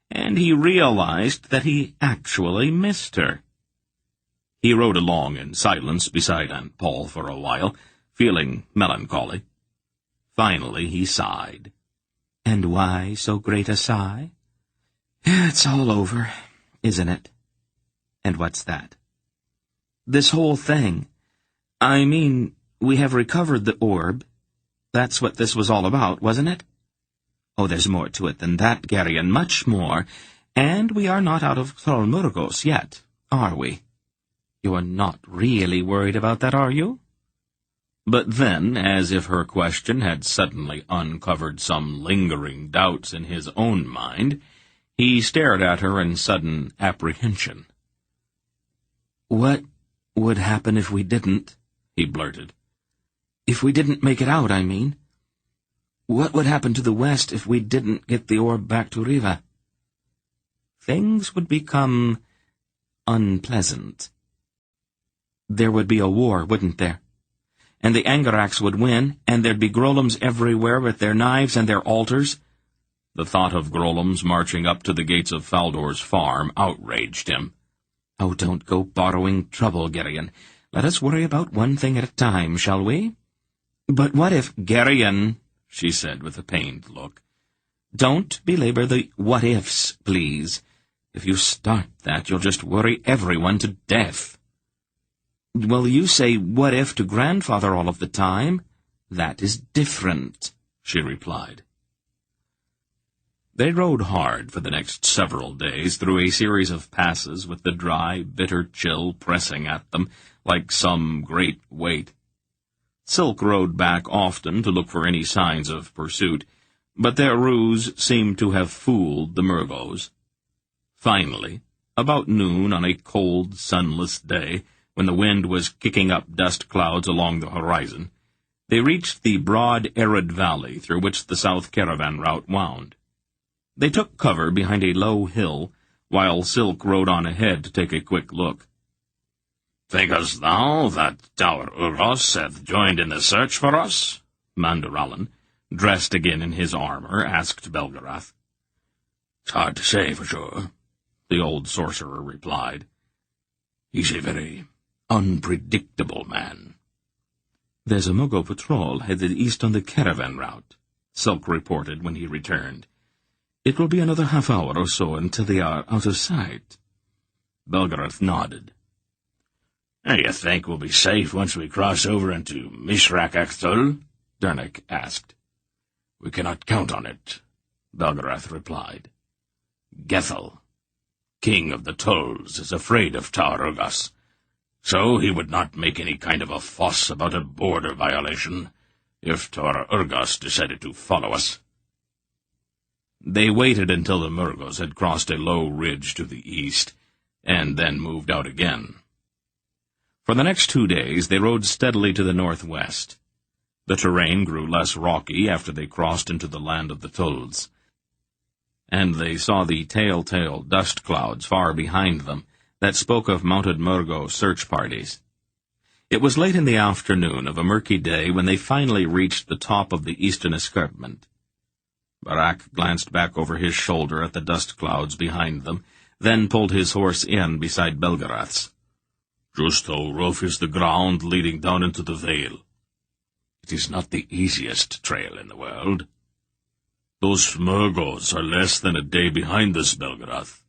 and he realized that he actually missed her. He rode along in silence beside Aunt Paul for a while, feeling melancholy. Finally he sighed. And why so great a sigh? It's all over, isn't it? And what's that? This whole thing. I mean, we have recovered the orb. That's what this was all about, wasn't it? Oh, there's more to it than that, Geryon, much more. And we are not out of Throlmurgos yet, are we? You are not really worried about that, are you? But then, as if her question had suddenly uncovered some lingering doubts in his own mind, he stared at her in sudden apprehension. "What would happen if we didn't?" he blurted. "If we didn't make it out, I mean. What would happen to the West if we didn't get the orb back to Riva?" "Things would become unpleasant. There would be a war, wouldn't there? And the Angarax would win, and there'd be Grolums everywhere with their knives and their altars." The thought of Grolums marching up to the gates of Faldor's farm outraged him. "Oh, don't go borrowing trouble, Geryon. Let us worry about one thing at a time, shall we?" "But what if—" "Geryon," she said with a pained look. "Don't belabor the what-ifs, please. If you start that, you'll just worry everyone to death." "Well, you say what if to grandfather all of the time. That is different," she replied. They rode hard for the next several days through a series of passes with the dry, bitter chill pressing at them like some great weight. Silk rode back often to look for any signs of pursuit, but their ruse seemed to have fooled the Murgos. Finally, about noon on a cold, sunless day, when the wind was kicking up dust clouds along the horizon, they reached the broad, arid valley through which the south caravan route wound. They took cover behind a low hill, while Silk rode on ahead to take a quick look. "Thinkest thou that Tower Urgos hath joined in the search for us?" Mandaralan, dressed again in his armor, asked Belgarath. "It's hard to say for sure," the old sorcerer replied. "He's a very unpredictable man." "There's a Murgo patrol headed east on the caravan route," Silk reported when he returned. "It will be another half-hour or so until they are out of sight." Belgarath nodded. "You think we'll be safe once we cross over into Mishrak Akthul?" Dernek asked. "We cannot count on it," Belgarath replied. "Gethel, king of the Tulls, is afraid of Tower Urgos, so he would not make any kind of a fuss about a border violation if Tower Urgos decided to follow us." They waited until the Murgos had crossed a low ridge to the east, and then moved out again. For the next 2 days they rode steadily to the northwest. The terrain grew less rocky after they crossed into the land of the Tulls, and they saw the telltale dust clouds far behind them that spoke of mounted Murgo search parties. It was late in the afternoon of a murky day when they finally reached the top of the eastern escarpment. Barak glanced back over his shoulder at the dust clouds behind them, then pulled his horse in beside Belgarath's. "Just how rough is the ground leading down into the vale?" "It is not the easiest trail in the world." "Those Murgos are less than a day behind us, Belgarath.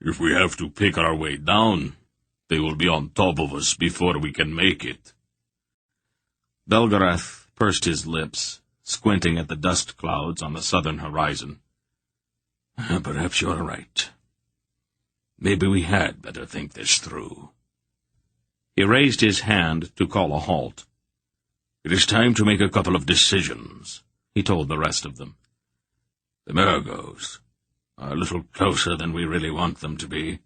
If we have to pick our way down, they will be on top of us before we can make it." Belgarath pursed his lips, squinting at the dust clouds on the southern horizon. "Perhaps you're right. Maybe we had better think this through." He raised his hand to call a halt. "It is time to make a couple of decisions," he told the rest of them. "The Murgos are a little closer than we really want them to be.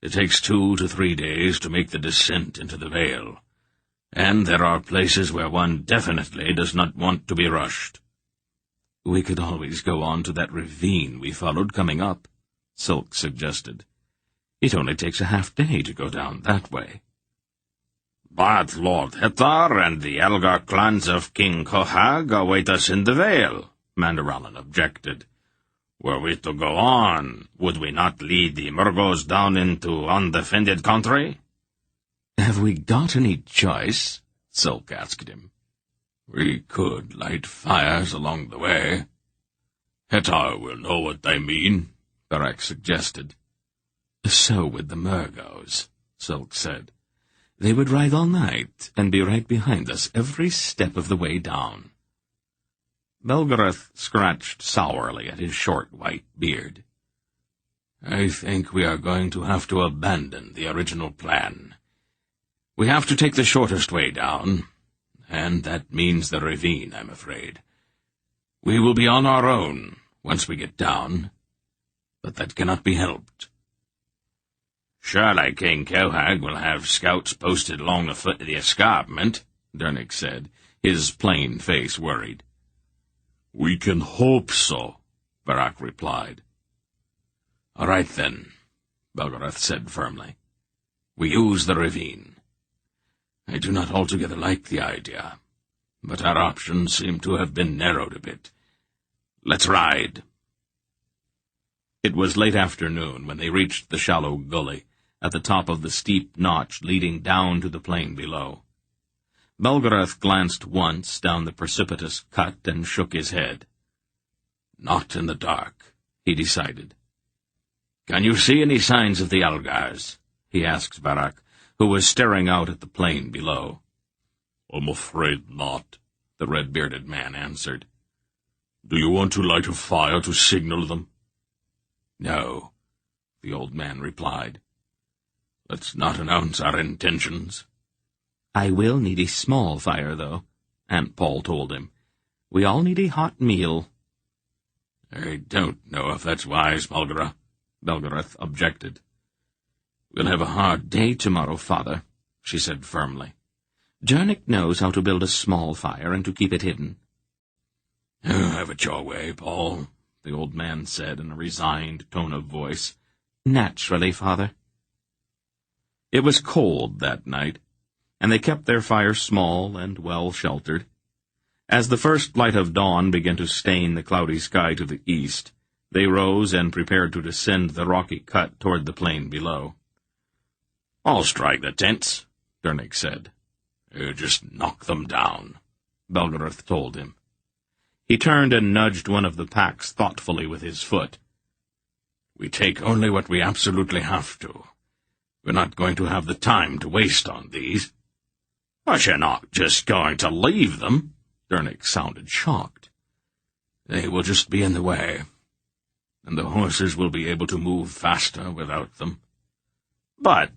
It takes 2 to 3 days to make the descent into the vale, and there are places where one definitely does not want to be rushed." "We could always go on to that ravine we followed coming up," Silk suggested. "It only takes a half-day to go down that way." "But Lord Hetar and the Elgar clans of King Kohag await us in the vale," Mandaralan objected. "Were we to go on, would we not lead the Murgos down into undefended country?" "Have we got any choice?" Silk asked him. "We could light fires along the way." "Hetar will know what I mean," Barak suggested. "So would the Murgos," Silk said. "They would ride all night and be right behind us every step of the way down." Belgarath scratched sourly at his short white beard. I think we are going to have to abandon the original plan. We have to take the shortest way down, and that means the ravine, I'm afraid. We will be on our own once we get down, but that cannot be helped. Surely King Cohag will have scouts posted along the foot of the escarpment, Dernick said, his plain face worried. We can hope so, Barak replied. All right, then, Belgarath said firmly. We use the ravine. I do not altogether like the idea, but our options seem to have been narrowed a bit. Let's ride. It was late afternoon when they reached the shallow gully at the top of the steep notch leading down to the plain below. Belgarath glanced once down the precipitous cut and shook his head. Not in the dark, he decided. Can you see any signs of the Algars? He asked Barak, who was staring out at the plain below. I'm afraid not, the red-bearded man answered. Do you want to light a fire to signal them? No, the old man replied. Let's not announce our intentions. I will need a small fire, though, Aunt Paul told him. We all need a hot meal. I don't know if that's wise, Mulgara, Belgarath objected. We'll have a hard day tomorrow, Father, she said firmly. Dernick knows how to build a small fire and to keep it hidden. Have it your way, Paul, the old man said in a resigned tone of voice. Naturally, Father. It was cold that night, and they kept their fire small and well-sheltered. As the first light of dawn began to stain the cloudy sky to the east, they rose and prepared to descend the rocky cut toward the plain below. I'll strike the tents, Dernick said. You just knock them down, Belgarath told him. He turned and nudged one of the packs thoughtfully with his foot. We take only what we absolutely have to. We're not going to have the time to waste on these. But you're not just going to leave them, Dernick sounded shocked. They will just be in the way, and the horses will be able to move faster without them. But,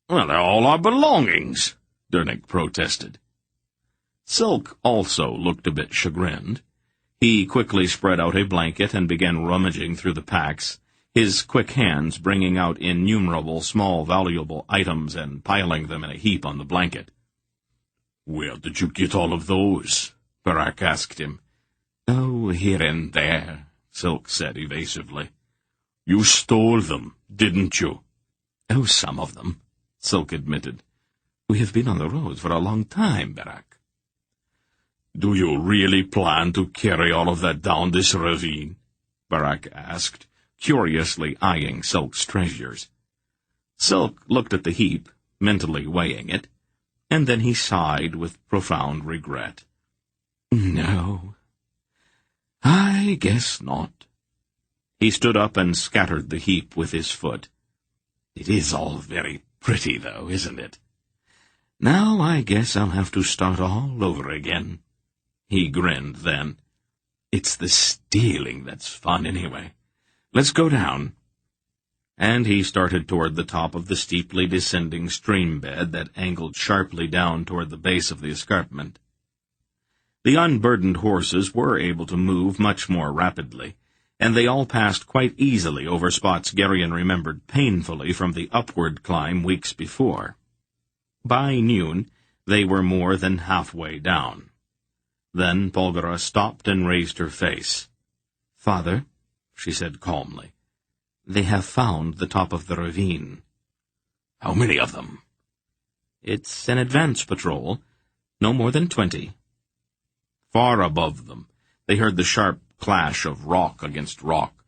well, they're all our belongings, Dernick protested. Silk also looked a bit chagrined. He quickly spread out a blanket and began rummaging through the packs, his quick hands bringing out innumerable small valuable items and piling them in a heap on the blanket. Where did you get all of those? Barak asked him. Oh, here and there, Silk said evasively. You stole them, didn't you? Oh, some of them, Silk admitted. We have been on the road for a long time, Barak. Do you really plan to carry all of that down this ravine? Barak asked, curiously eyeing Silk's treasures. Silk looked at the heap, mentally weighing it, and then he sighed with profound regret. No, I guess not. He stood up and scattered the heap with his foot. It is all very pretty, though, isn't it? Now I guess I'll have to start all over again. He grinned then. It's the stealing that's fun anyway. Let's go down. And he started toward the top of the steeply descending stream bed that angled sharply down toward the base of the escarpment. The unburdened horses were able to move much more rapidly, and they all passed quite easily over spots Geryon remembered painfully from the upward climb weeks before. By noon, they were more than halfway down. Then Polgara stopped and raised her face. Father, she said calmly, they have found the top of the ravine. How many of them? It's an advance patrol, no more than 20. Far above them, they heard the sharp clash of rock against rock,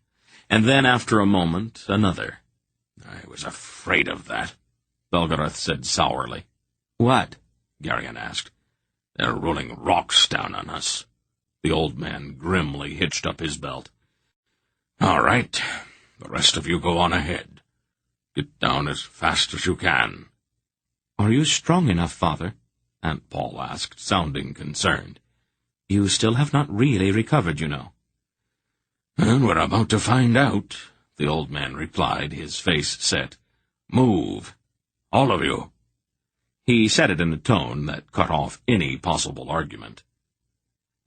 and then, after a moment, another. I was afraid of that, Belgarath said sourly. What? Geryon asked. They're rolling rocks down on us. The old man grimly hitched up his belt. All right, the rest of you go on ahead. Get down as fast as you can. Are you strong enough, Father? Aunt Paul asked, sounding concerned. You still have not really recovered, you know. And we're about to find out, the old man replied, his face set. "Move. All of you." He said it in a tone that cut off any possible argument.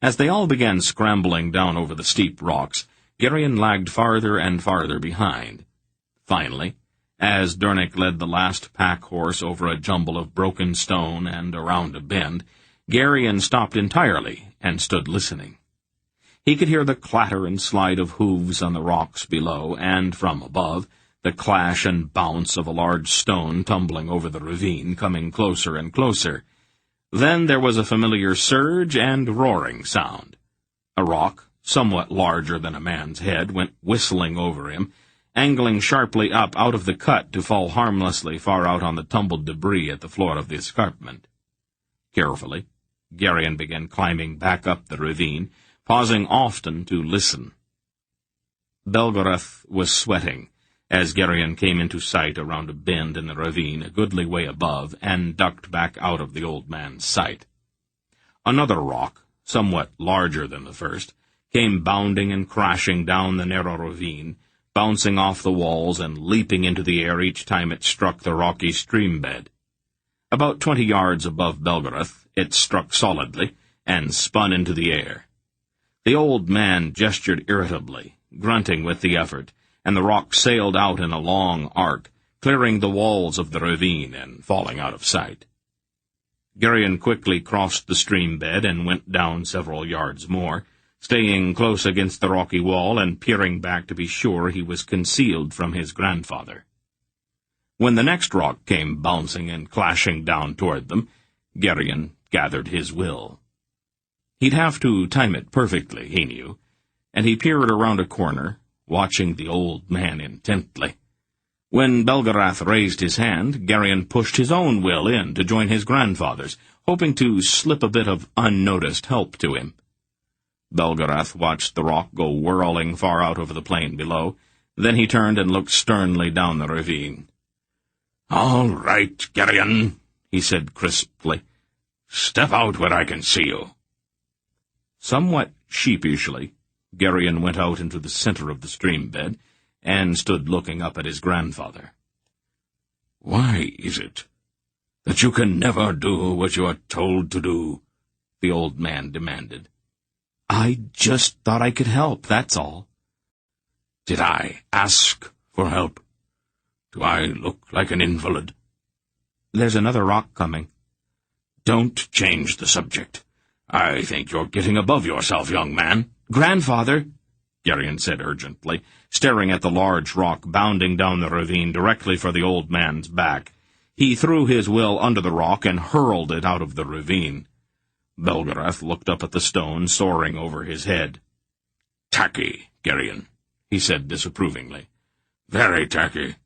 As they all began scrambling down over the steep rocks, Gerion lagged farther and farther behind. Finally, as Durnick led the last pack-horse over a jumble of broken stone and around a bend, Gerion stopped entirely and stood listening. He could hear the clatter and slide of hooves on the rocks below, and from above, the clash and bounce of a large stone tumbling over the ravine, coming closer and closer. Then there was a familiar surge and roaring sound. A rock, somewhat larger than a man's head, went whistling over him, angling sharply up out of the cut to fall harmlessly far out on the tumbled debris at the floor of the escarpment. Carefully, Gerion began climbing back up the ravine, pausing often to listen. Belgarath was sweating as Gerion came into sight around a bend in the ravine a goodly way above and ducked back out of the old man's sight. Another rock, somewhat larger than the first, came bounding and crashing down the narrow ravine, bouncing off the walls and leaping into the air each time it struck the rocky stream bed. About 20 yards above Belgarath, it struck solidly and spun into the air. The old man gestured irritably, grunting with the effort, and the rock sailed out in a long arc, clearing the walls of the ravine and falling out of sight. Gerion quickly crossed the stream bed and went down several yards more, staying close against the rocky wall and peering back to be sure he was concealed from his grandfather. When the next rock came bouncing and clashing down toward them, Gerion gathered his will. He'd have to time it perfectly, he knew, and he peered around a corner, watching the old man intently. When Belgarath raised his hand, Gerion pushed his own will in to join his grandfather's, hoping to slip a bit of unnoticed help to him. Belgarath watched the rock go whirling far out over the plain below. Then he turned and looked sternly down the ravine. "All right, Gerion," he said crisply. "Step out where I can see you." Somewhat sheepishly, Gerion went out into the center of the stream bed and stood looking up at his grandfather. "Why is it that you can never do what you are told to do?" the old man demanded. "I just thought I could help, that's all." "Did I ask for help? Do I look like an invalid?" "There's another rock coming." "Don't change the subject. I think you're getting above yourself, young man." "Grandfather," Gerion said urgently, staring at the large rock bounding down the ravine directly for the old man's back. He threw his will under the rock and hurled it out of the ravine. Belgarath looked up at the stone soaring over his head. "Tacky, Gerion," he said disapprovingly. "Very tacky.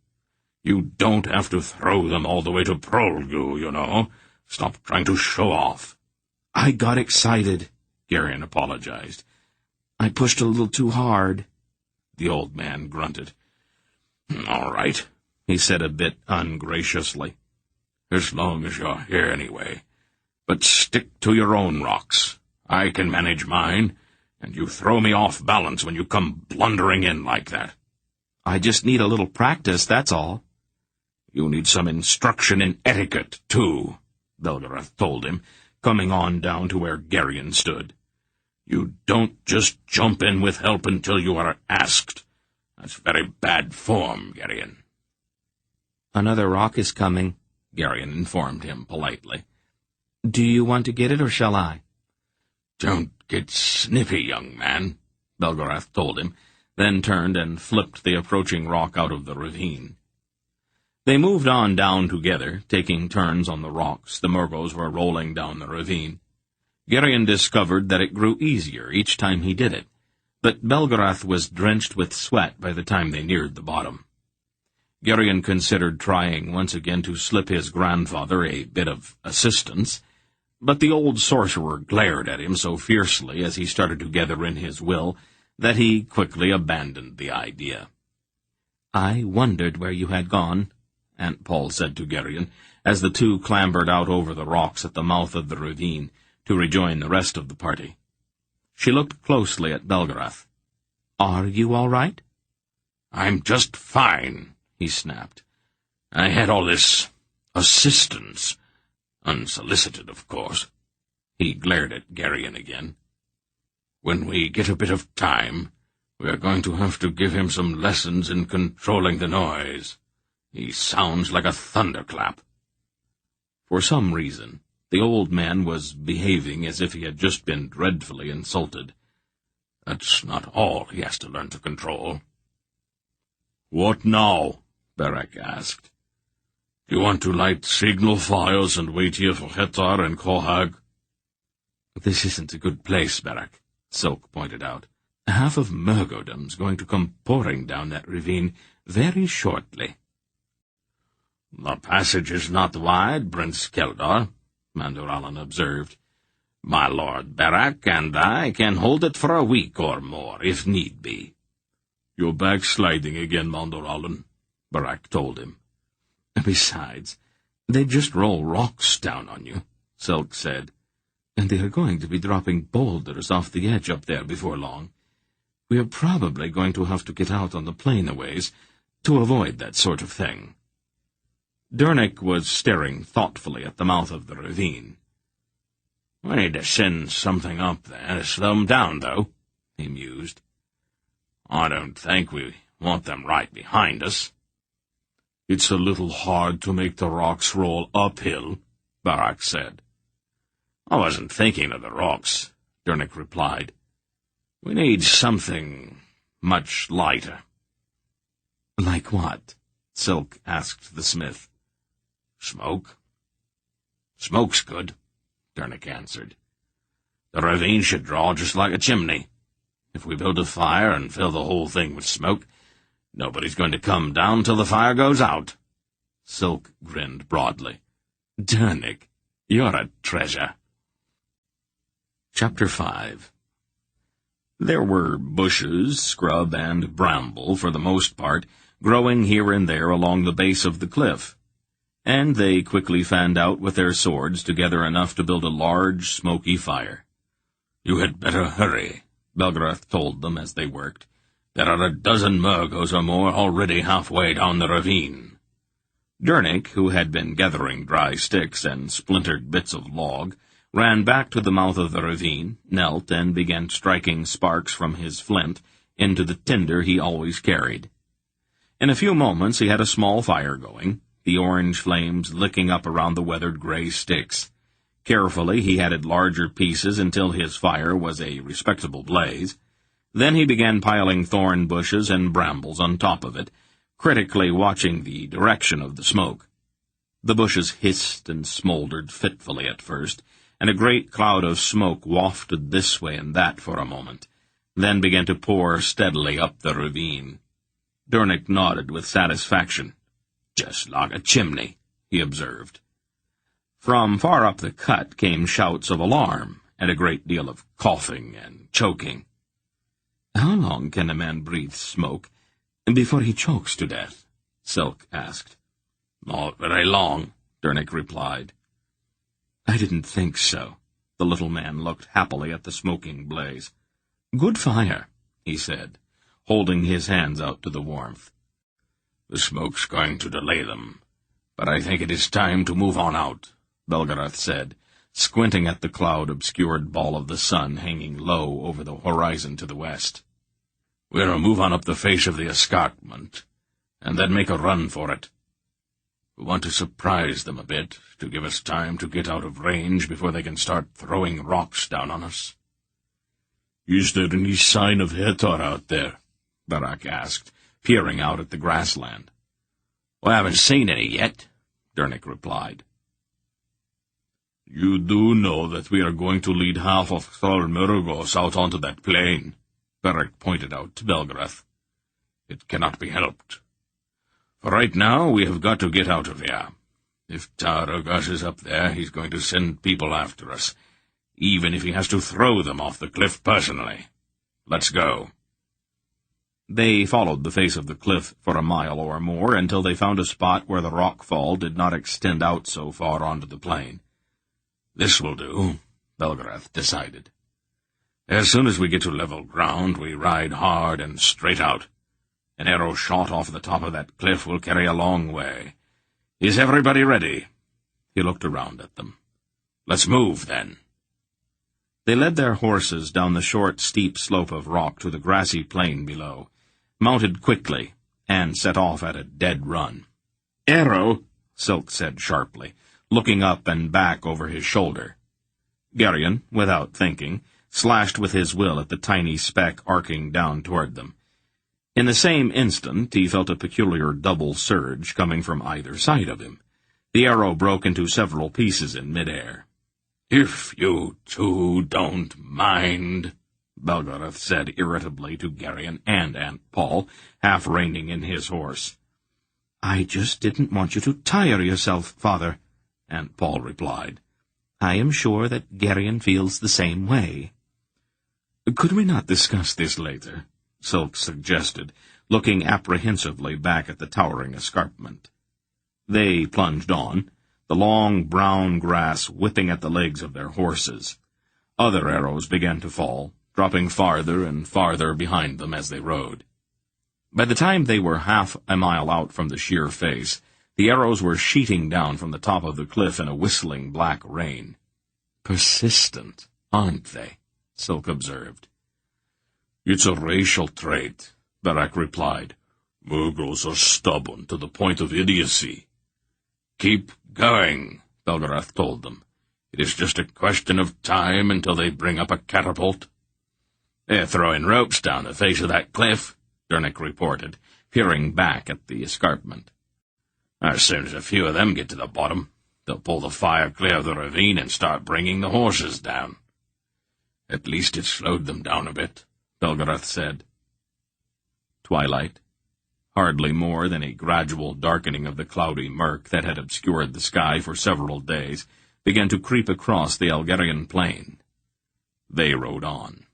You don't have to throw them all the way to Prologue, you know. Stop trying to show off." "I got excited," Gerion apologized. "I pushed a little too hard." The old man grunted. "All right," he said a bit ungraciously. "As long as you're here anyway. But stick to your own rocks. I can manage mine, and you throw me off balance when you come blundering in like that." "I just need a little practice, that's all." "You need some instruction in etiquette, too," Belgarath told him, coming on down to where Gerion stood. "You don't just jump in with help until you are asked. That's very bad form, Gerion." "Another rock is coming," Gerion informed him politely. "Do you want to get it, or shall I?" "Don't get snippy, young man," Belgarath told him, then turned and flipped the approaching rock out of the ravine. They moved on down together, taking turns on the rocks the Murgos were rolling down the ravine. Gerion discovered that it grew easier each time he did it, but Belgarath was drenched with sweat by the time they neared the bottom. Gerion considered trying once again to slip his grandfather a bit of assistance, but the old sorcerer glared at him so fiercely as he started to gather in his will that he quickly abandoned the idea. "I wondered where you had gone," Aunt Paul said to Gerion, as the two clambered out over the rocks at the mouth of the ravine to rejoin the rest of the party. She looked closely at Belgarath. "Are you all right?" I'm just fine, he snapped. I had all this assistance. Unsolicited, of course. He glared at Garion again. When we get a bit of time, we are going to have to give him some lessons in controlling the noise. He sounds like a thunderclap. For some reason, the old man was behaving as if he had just been dreadfully insulted. That's not all he has to learn to control. What now? Barak asked. Do you want to light signal fires and wait here for Hetar and Kohag? This isn't a good place, Barak, Silk pointed out. Half of Murgodom's going to come pouring down that ravine very shortly. The passage is not wide, Prince Keldar, Mandurallan observed. My lord Barak and I can hold it for a week or more, if need be. You're backsliding again, Mandurallan, Barak told him. Besides, they just roll rocks down on you, Silk said, and they are going to be dropping boulders off the edge up there before long. We are probably going to have to get out on the plain a ways to avoid that sort of thing. Dernick was staring thoughtfully at the mouth of the ravine. We need to send something up there to slow them down, though, he mused. I don't think we want them right behind us. It's a little hard to make the rocks roll uphill, Barak said. I wasn't thinking of the rocks, Dernick replied. We need something much lighter. Like what? Silk asked the smith. Smoke. Smoke's good, Dernick answered. The ravine should draw just like a chimney. If we build a fire and fill the whole thing with smoke, nobody's going to come down till the fire goes out. Silk grinned broadly. Dernick, you're a treasure. Chapter 5. There were bushes, scrub, and bramble, for the most part, growing here and there along the base of the cliff, and they quickly fanned out with their swords together enough to build a large, smoky fire. You had better hurry, Belgarath told them as they worked. There are a dozen Murgos or more already halfway down the ravine. Dernick, who had been gathering dry sticks and splintered bits of log, ran back to the mouth of the ravine, knelt, and began striking sparks from his flint into the tinder he always carried. In a few moments he had a small fire going, the orange flames licking up around the weathered gray sticks. Carefully he added larger pieces until his fire was a respectable blaze. Then he began piling thorn bushes and brambles on top of it, critically watching the direction of the smoke. The bushes hissed and smoldered fitfully at first, and a great cloud of smoke wafted this way and that for a moment, then began to pour steadily up the ravine. Dernick nodded with satisfaction. Just like a chimney, he observed. From far up the cut came shouts of alarm, and a great deal of coughing and choking. How long can a man breathe smoke before he chokes to death? Silk asked. Not very long, Dernick replied. I didn't think so. The little man looked happily at the smoking blaze. Good fire, he said, holding his hands out to the warmth. The smoke's going to delay them, but I think it is time to move on out, Belgarath said, squinting at the cloud-obscured ball of the sun hanging low over the horizon to the west. We'll move on up the face of the escarpment, and then make a run for it. We want to surprise them a bit, to give us time to get out of range before they can start throwing rocks down on us. Is there any sign of Hetar out there? Barak asked, peering out at the grassland. We haven't seen any yet, Dernick replied. You do know that we are going to lead half of Thor Murgos out onto that plain, Barak pointed out to Belgarath. It cannot be helped. For right now, we have got to get out of here. If Taragos is up there, he's going to send people after us, even if he has to throw them off the cliff personally. Let's go. They followed the face of the cliff for a mile or more until they found a spot where the rock fall did not extend out so far onto the plain. This will do, Belgarath decided. As soon as we get to level ground, we ride hard and straight out. An arrow shot off the top of that cliff will carry a long way. Is everybody ready?" He looked around at them. "Let's move, then." They led their horses down the short, steep slope of rock to the grassy plain below, mounted quickly, and set off at a dead run. "Arrow," Silk said sharply, looking up and back over his shoulder. Geryon, without thinking, slashed with his will at the tiny speck arcing down toward them. In the same instant he felt a peculiar double surge coming from either side of him. The arrow broke into several pieces in mid-air. "If you two don't mind," Belgariad said irritably to Geryon and Aunt Paul, half reining in his horse. "I just didn't want you to tire yourself, Father," Aunt Paul replied. "I am sure that Geryon feels the same way." "Could we not discuss this later?" Silk suggested, looking apprehensively back at the towering escarpment. They plunged on, the long brown grass whipping at the legs of their horses. Other arrows began to fall, dropping farther and farther behind them as they rode. By the time they were half a mile out from the sheer face, the arrows were sheeting down from the top of the cliff in a whistling black rain. "Persistent, aren't they?" Silk observed. "It's a racial trait," Barak replied. "Murgos are stubborn to the point of idiocy." "Keep going," Belgariad told them. "It is just a question of time until they bring up a catapult." "They're throwing ropes down the face of that cliff," Dernick reported, peering back at the escarpment. "As soon as a few of them get to the bottom, they'll pull the fire clear of the ravine and start bringing the horses down." "At least it slowed them down a bit," Belgariad said. Twilight, hardly more than a gradual darkening of the cloudy murk that had obscured the sky for several days, began to creep across the Algarian plain. They rode on.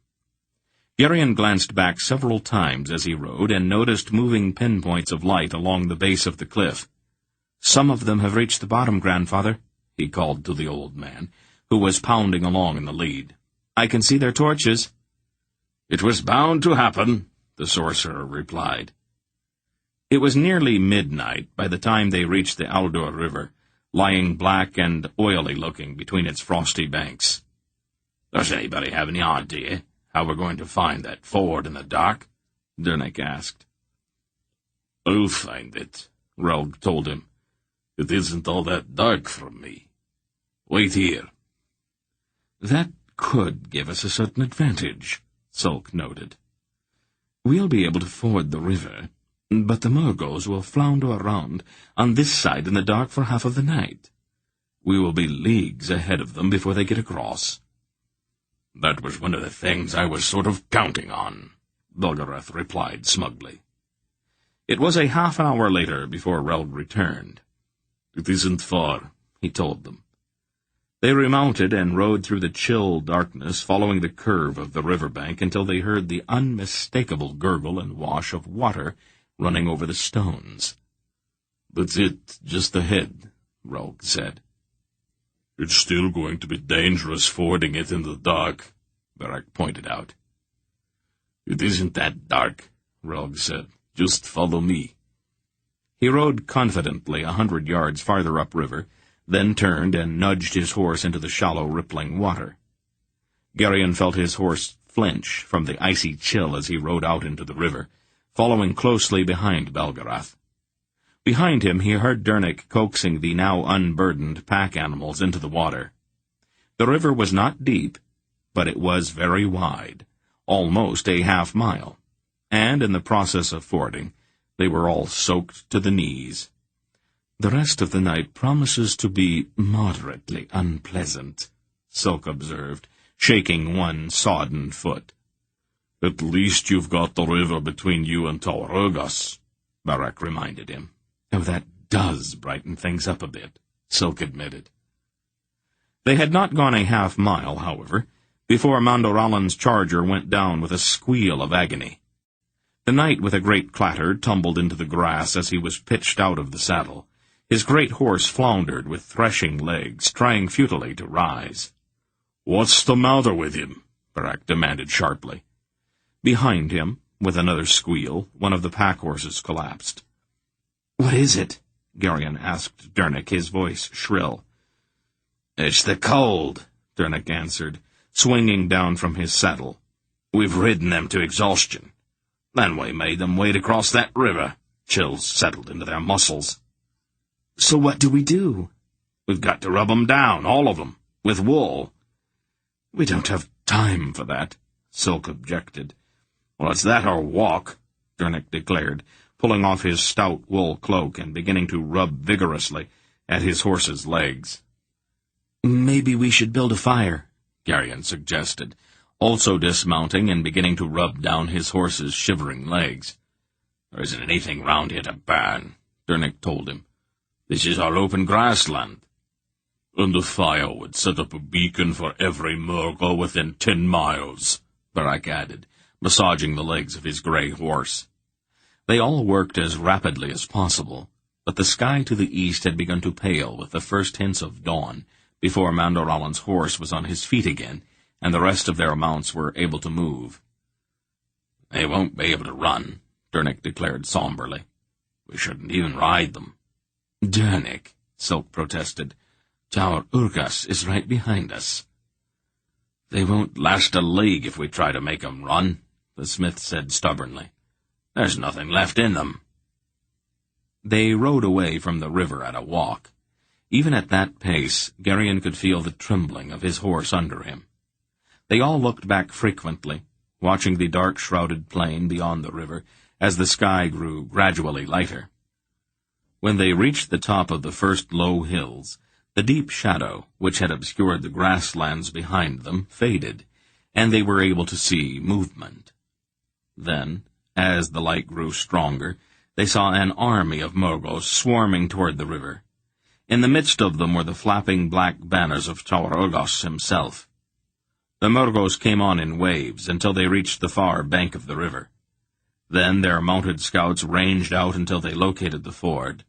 Geryon glanced back several times as he rode and noticed moving pinpoints of light along the base of the cliff. "Some of them have reached the bottom, Grandfather," he called to the old man, who was pounding along in the lead. "I can see their torches." "It was bound to happen," the sorcerer replied. It was nearly midnight by the time they reached the Aldur River, lying black and oily-looking between its frosty banks. "Does anybody have any idea how we're going to find that ford in the dark?" Dernick asked. "I'll find it," Relg told him. "It isn't all that dark from me. Wait here." "That could give us a certain advantage," Sulk noted. "We'll be able to ford the river, but the Murgos will flounder around on this side in the dark for half of the night. We will be leagues ahead of them before they get across." "That was one of the things I was sort of counting on," Belgariad replied smugly. It was a half hour later before Relg returned. "It isn't far," he told them. They remounted and rode through the chill darkness, following the curve of the riverbank until they heard the unmistakable gurgle and wash of water running over the stones. "That's it, just ahead," Relg said. "It's still going to be dangerous fording it in the dark," Barak pointed out. "It isn't that dark," Relg said. "Just follow me." He rode confidently 100 yards farther upriver, then turned and nudged his horse into the shallow, rippling water. Geryon felt his horse flinch from the icy chill as he rode out into the river, following closely behind Belgariad. Behind him he heard Dernick coaxing the now unburdened pack animals into the water. The river was not deep, but it was very wide, almost a half-mile, and in the process of fording, they were all soaked to the knees. "The rest of the night promises to be moderately unpleasant," Silk observed, shaking one sodden foot. "At least you've got the river between you and Taurogos," Barak reminded him. "Oh, that does brighten things up a bit," Silk admitted. They had not gone a half-mile, however, before Mandoralan's charger went down with a squeal of agony. The knight with a great clatter tumbled into the grass as he was pitched out of the saddle. His great horse floundered with threshing legs, trying futilely to rise. "What's the matter with him?" Barak demanded sharply. Behind him, With another squeal, one of the pack-horses collapsed. "What is it?" Garion asked Dernick, his voice shrill. "It's the cold," Dernick answered, swinging down from his saddle. "We've ridden them to exhaustion. Then we made them wade across that river. Chills settled into their muscles." "So what do we do?" "We've got to rub 'em down, all of 'em, with wool." "We don't have time for that," Silk objected. "Well, it's that or walk," Dernick declared, pulling off his stout wool cloak and beginning to rub vigorously at his horse's legs. "Maybe we should build a fire," Garion suggested, also dismounting and beginning to rub down his horse's shivering legs. "There isn't anything round here to burn," Dernick told him. "This is all open grassland." "And a fire would set up a beacon for every Murgo within 10 miles, Barak added, massaging the legs of his grey horse. They all worked as rapidly as possible, but the sky to the east had begun to pale with the first hints of dawn before Mandoralan's horse was on his feet again, and the rest of their mounts were able to move. "They won't be able to run," Dernick declared somberly. "We shouldn't even ride them." "Dernick," Silk protested, "Tower Urgas is right behind us." "They won't last a league if we try to make 'em run," the smith said stubbornly. "There's nothing left in them." They rode away from the river at a walk. Even at that pace, Garion could feel the trembling of his horse under him. They all looked back frequently, watching the dark-shrouded plain beyond the river as the sky grew gradually lighter. When they reached the top of the first low hills, the deep shadow, which had obscured the grasslands behind them, faded, and they were able to see movement. Then, as the light grew stronger, they saw an army of Murgos swarming toward the river. In the midst of them were the flapping black banners of Tower Urgas himself. The Murgos came on in waves until they reached the far bank of the river. Then their mounted scouts ranged out until they located the ford.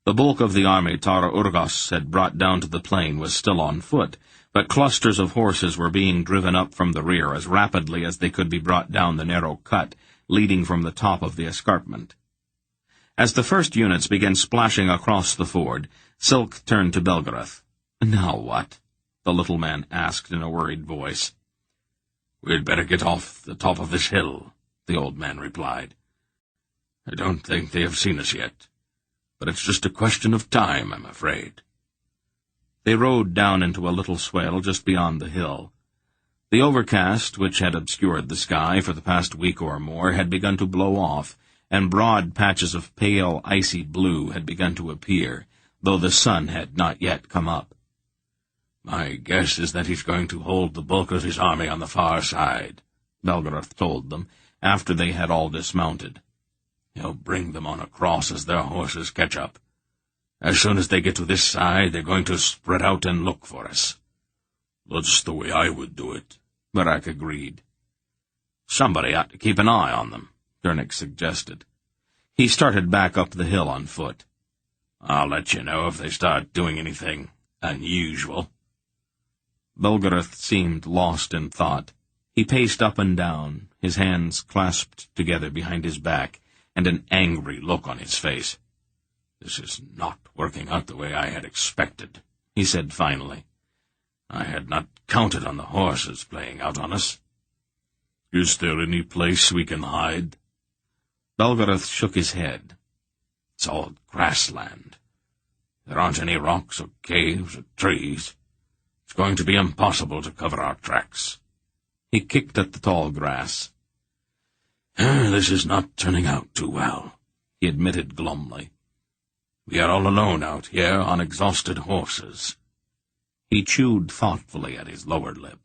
The bulk of the army Tower Urgas had brought down to the plain was still on foot, but clusters of horses were being driven up from the rear as rapidly as they could be brought down the narrow cut leading from the top of the escarpment. As the first units began splashing across the ford, Silk turned to Belgarath. "Now what?" the little man asked in a worried voice. "We'd better get off the top of this hill," the old man replied. "I don't think they have seen us yet, but it's just a question of time, I'm afraid." They rode down into a little swale just beyond the hill. The overcast, which had obscured the sky for the past week or more, had begun to blow off, and broad patches of pale, icy blue had begun to appear, though the sun had not yet come up. "My guess is that he's going to hold the bulk of his army on the far side," Belgarath told them, after they had all dismounted. "He'll bring them on across as their horses catch up. As soon as they get to this side, they're going to spread out and look for us." "That's the way I would do it," Barak agreed. "Somebody ought to keep an eye on them," Dernick suggested. He started back up the hill on foot. "I'll let you know if they start doing anything unusual." Belgarath seemed lost in thought. He paced up and down, his hands clasped together behind his back, and an angry look on his face. "This is not working out the way I had expected," he said finally. "I had not counted on the horses playing out on us." "Is there any place we can hide?" Belgarath shook his head. "It's all grassland. There aren't any rocks or caves or trees. It's going to be impossible to cover our tracks." He kicked at the tall grass. "This is not turning out too well," he admitted glumly. "We are all alone out here on exhausted horses." He chewed thoughtfully at his lower lip.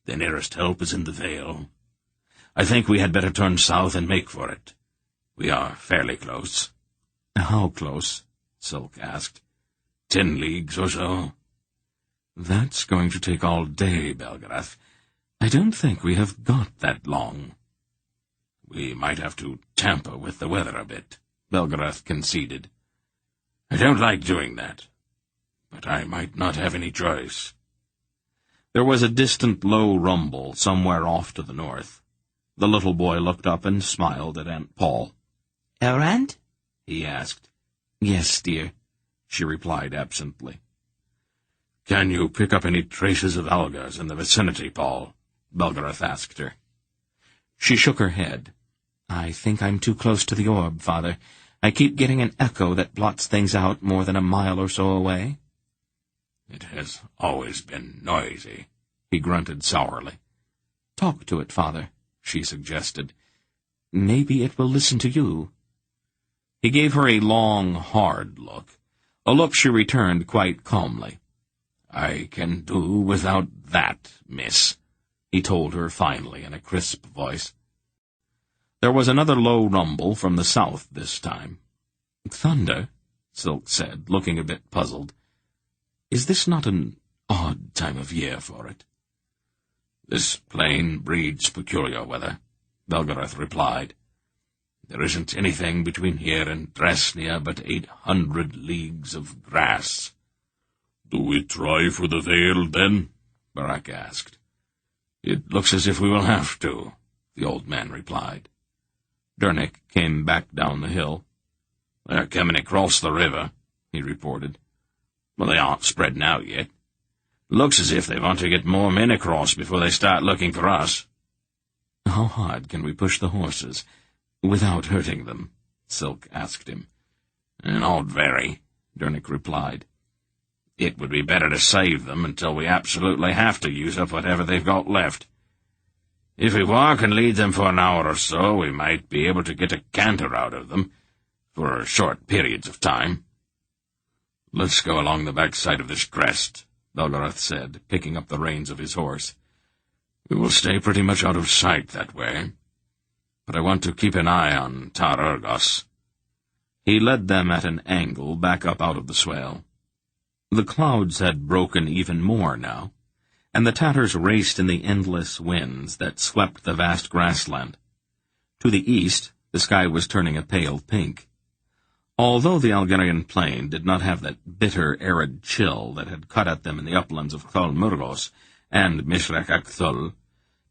"The nearest help is in the Vale. I think we had better turn south and make for it. We are fairly close." "How close?" Silk asked. 10 leagues or so." "That's going to take all day, Belgarath. I don't think we have got that long." "We might have to tamper with the weather a bit," Belgarath conceded. "I don't like doing that, but I might not have any choice." There was a distant low rumble somewhere off to the north. The little boy looked up and smiled at Aunt Paul. "Our aunt?" he asked. "Yes, dear," she replied absently. "Can you pick up any traces of algas in the vicinity, Paul?" Belgariad asked her. She shook her head. "I think I'm too close to the orb, Father. I keep getting an echo that blots things out more than a mile or so away." "It has always been noisy," he grunted sourly. "Talk to it, Father," she suggested. "Maybe it will listen to you." He gave her a long, hard look, a look she returned quite calmly. "I can do without that, miss," he told her finally in a crisp voice. There was another low rumble from the south this time. "Thunder?" Silk said, looking a bit puzzled. "Is this not an odd time of year for it?" "This plain breeds peculiar weather," Belgariad replied. "There isn't anything between here and Dresnia but 800 leagues of grass." "Do we try for the veil, then?" Barak asked. "It looks as if we will have to," the old man replied. Dernick came back down the hill. "They're coming across the river," he reported. "But they aren't spreading out yet. Looks as if they want to get more men across before they start looking for us." "How hard can we push the horses, without hurting them?" Silk asked him. "Not very," Dernick replied. "It would be better to save them until we absolutely have to use up whatever they've got left. If we walk and lead them for an hour or so, we might be able to get a canter out of them, for short periods of time." "Let's go along the back side of this crest," Belgariad said, picking up the reins of his horse. "We will stay pretty much out of sight that way. But I want to keep an eye on Tar Urgos." He led them at an angle back up out of the swale. The clouds had broken even more now, and the Tatars raced in the endless winds that swept the vast grassland. To the east, the sky was turning a pale pink. Although the Algarian plain did not have that bitter, arid chill that had cut at them in the uplands of Thol Murgos and Mishrek Akthul,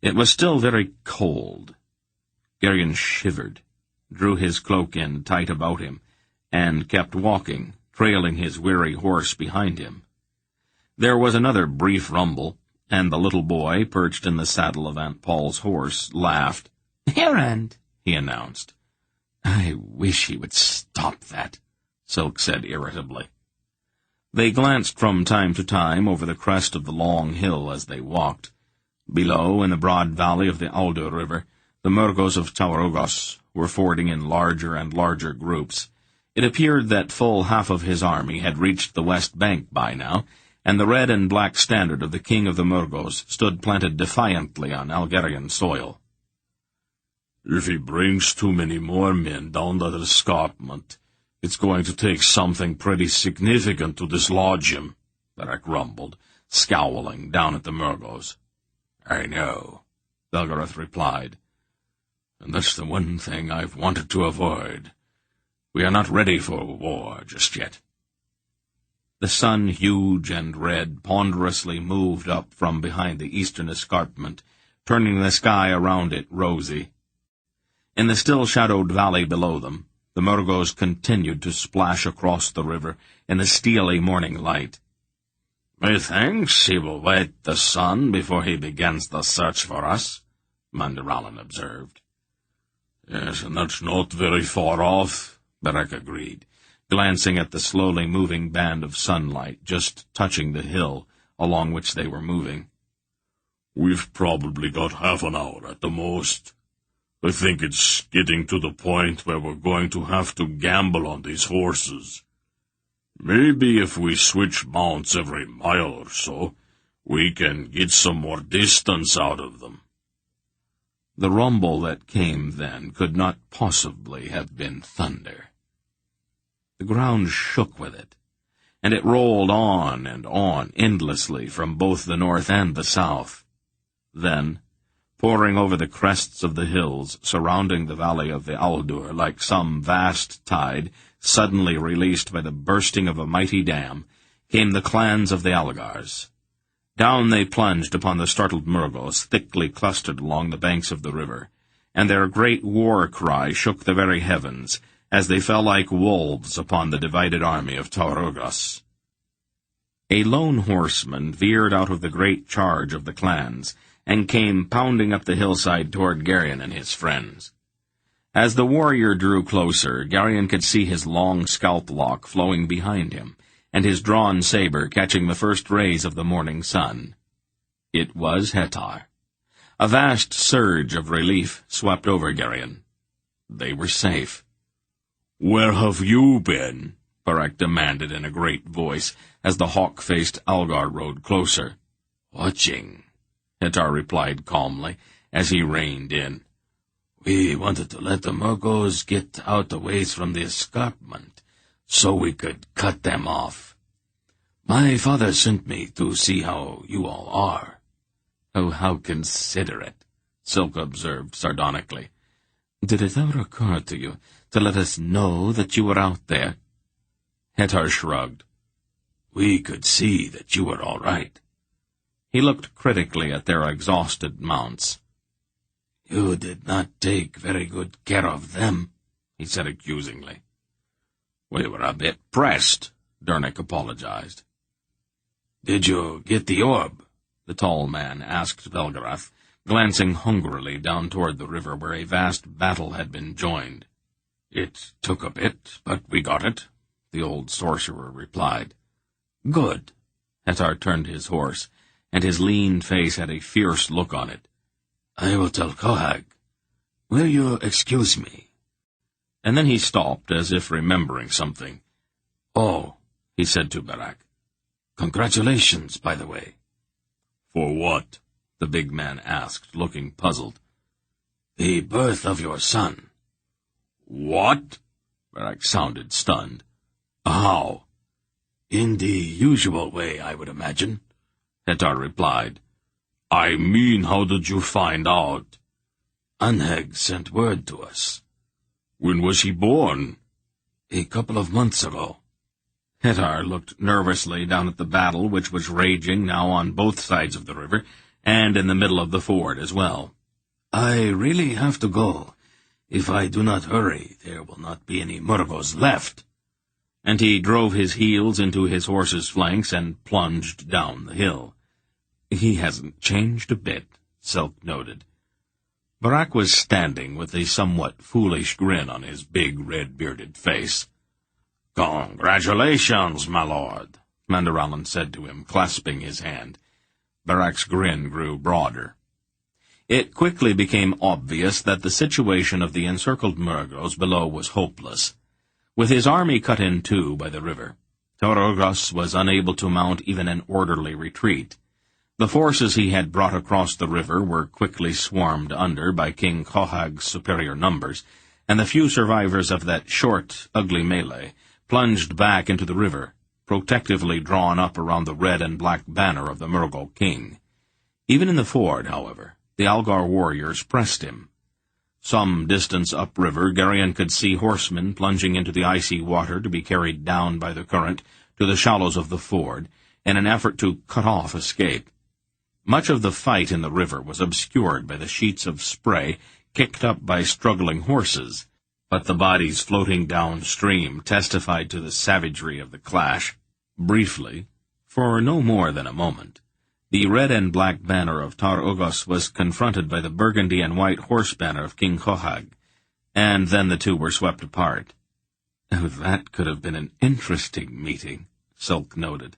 it was still very cold. Gerion shivered, drew his cloak in tight about him, and kept walking, trailing his weary horse behind him. There was another brief rumble, and the little boy, perched in the saddle of Aunt Paul's horse, laughed. "Errand," he announced. "I wish he would stop that," Silk said irritably. They glanced from time to time over the crest of the long hill as they walked. Below, in the broad valley of the Aldur River, the Murgos of Tawarogos were fording in larger and larger groups. It appeared that full half of his army had reached the west bank by now, and the red and black standard of the king of the Murgos stood planted defiantly on Algarian soil. "If he brings too many more men down that escarpment, it's going to take something pretty significant to dislodge him," Barak rumbled, scowling down at the Murgos. "I know," Belgariad replied. "And that's the one thing I've wanted to avoid. We are not ready for war just yet." The sun, huge and red, ponderously moved up from behind the eastern escarpment, turning the sky around it rosy. In the still-shadowed valley below them, the Murgos continued to splash across the river in the steely morning light. "Methinks he will wait the sun before he begins the search for us," Mandiralan observed. "Yes, and that's not very far off," Barak agreed, glancing at the slowly moving band of sunlight just touching the hill along which they were moving. "We've probably got half an hour at the most. I think it's getting to the point where we're going to have to gamble on these horses. Maybe if we switch mounts every mile or so, we can get some more distance out of them." The rumble that came then could not possibly have been thunder. The ground shook with it, and it rolled on and on endlessly from both the north and the south. Then, pouring over the crests of the hills surrounding the valley of the Aldur like some vast tide suddenly released by the bursting of a mighty dam, came the clans of the Algars. Down they plunged upon the startled Murgos thickly clustered along the banks of the river, and their great war cry shook the very heavens, as they fell like wolves upon the divided army of Taurogos. A lone horseman veered out of the great charge of the clans, and came pounding up the hillside toward Geryon and his friends. As the warrior drew closer, Geryon could see his long scalp-lock flowing behind him, and his drawn saber catching the first rays of the morning sun. It was Hetar. A vast surge of relief swept over Geryon. They were safe. "Where have you been?" Barak demanded in a great voice, as the hawk-faced Algar rode closer. "Watching," Hetar replied calmly, as he reined in. "We wanted to let the Murgos get out a ways from the escarpment, so we could cut them off. My father sent me to see how you all are." "Oh, how considerate," Silk observed sardonically. "Did it ever occur to you to let us know that you were out there?" Hetar shrugged. "We could see that you were all right." He looked critically at their exhausted mounts. "You did not take very good care of them," he said accusingly. "We were a bit pressed," Dernick apologized. "Did you get the orb?" the tall man asked Belgarath, glancing hungrily down toward the river where a vast battle had been joined. "It took a bit, but we got it," the old sorcerer replied. "Good." Hetar turned his horse, and his lean face had a fierce look on it. "I will tell Kohag. Will you excuse me?" And then he stopped, as if remembering something. "Oh," he said to Barak. "Congratulations, by the way." "For what?" the big man asked, looking puzzled. "The birth of your son." "What?" Barak sounded stunned. "How?" "In the usual way, I would imagine," Hetar replied. "I mean, how did you find out?" "Anheg sent word to us." "When was he born?" "A couple of months ago." Hetar looked nervously down at the battle which was raging now on both sides of the river, and in the middle of the ford as well. "I really have to go. If I do not hurry, there will not be any Murgos left." And he drove his heels into his horse's flanks and plunged down the hill. "He hasn't changed a bit," Silk noted. Barak was standing with a somewhat foolish grin on his big red-bearded face. "Congratulations, my lord," Mandaralan said to him, clasping his hand. Barak's grin grew broader. It quickly became obvious that the situation of the encircled Murgos below was hopeless. With his army cut in two by the river, Taurogos was unable to mount even an orderly retreat. The forces he had brought across the river were quickly swarmed under by King Kohag's superior numbers, and the few survivors of that short, ugly melee plunged back into the river, protectively drawn up around the red and black banner of the Murgo king. Even in the ford, however, the Algar warriors pressed him. Some distance upriver, Geryon could see horsemen plunging into the icy water to be carried down by the current to the shallows of the ford, in an effort to cut off escape. Much of the fight in the river was obscured by the sheets of spray kicked up by struggling horses, but the bodies floating downstream testified to the savagery of the clash. Briefly, for no more than a moment, the red and black banner of Taurogos was confronted by the burgundy and white horse banner of King Kohag, and then the two were swept apart. "Oh, that could have been an interesting meeting," Silk noted.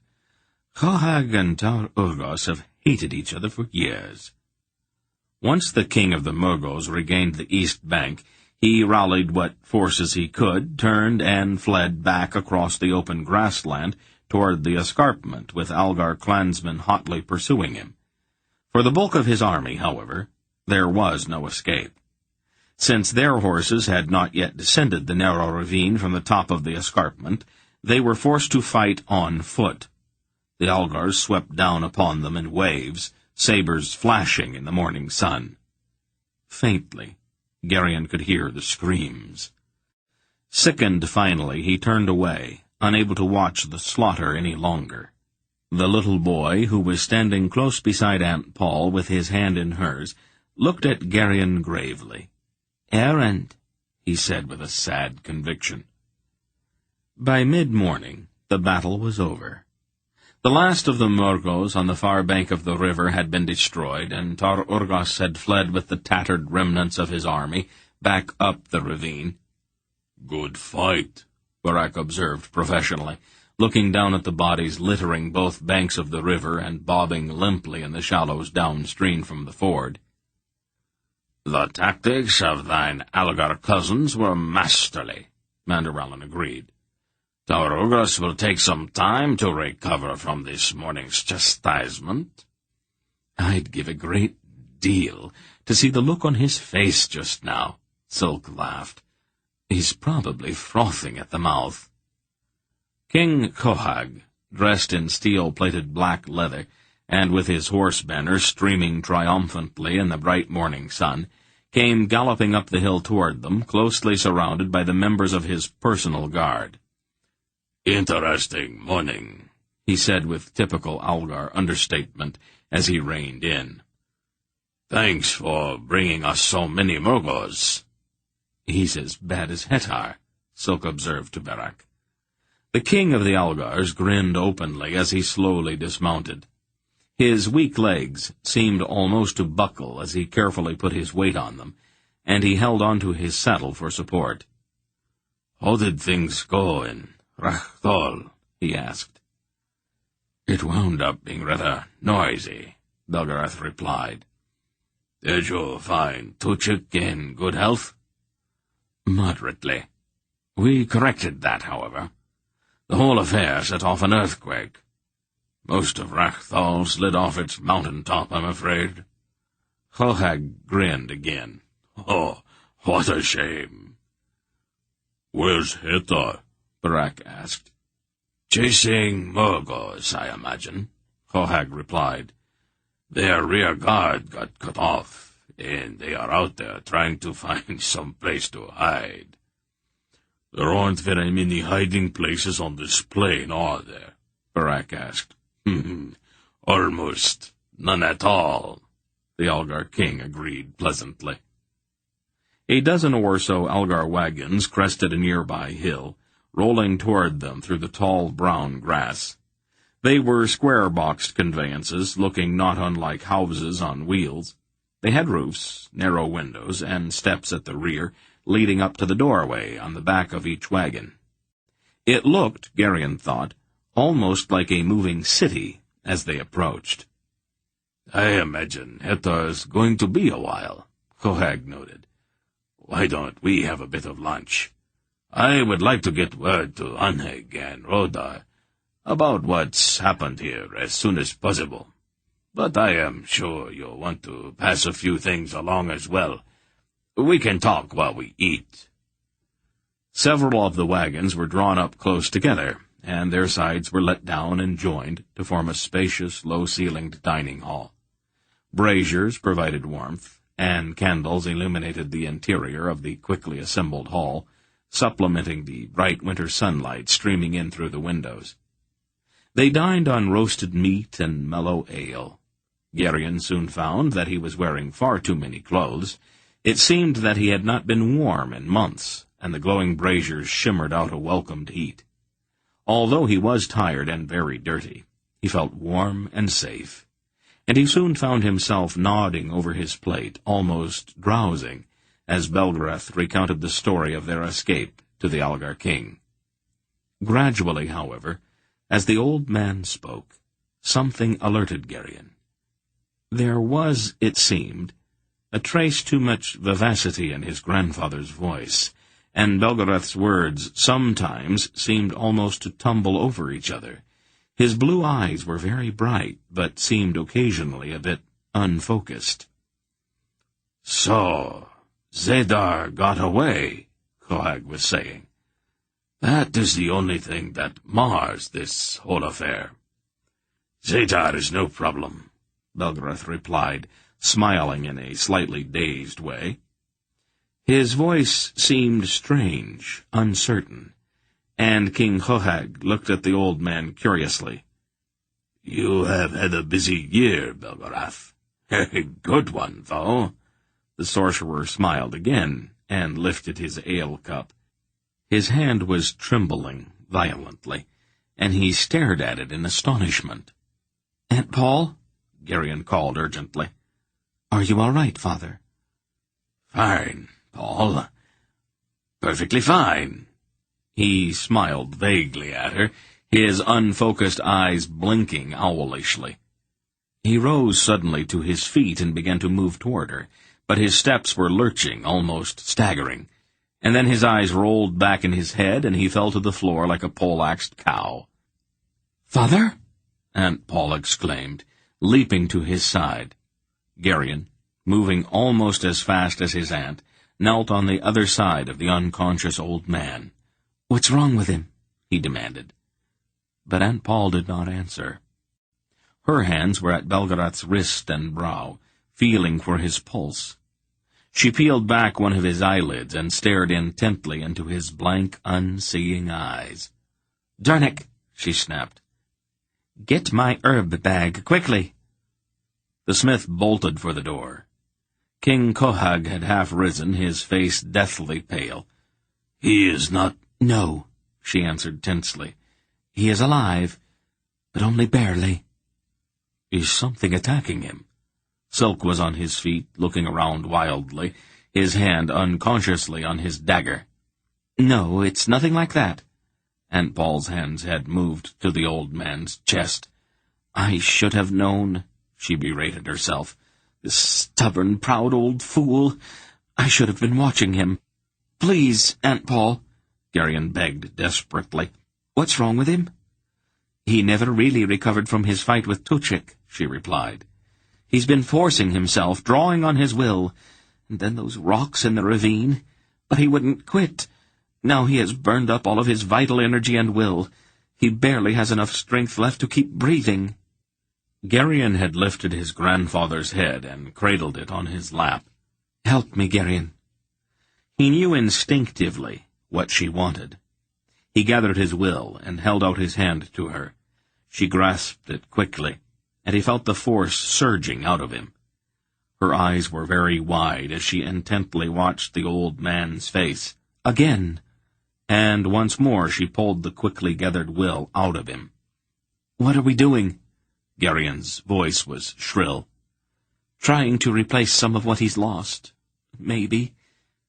"Kohag and Taurogos have hated each other for years." Once the king of the Murgos regained the east bank, he rallied what forces he could, turned, and fled back across the open grassland toward the escarpment, with Algar clansmen hotly pursuing him. For the bulk of his army, however, there was no escape. Since their horses had not yet descended the narrow ravine from the top of the escarpment, they were forced to fight on foot. The Algars swept down upon them in waves, sabers flashing in the morning sun. Faintly, Geryon could hear the screams. Sickened finally, he turned away, unable to watch the slaughter any longer. The little boy, who was standing close beside Aunt Paul with his hand in hers, looked at Geryon gravely. errand," he said with a sad conviction. By mid-morning, the battle was over. The last of the Murgos on the far bank of the river had been destroyed, and Tar Urgas had fled with the tattered remnants of his army back up the ravine. "Good fight," Barak observed professionally, looking down at the bodies littering both banks of the river and bobbing limply in the shallows downstream from the ford. "The tactics of thine Algar cousins were masterly," Manderallen agreed. "Tar Urgas will take some time to recover from this morning's chastisement." "I'd give a great deal to see the look on his face just now," Silk laughed. "He's probably frothing at the mouth." King Kohag, dressed in steel-plated black leather, and with his horse banner streaming triumphantly in the bright morning sun, came galloping up the hill toward them, closely surrounded by the members of his personal guard. "Interesting morning," he said with typical Algar understatement as he reined in. "Thanks for bringing us so many Murgos." "He's as bad as Hetar," Silk observed to Barak. The king of the Algars grinned openly as he slowly dismounted. His weak legs seemed almost to buckle as he carefully put his weight on them, and he held onto his saddle for support. "How did things go in Rachthol?" he asked. "It wound up being rather noisy," Belgarath replied. "Did you find Tuchik in good health?" "Moderately. We corrected that, however. The whole affair set off an earthquake. Most of Rachthal slid off its mountain top, I'm afraid." Kohag grinned again. "Oh, what a shame." "Where's Hetar?" Barak asked. "Chasing Murgos, I imagine," Kohag replied. "Their rear guard got cut off, and they are out there trying to find some place to hide." "There aren't very many hiding places on this plain, are there?" Barak asked. "Almost none at all," the Algar king agreed pleasantly. A dozen or so Algar wagons crested a nearby hill, rolling toward them through the tall brown grass. They were square-boxed conveyances, looking not unlike houses on wheels. They had roofs, narrow windows, and steps at the rear, leading up to the doorway on the back of each wagon. It looked, Garion thought, almost like a moving city as they approached. "I imagine Hetar's going to be a while," Kohag noted. "Why don't we have a bit of lunch? I would like to get word to Anheg and Rodar about what's happened here as soon as possible. But I am sure you'll want to pass a few things along as well. We can talk while we eat." Several of the wagons were drawn up close together, and their sides were let down and joined to form a spacious, low-ceilinged dining hall. Braziers provided warmth, and candles illuminated the interior of the quickly assembled hall, supplementing the bright winter sunlight streaming in through the windows. They dined on roasted meat and mellow ale. Garion soon found that he was wearing far too many clothes. It seemed that he had not been warm in months, and the glowing braziers shimmered out a welcomed heat. Although he was tired and very dirty, he felt warm and safe, and he soon found himself nodding over his plate, almost drowsing, as Belgarath recounted the story of their escape to the Algar king. Gradually, however, as the old man spoke, something alerted Garion. There was, it seemed, a trace too much vivacity in his grandfather's voice, and Belgarath's words sometimes seemed almost to tumble over each other. His blue eyes were very bright, but seemed occasionally a bit unfocused. "So, Zedar got away," Kohag was saying. "That is the only thing that mars this whole affair." "Zedar is no problem," Belgarath replied, smiling in a slightly dazed way. His voice seemed strange, uncertain, and King Kohag looked at the old man curiously. "You have had a busy year, Belgarath. A good one, though." The sorcerer smiled again, and lifted his ale cup. His hand was trembling violently, and he stared at it in astonishment. "Aunt Paul?" Garion called urgently. "Are you all right, Father?" "Fine, Paul. Perfectly fine." He smiled vaguely at her, his unfocused eyes blinking owlishly. He rose suddenly to his feet and began to move toward her, but his steps were lurching, almost staggering, and then his eyes rolled back in his head and he fell to the floor like a poleaxed cow. "Father?" Aunt Paul exclaimed, leaping to his side. Garion, moving almost as fast as his aunt, knelt on the other side of the unconscious old man. "What's wrong with him?" he demanded. But Aunt Paul did not answer. Her hands were at Belgariad's wrist and brow, feeling for his pulse. She peeled back one of his eyelids and stared intently into his blank, unseeing eyes. "Dernick," she snapped. "Get my herb bag, quickly." The smith bolted for the door. King Kohag had half risen, his face deathly pale. "He is not—" "No," she answered tensely. "He is alive, but only barely." "Is something attacking him?" Silk was on his feet, looking around wildly, his hand unconsciously on his dagger. "No, it's nothing like that." Aunt Paul's hands had moved to the old man's chest. "I should have known," she berated herself. "This stubborn, proud old fool. I should have been watching him. Please, Aunt Paul," Garion begged desperately. "What's wrong with him?" "He never really recovered from his fight with Tuchik," she replied. "He's been forcing himself, drawing on his will, and then those rocks in the ravine. But he wouldn't quit. Now he has burned up all of his vital energy and will. He barely has enough strength left to keep breathing." Garion had lifted his grandfather's head and cradled it on his lap. "Help me, Garion." He knew instinctively what she wanted. He gathered his will and held out his hand to her. She grasped it quickly, and he felt the force surging out of him. Her eyes were very wide as she intently watched the old man's face. Again. And once more she pulled the quickly gathered will out of him. "What are we doing?" Garion's voice was shrill. "Trying to replace some of what he's lost. Maybe."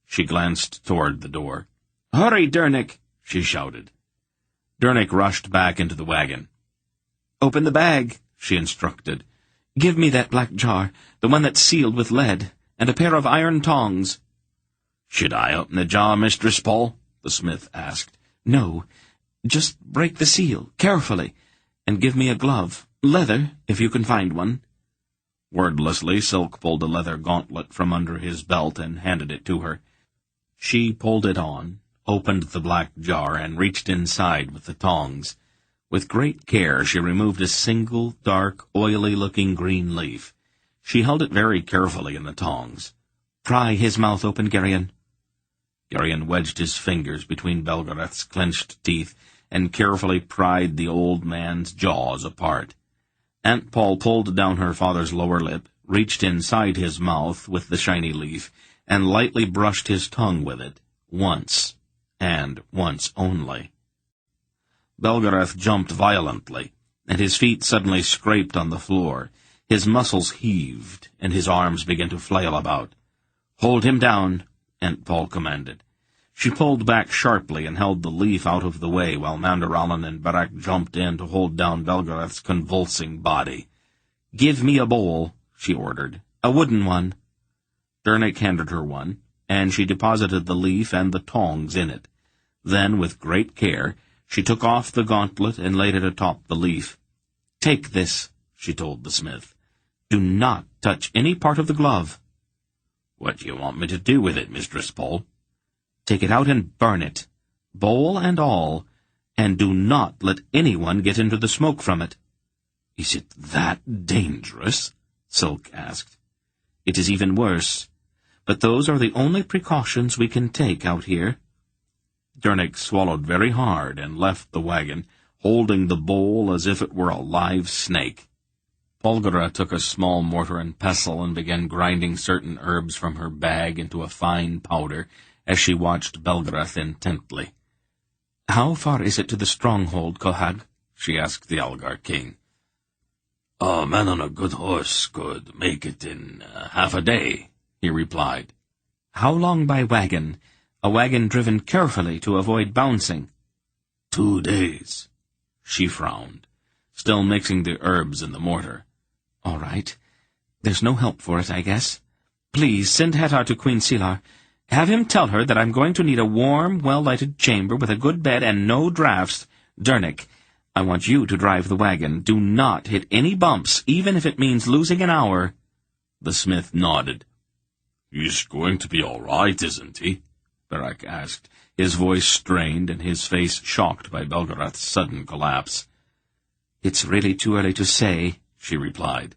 She glanced toward the door. "Hurry, Dernick!" she shouted. Dernick rushed back into the wagon. "Open the bag," she instructed. "Give me that black jar, the one that's sealed with lead, and a pair of iron tongs." "Should I open the jar, Mistress Paul?" the smith asked. "No. Just break the seal, carefully, and give me a glove. Leather, if you can find one." Wordlessly, Silk pulled a leather gauntlet from under his belt and handed it to her. She pulled it on, opened the black jar, and reached inside with the tongs. With great care, she removed a single, dark, oily-looking green leaf. She held it very carefully in the tongs. "Pry his mouth open, Garion." Garion wedged his fingers between Belgariad's clenched teeth and carefully pried the old man's jaws apart. Aunt Paul pulled down her father's lower lip, reached inside his mouth with the shiny leaf, and lightly brushed his tongue with it, once, and once only. Belgariad jumped violently, and his feet suddenly scraped on the floor. His muscles heaved, and his arms began to flail about. "Hold him down," Aunt Paul commanded. She pulled back sharply and held the leaf out of the way while Mandaralan and Barak jumped in to hold down Belgariad's convulsing body. "Give me a bowl," she ordered. "A wooden one." Dernick handed her one, and she deposited the leaf and the tongs in it. Then, with great care, she took off the gauntlet and laid it atop the leaf. "Take this," she told the smith. "Do not touch any part of the glove." "What do you want me to do with it, Mistress Paul?" "Take it out and burn it, bowl and all, and do not let anyone get into the smoke from it." "Is it that dangerous?" Silk asked. "It is even worse, but those are the only precautions we can take out here." Dernick swallowed very hard and left the wagon, holding the bowl as if it were a live snake. Belgariad took a small mortar and pestle and began grinding certain herbs from her bag into a fine powder as she watched Belgariad intently. "How far is it to the stronghold, Cohag?" she asked the Algar king. "A man on a good horse could make it in half a day," he replied. "How long by wagon? A wagon driven carefully to avoid bouncing." 2 days. She frowned, still mixing the herbs in the mortar. "All right. There's no help for it, I guess. Please send Hetar to Queen Silar. Have him tell her that I'm going to need a warm, well-lighted chamber with a good bed and no drafts. Dernick, I want you to drive the wagon. Do not hit any bumps, even if it means losing an hour." The smith nodded. "He's going to be all right, isn't he?" Barak asked, his voice strained and his face shocked by Belgariad's sudden collapse. "It's really too early to say," she replied.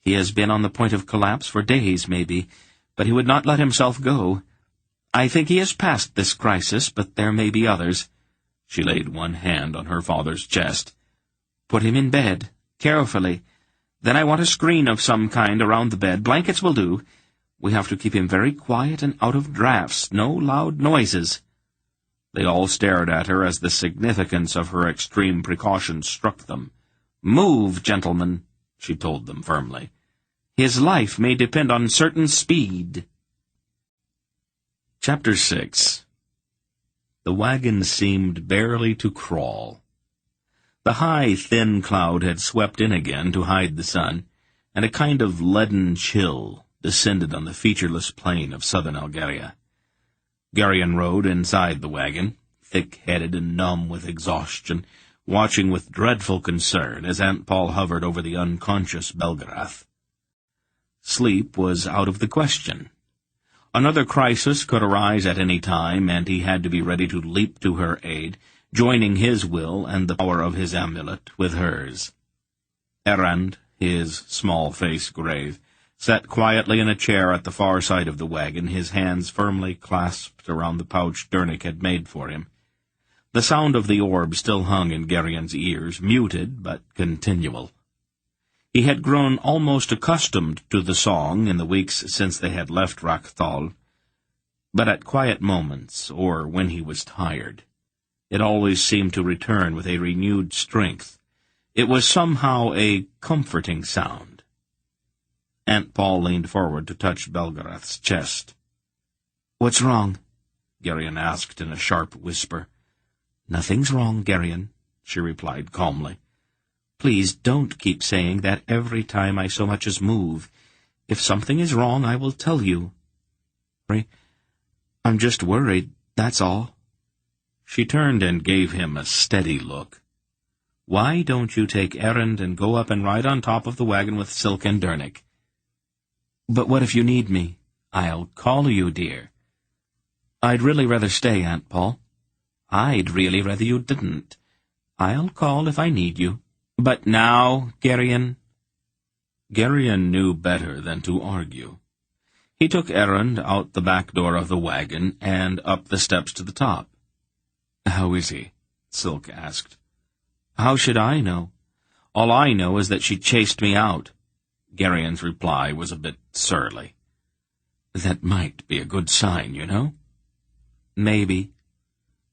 "He has been on the point of collapse for days, maybe, but he would not let himself go. I think he has passed this crisis, but there may be others." She laid one hand on her father's chest. "Put him in bed, carefully. Then I want a screen of some kind around the bed. Blankets will do. We have to keep him very quiet and out of drafts. No loud noises." They all stared at her as the significance of her extreme precautions struck them. "Move, gentlemen," she told them firmly. "His life may depend on certain speed." Chapter 6. The wagon seemed barely to crawl. The high, thin cloud had swept in again to hide the sun, and a kind of leaden chill descended on the featureless plain of southern Algaria. Garion rode inside the wagon, thick-headed and numb with exhaustion, watching with dreadful concern as Aunt Paul hovered over the unconscious Belgariad. Sleep was out of the question. Another crisis could arise at any time, and he had to be ready to leap to her aid, joining his will and the power of his amulet with hers. Errand, his small face grave, sat quietly in a chair at the far side of the wagon, his hands firmly clasped around the pouch Dernick had made for him. The sound of the orb still hung in Garion's ears, muted but continual. He had grown almost accustomed to the song in the weeks since they had left Rakthal, but at quiet moments, or when he was tired, it always seemed to return with a renewed strength. It was somehow a comforting sound. Aunt Paul leaned forward to touch Belgariad's chest. "What's wrong?" Garion asked in a sharp whisper. "Nothing's wrong, Garion," she replied calmly. "Please don't keep saying that every time I so much as move. If something is wrong, I will tell you. I'm just worried, that's all." She turned and gave him a steady look. "Why don't you take Errand and go up and ride on top of the wagon with Silk and Dernick?" "But what if you need me?" "I'll call you, dear." "I'd really rather stay, Aunt Paul." "I'd really rather you didn't. I'll call if I need you." "But now, Garion?" Garion knew better than to argue. He took Errand out the back door of the wagon and up the steps to the top. "How is he?" Silk asked. "How should I know? All I know is that she chased me out." Garion's reply was a bit surly. "That might be a good sign, you know." "Maybe."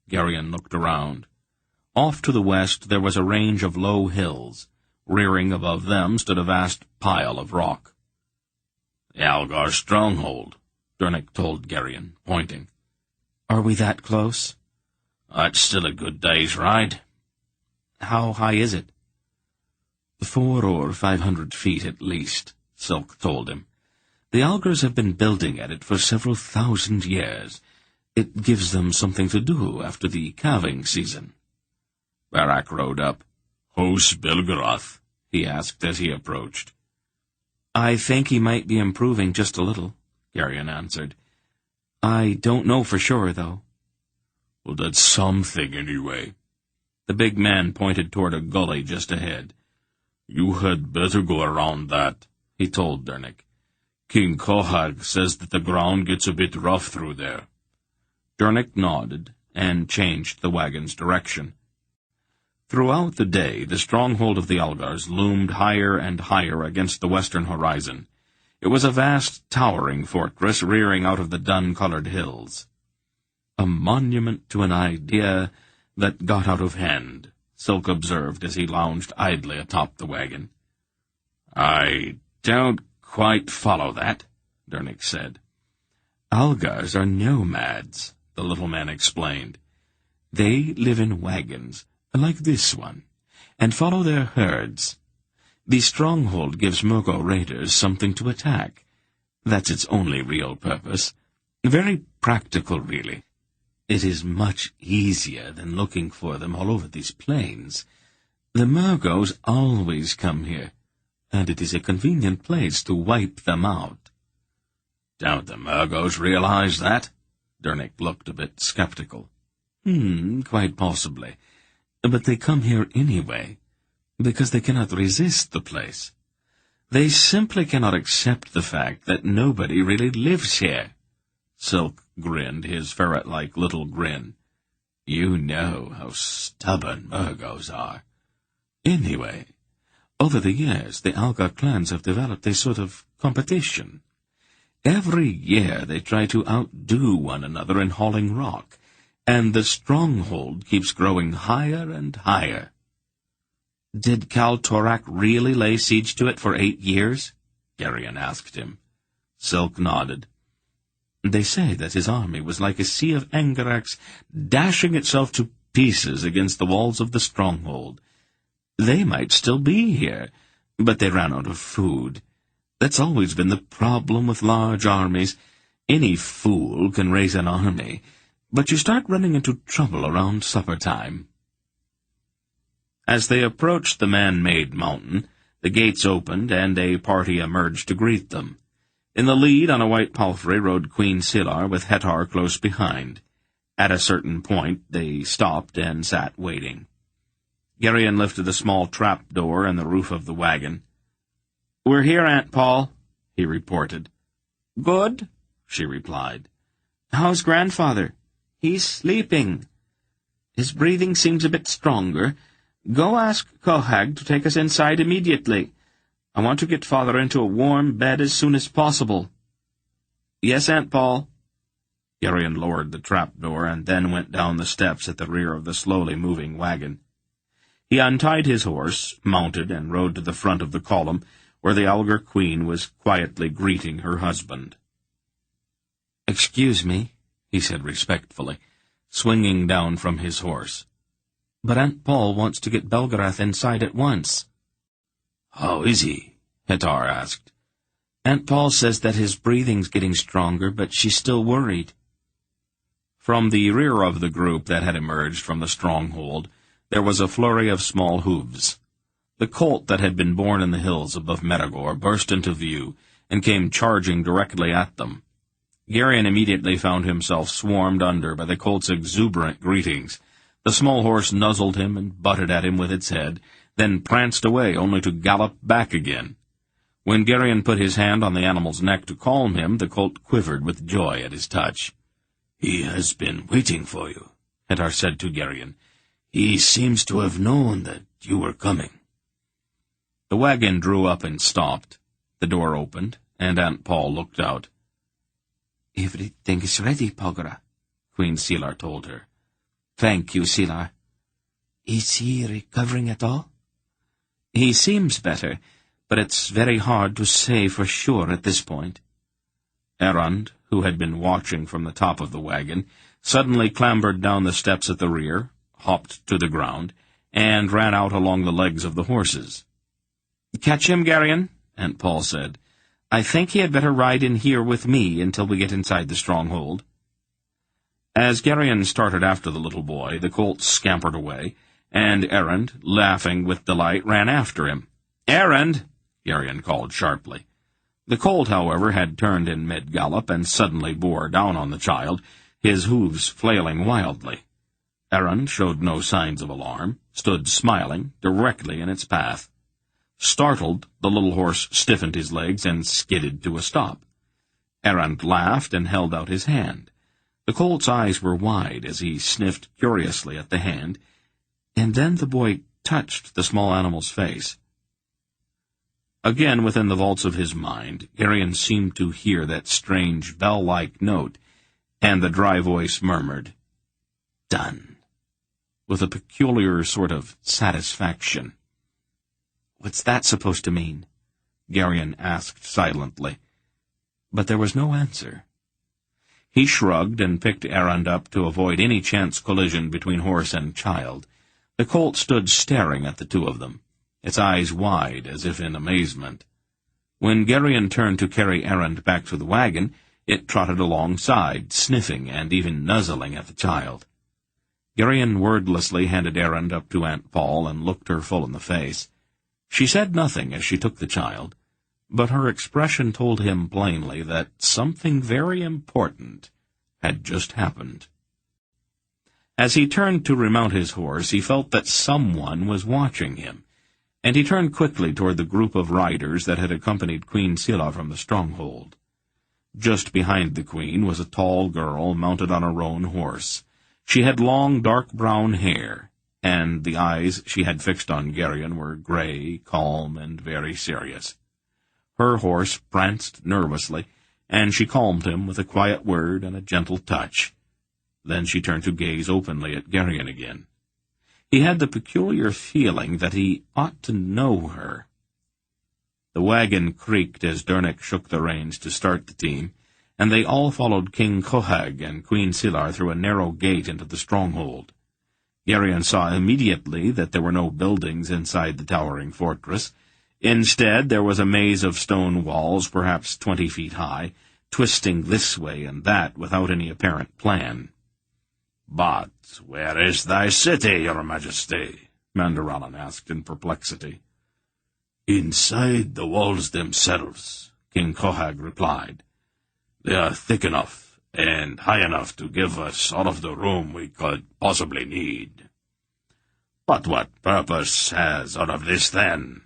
Garion looked around. Off to the west there was a range of low hills. Rearing above them stood a vast pile of rock. "The Algar stronghold," Dernick told Garion, pointing. "Are we that close?" "That's still a good day's ride." "How high is it?" 400 or 500 feet at least," Silk told him. "The Algars have been building at it for several thousand years. It gives them something to do after the calving season." Barak rode up. "How's Belgariad?" he asked as he approached. "I think he might be improving just a little," Garion answered. "I don't know for sure, though." "Well, that's something, anyway." The big man pointed toward a gully just ahead. "You had better go around that," he told Dernick. "King Cohag says that the ground gets a bit rough through there." Dernick nodded and changed the wagon's direction. Throughout the day, the stronghold of the Algars loomed higher and higher against the western horizon. It was a vast, towering fortress rearing out of the dun-colored hills. "A monument to an idea that got out of hand," Silk observed as he lounged idly atop the wagon. "I don't quite follow that," Dernick said. "Algars are nomads," the little man explained. "They live in wagons, like this one, and follow their herds. The stronghold gives Murgo raiders something to attack. That's its only real purpose. Very practical, really. It is much easier than looking for them all over these plains. The Murgos always come here, and it is a convenient place to wipe them out." "Don't the Murgos realize that?" Dernick looked a bit skeptical. Quite possibly. But they come here anyway, because they cannot resist the place. They simply cannot accept the fact that nobody really lives here." Silk grinned his ferret-like little grin. "You know how stubborn Murgos are. Anyway, over the years, the Algar clans have developed a sort of competition. Every year they try to outdo one another in hauling rock, and the stronghold keeps growing higher and higher." "Did Kal Torak really lay siege to it for 8 years?" Garion asked him. Silk nodded. "They say that his army was like a sea of Angarax dashing itself to pieces against the walls of the stronghold. They might still be here, but they ran out of food. That's always been the problem with large armies. Any fool can raise an army, but you start running into trouble around supper time." As they approached the man-made mountain, the gates opened and a party emerged to greet them. In the lead on a white palfrey rode Queen Silar with Hetar close behind. At a certain point they stopped and sat waiting. Garion lifted a small trap-door in the roof of the wagon. "We're here, Aunt Paul," he reported. "Good," she replied. "How's Grandfather?" "He's sleeping. His breathing seems a bit stronger. Go ask Kohag to take us inside immediately. I want to get Father into a warm bed as soon as possible." "Yes, Aunt Paul." Garion lowered the trap-door and then went down the steps at the rear of the slowly moving wagon. He untied his horse, mounted, and rode to the front of the column, where the Algar Queen was quietly greeting her husband. "Excuse me," he said respectfully, swinging down from his horse. "But Aunt Paul wants to get Belgarath inside at once." "How is he?" Hetar asked. "Aunt Paul says that his breathing's getting stronger, but she's still worried." From the rear of the group that had emerged from the stronghold, there was a flurry of small hooves. The colt that had been born in the hills above Medagor burst into view and came charging directly at them. Garion immediately found himself swarmed under by the colt's exuberant greetings. The small horse nuzzled him and butted at him with its head, then pranced away only to gallop back again. When Garion put his hand on the animal's neck to calm him, the colt quivered with joy at his touch. "He has been waiting for you," Hetar said to Garion. "He seems to have known that you were coming." The wagon drew up and stopped. The door opened, and Aunt Paul looked out. "Everything is ready, Pogora," Queen Silar told her. "Thank you, Silar." "Is he recovering at all?" "He seems better, but it's very hard to say for sure at this point." Errand, who had been watching from the top of the wagon, suddenly clambered down the steps at the rear, hopped to the ground, and ran out along the legs of the horses. "Catch him, Garion," Aunt Paul said. "I think he had better ride in here with me until we get inside the stronghold." As Garion started after the little boy, the colt scampered away, and Errand, laughing with delight, ran after him. "Errand!" Garion called sharply. The colt, however, had turned in mid-gallop and suddenly bore down on the child, his hooves flailing wildly. Errand showed no signs of alarm, stood smiling, directly in its path. Startled, the little horse stiffened his legs and skidded to a stop. Errand laughed and held out his hand. The colt's eyes were wide as he sniffed curiously at the hand. And then the boy touched the small animal's face. Again, within the vaults of his mind, Garion seemed to hear that strange bell-like note, and the dry voice murmured, "Done," with a peculiar sort of satisfaction. "What's that supposed to mean?" Garion asked silently. But there was no answer. He shrugged and picked Errand up to avoid any chance collision between horse and child. The colt stood staring at the two of them, its eyes wide as if in amazement. When Garion turned to carry Errand back to the wagon, it trotted alongside, sniffing and even nuzzling at the child. Garion wordlessly handed Errand up to Aunt Paul and looked her full in the face. She said nothing as she took the child, but her expression told him plainly that something very important had just happened. As he turned to remount his horse, he felt that someone was watching him, and he turned quickly toward the group of riders that had accompanied Queen Sila from the stronghold. Just behind the queen was a tall girl mounted on a roan horse. She had long, dark brown hair, and the eyes she had fixed on Garion were gray, calm, and very serious. Her horse pranced nervously, and she calmed him with a quiet word and a gentle touch. Then she turned to gaze openly at Garion again. He had the peculiar feeling that he ought to know her. The wagon creaked as Dernick shook the reins to start the team, and they all followed King Cohag and Queen Silar through a narrow gate into the stronghold. Garion saw immediately that there were no buildings inside the towering fortress. Instead, there was a maze of stone walls, perhaps 20 feet high, twisting this way and that without any apparent plan. "But where is thy city, your majesty?" Mandaralan asked in perplexity. "Inside the walls themselves," King Cohag replied. "They are thick enough and high enough to give us all of the room we could possibly need." "But what purpose has all of this, then?"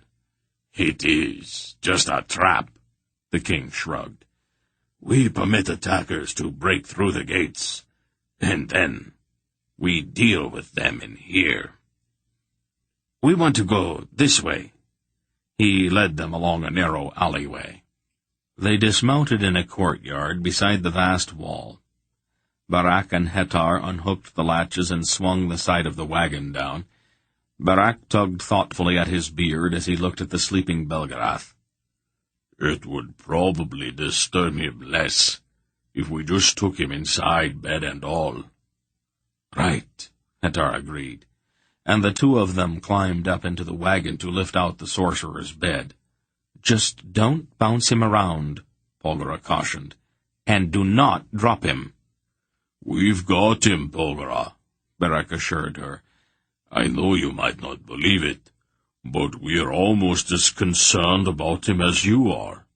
"It is just a trap," the king shrugged. "We permit attackers to break through the gates, and then we deal with them in here. We want to go this way." He led them along a narrow alleyway. They dismounted in a courtyard beside the vast wall. Barak and Hetar unhooked the latches and swung the side of the wagon down. Barak tugged thoughtfully at his beard as he looked at the sleeping Belgarath. "It would probably disturb him less if we just took him inside, bed and all." "Right," Hetar agreed, and the two of them climbed up into the wagon to lift out the sorcerer's bed. "Just don't bounce him around," Polgara cautioned, "and do not drop him." "We've got him, Polgara," Barak assured her. "I know you might not believe it, but we're almost as concerned about him as you are."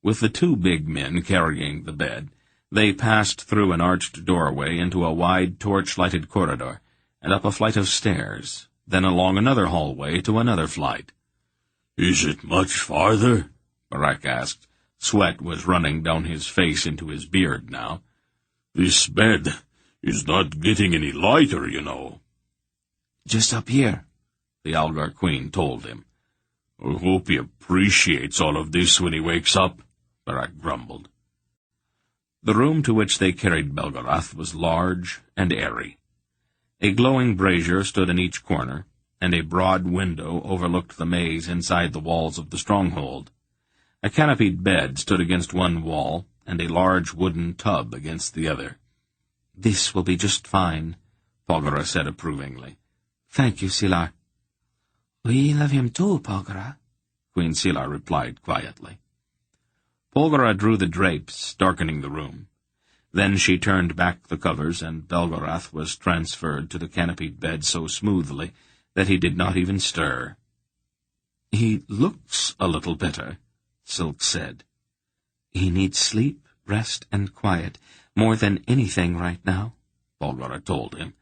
With the two big men carrying the bed, they passed through an arched doorway into a wide torch-lighted corridor, and up a flight of stairs, then along another hallway to another flight. "Is it much farther?" Barak asked. Sweat was running down his face into his beard now. "This bed is not getting any lighter, you know." "Just up here," the Algar Queen told him. "I hope he appreciates all of this when he wakes up," Barak grumbled. The room to which they carried Belgarath was large and airy. A glowing brazier stood in each corner, and a broad window overlooked the maze inside the walls of the stronghold. A canopied bed stood against one wall, and a large wooden tub against the other. "This will be just fine," Polgara said approvingly. "Thank you, Silar." "We love him too, Polgara," Queen Silar replied quietly. Polgara drew the drapes, darkening the room. Then she turned back the covers, and Belgarath was transferred to the canopied bed so smoothly that he did not even stir. "He looks a little better," Silk said. "He needs sleep, rest, and quiet, more than anything right now," Polgara told him,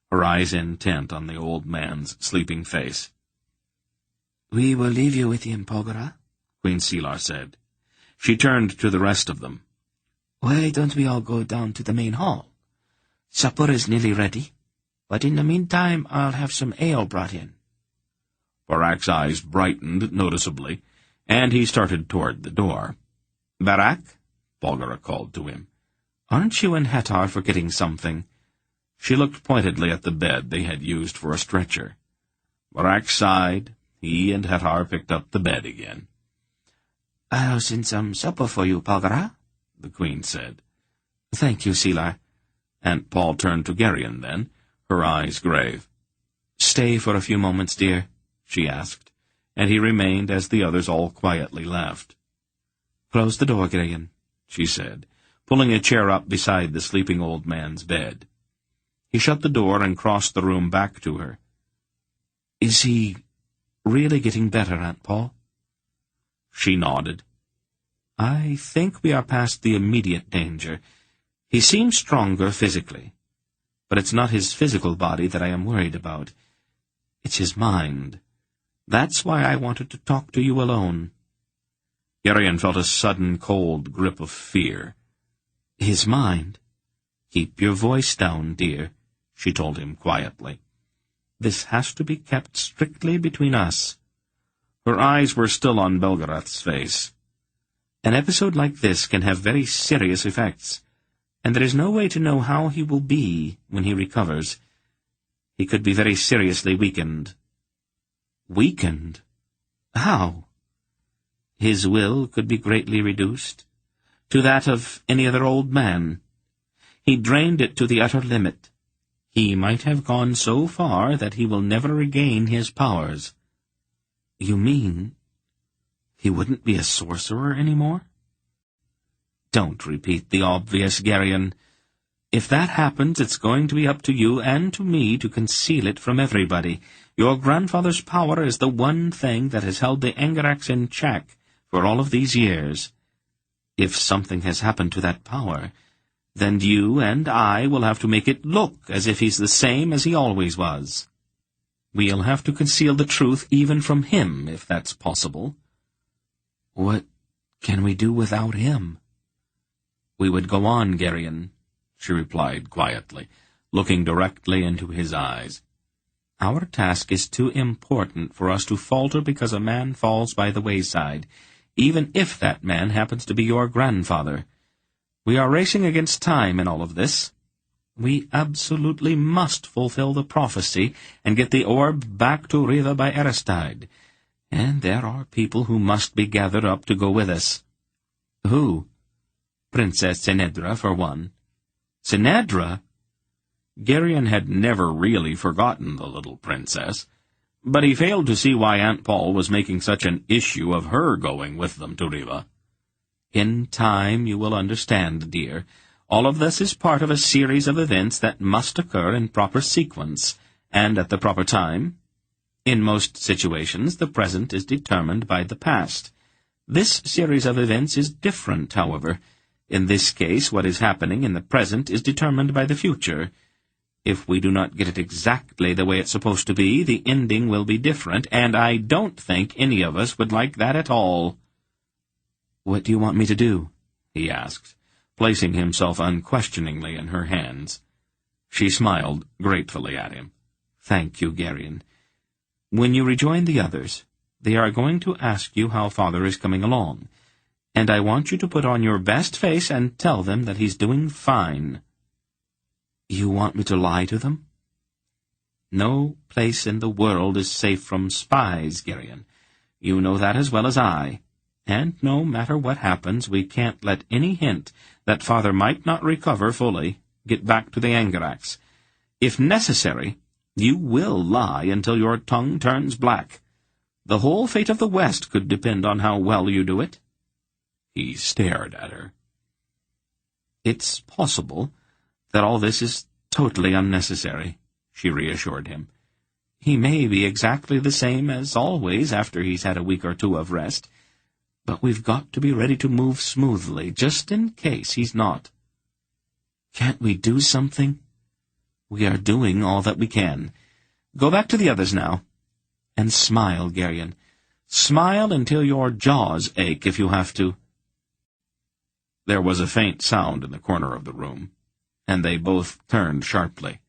her eyes intent on the old man's sleeping face. "We will leave you with him, Polgara," Queen Silar said. She turned to the rest of them. "Why don't we all go down to the main hall? Supper is nearly ready." But in the meantime I'll have some ale brought in." Barak's eyes brightened noticeably, and he started toward the door. "Barak," Belgariad called to him, "aren't you and Hatar forgetting something?" She looked pointedly at the bed they had used for a stretcher. Barak sighed. He and Hatar picked up the bed again. "I'll send some supper for you, Belgariad," the queen said. "Thank you, Selah." Aunt Paul turned to Geryon then, her eyes grave. "Stay for a few moments, dear," she asked, and he remained as the others all quietly left. "Close the door, Geryon," she said, pulling a chair up beside the sleeping old man's bed. He shut the door and crossed the room back to her. "Is he really getting better, Aunt Paul?" She nodded. "I think we are past the immediate danger. He seems stronger physically, but it's not his physical body that I am worried about. It's his mind. That's why I wanted to talk to you alone." Geryon felt a sudden cold grip of fear. "His mind? Keep your voice down, dear," she told him quietly. "This has to be kept strictly between us." Her eyes were still on Belgariad's face. "An episode like this can have very serious effects, and there is no way to know how he will be when he recovers. He could be very seriously weakened." "Weakened? How?" "His will could be greatly reduced, to that of any other old man. He drained it to the utter limit. He might have gone so far that he will never regain his powers." "You mean he wouldn't be a sorcerer any more?" "Don't repeat the obvious, Geryon. If that happens, it's going to be up to you and to me to conceal it from everybody. Your grandfather's power is the one thing that has held the Angarax in check for all of these years. If something has happened to that power, then you and I will have to make it look as if he's the same as he always was. We'll have to conceal the truth even from him, if that's possible." "What can we do without him?" "We would go on, Geryon," she replied quietly, looking directly into his eyes. "Our task is too important for us to falter because a man falls by the wayside, even if that man happens to be your grandfather. We are racing against time in all of this. We absolutely must fulfill the prophecy and get the orb back to Riva by Aristide. And there are people who must be gathered up to go with us." "Who?" "Princess Senedra, for one." "Senedra?" Geryon had never really forgotten the little princess, but he failed to see why Aunt Paul was making such an issue of her going with them to Riva. "In time you will understand, dear. All of this is part of a series of events that must occur in proper sequence, and at the proper time. In most situations, the present is determined by the past. This series of events is different, however. In this case, what is happening in the present is determined by the future. If we do not get it exactly the way it's supposed to be, the ending will be different, and I don't think any of us would like that at all." "What do you want me to do?" he asked, placing himself unquestioningly in her hands. She smiled gratefully at him. "Thank you, Geryon. When you rejoin the others, they are going to ask you how Father is coming along, and I want you to put on your best face and tell them that he's doing fine." "You want me to lie to them?" "No place in the world is safe from spies, Geryon. You know that as well as I. And no matter what happens, we can't let any hint that Father might not recover fully get back to the Angarax. If necessary, you will lie until your tongue turns black. The whole fate of the West could depend on how well you do it." He stared at her. "It's possible that all this is totally unnecessary," she reassured him. "He may be exactly the same as always after he's had a week or two of rest. But we've got to be ready to move smoothly, just in case he's not." "Can't we do something?" "We are doing all that we can. Go back to the others now. And smile, Geryon. Smile until your jaws ache if you have to." There was a faint sound in the corner of the room, and they both turned sharply.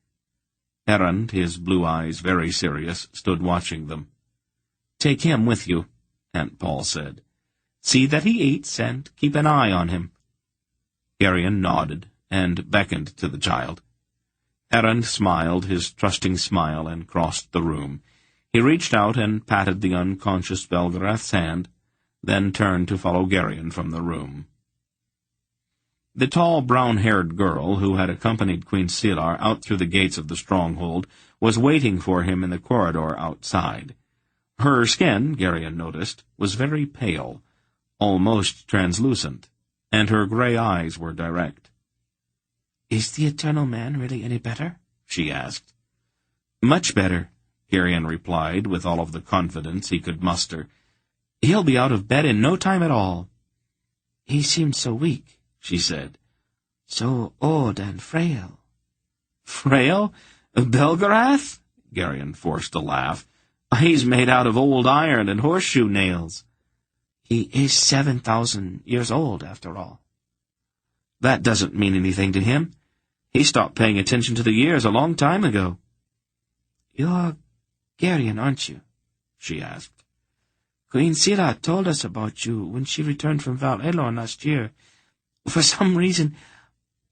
Errand, his blue eyes very serious, stood watching them. "Take him with you," Aunt Paul said. "See that he eats, and keep an eye on him." Garion nodded, and beckoned to the child. Errand smiled his trusting smile and crossed the room. He reached out and patted the unconscious Belgarath's hand, then turned to follow Garion from the room. The tall, brown-haired girl who had accompanied Queen Selar out through the gates of the stronghold was waiting for him in the corridor outside. Her skin, Garion noticed, was very pale, almost translucent, and her gray eyes were direct. "Is the Eternal Man really any better?" she asked. "Much better," Garion replied with all of the confidence he could muster. "He'll be out of bed in no time at all." "He seemed so weak," she said. "So old and frail." "Frail? Belgarath?" Garion forced a laugh. "He's made out of old iron and horseshoe nails." "He is 7,000 years old, after all." "That doesn't mean anything to him. He stopped paying attention to the years a long time ago." "You're Garion, aren't you?" she asked. "Queen Selar told us about you when she returned from Val Elorn last year. For some reason,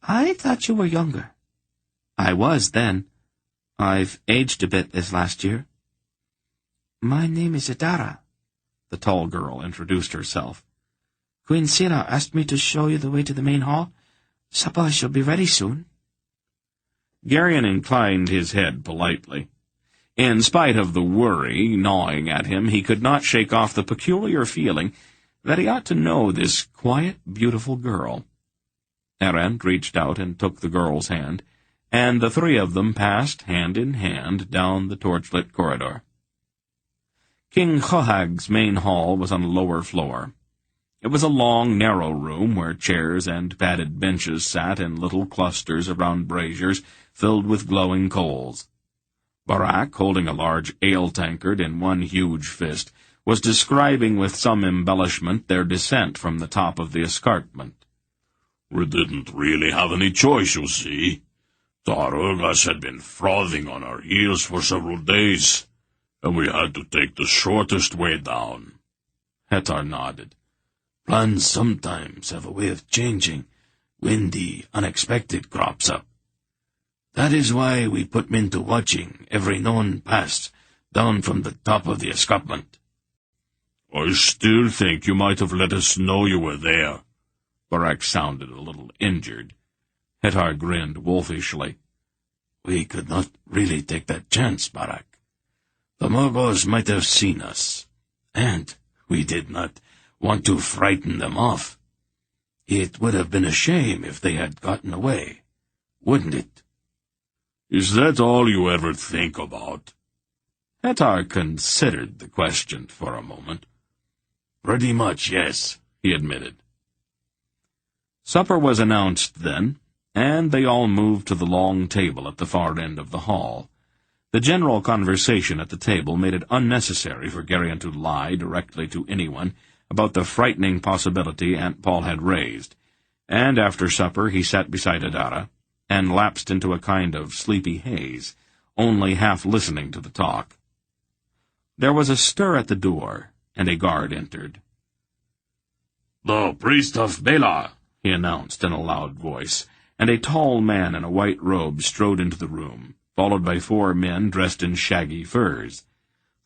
I thought you were younger." "I was then. I've aged a bit this last year." "My name is Adara," the tall girl introduced herself. "Queen Selar asked me to show you the way to the main hall. Supper shall be ready soon." Garion inclined his head politely. In spite of the worry gnawing at him, he could not shake off the peculiar feeling that he ought to know this quiet, beautiful girl. Errand reached out and took the girl's hand, and the three of them passed hand in hand down the torchlit corridor. King Chohag's main hall was on the lower floor. It was a long, narrow room where chairs and padded benches sat in little clusters around braziers filled with glowing coals. Barak, holding a large ale tankard in one huge fist, was describing with some embellishment their descent from the top of the escarpment. "We didn't really have any choice, you see. The Arurgas had been frothing on our heels for several days, and we had to take the shortest way down." Hetar nodded. "Plans sometimes have a way of changing when the unexpected crops up. That is why we put men to watching every known pass down from the top of the escarpment." "I still think you might have let us know you were there." Barak sounded a little injured. Hetar grinned wolfishly. "We could not really take that chance, Barak. The Morgos might have seen us, and we did not want to frighten them off. It would have been a shame if they had gotten away, wouldn't it?" "Is that all you ever think about?" Hetar considered the question for a moment. "Pretty much, yes," he admitted. Supper was announced then, and they all moved to the long table at the far end of the hall. The general conversation at the table made it unnecessary for Garion to lie directly to anyone about the frightening possibility Aunt Paul had raised, and after supper he sat beside Adara and lapsed into a kind of sleepy haze, only half listening to the talk. There was a stir at the door, and a guard entered. "The priest of Bela," he announced in a loud voice, and a tall man in a white robe strode into the room, followed by 4 men dressed in shaggy furs.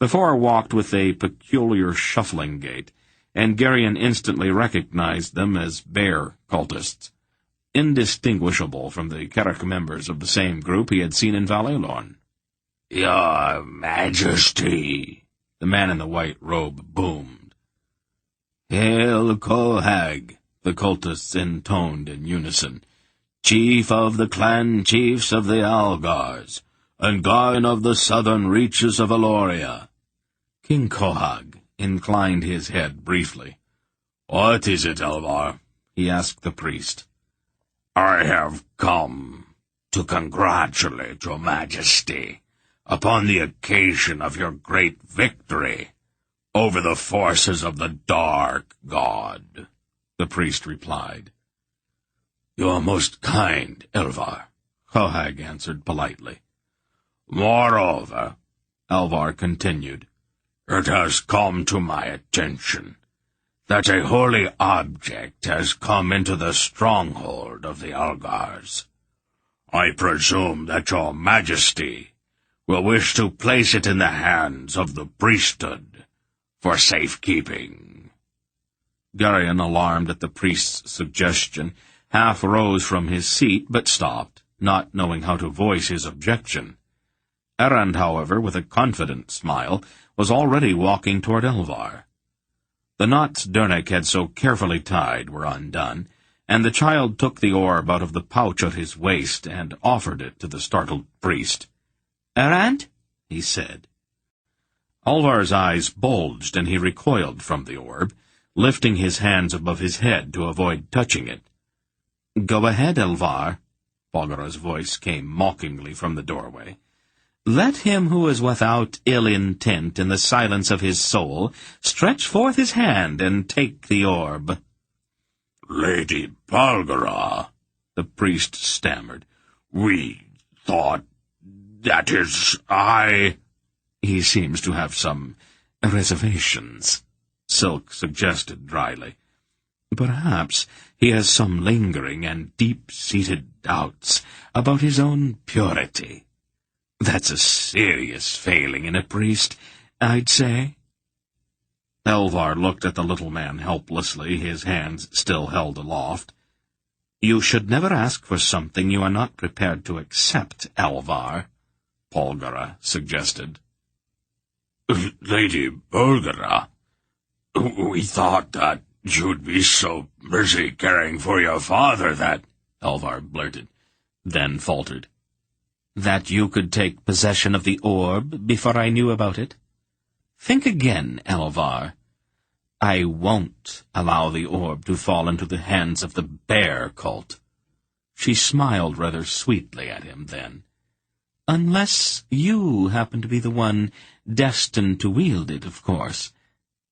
The 4 walked with a peculiar shuffling gait, and Garion instantly recognized them as bear cultists, indistinguishable from the Kerak members of the same group he had seen in Val Elorn. "Your Majesty," the man in the white robe boomed. "Hail Chohag," the cultists intoned in unison, "chief of the clan chiefs of the Algars, and guardian of the southern reaches of Eloria." King Chohag inclined his head briefly. "What is it, Elvar?" he asked the priest. "I have come to congratulate your Majesty upon the occasion of your great victory over the forces of the Dark God," the priest replied. "You are most kind, Elvar," Chohag answered politely. Moreover, Alvar continued, it has come to my attention that a holy object has come into the stronghold of the Algars. I presume that your majesty will wish to place it in the hands of the priesthood for safekeeping. Garion, alarmed at the priest's suggestion, half rose from his seat, but stopped, not knowing how to voice his objection. Errand, however, with a confident smile, was already walking toward Elvar. The knots Dernek had so carefully tied were undone, and the child took the orb out of the pouch at his waist and offered it to the startled priest. "Errand?" he said. Alvar's eyes bulged, and he recoiled from the orb, lifting his hands above his head to avoid touching it. "Go ahead, Elvar," Bolgara's voice came mockingly from the doorway. "Let him who is without ill intent in the silence of his soul stretch forth his hand and take the orb." Lady Belgariad, the priest stammered, we thought, that is, He seems to have some reservations, Silk suggested dryly. Perhaps he has some lingering and deep-seated doubts about his own purity. That's a serious failing in a priest, I'd say. Elvar looked at the little man helplessly, his hands still held aloft. "You should never ask for something you are not prepared to accept, Elvar," Polgara suggested. Lady Belgariad, we thought that you'd be so busy caring for your father that—" Elvar blurted, then faltered. "That you could take possession of the orb before I knew about it? Think again, Elvar. I won't allow the orb to fall into the hands of the bear cult." She smiled rather sweetly at him then. "Unless you happen to be the one destined to wield it, of course.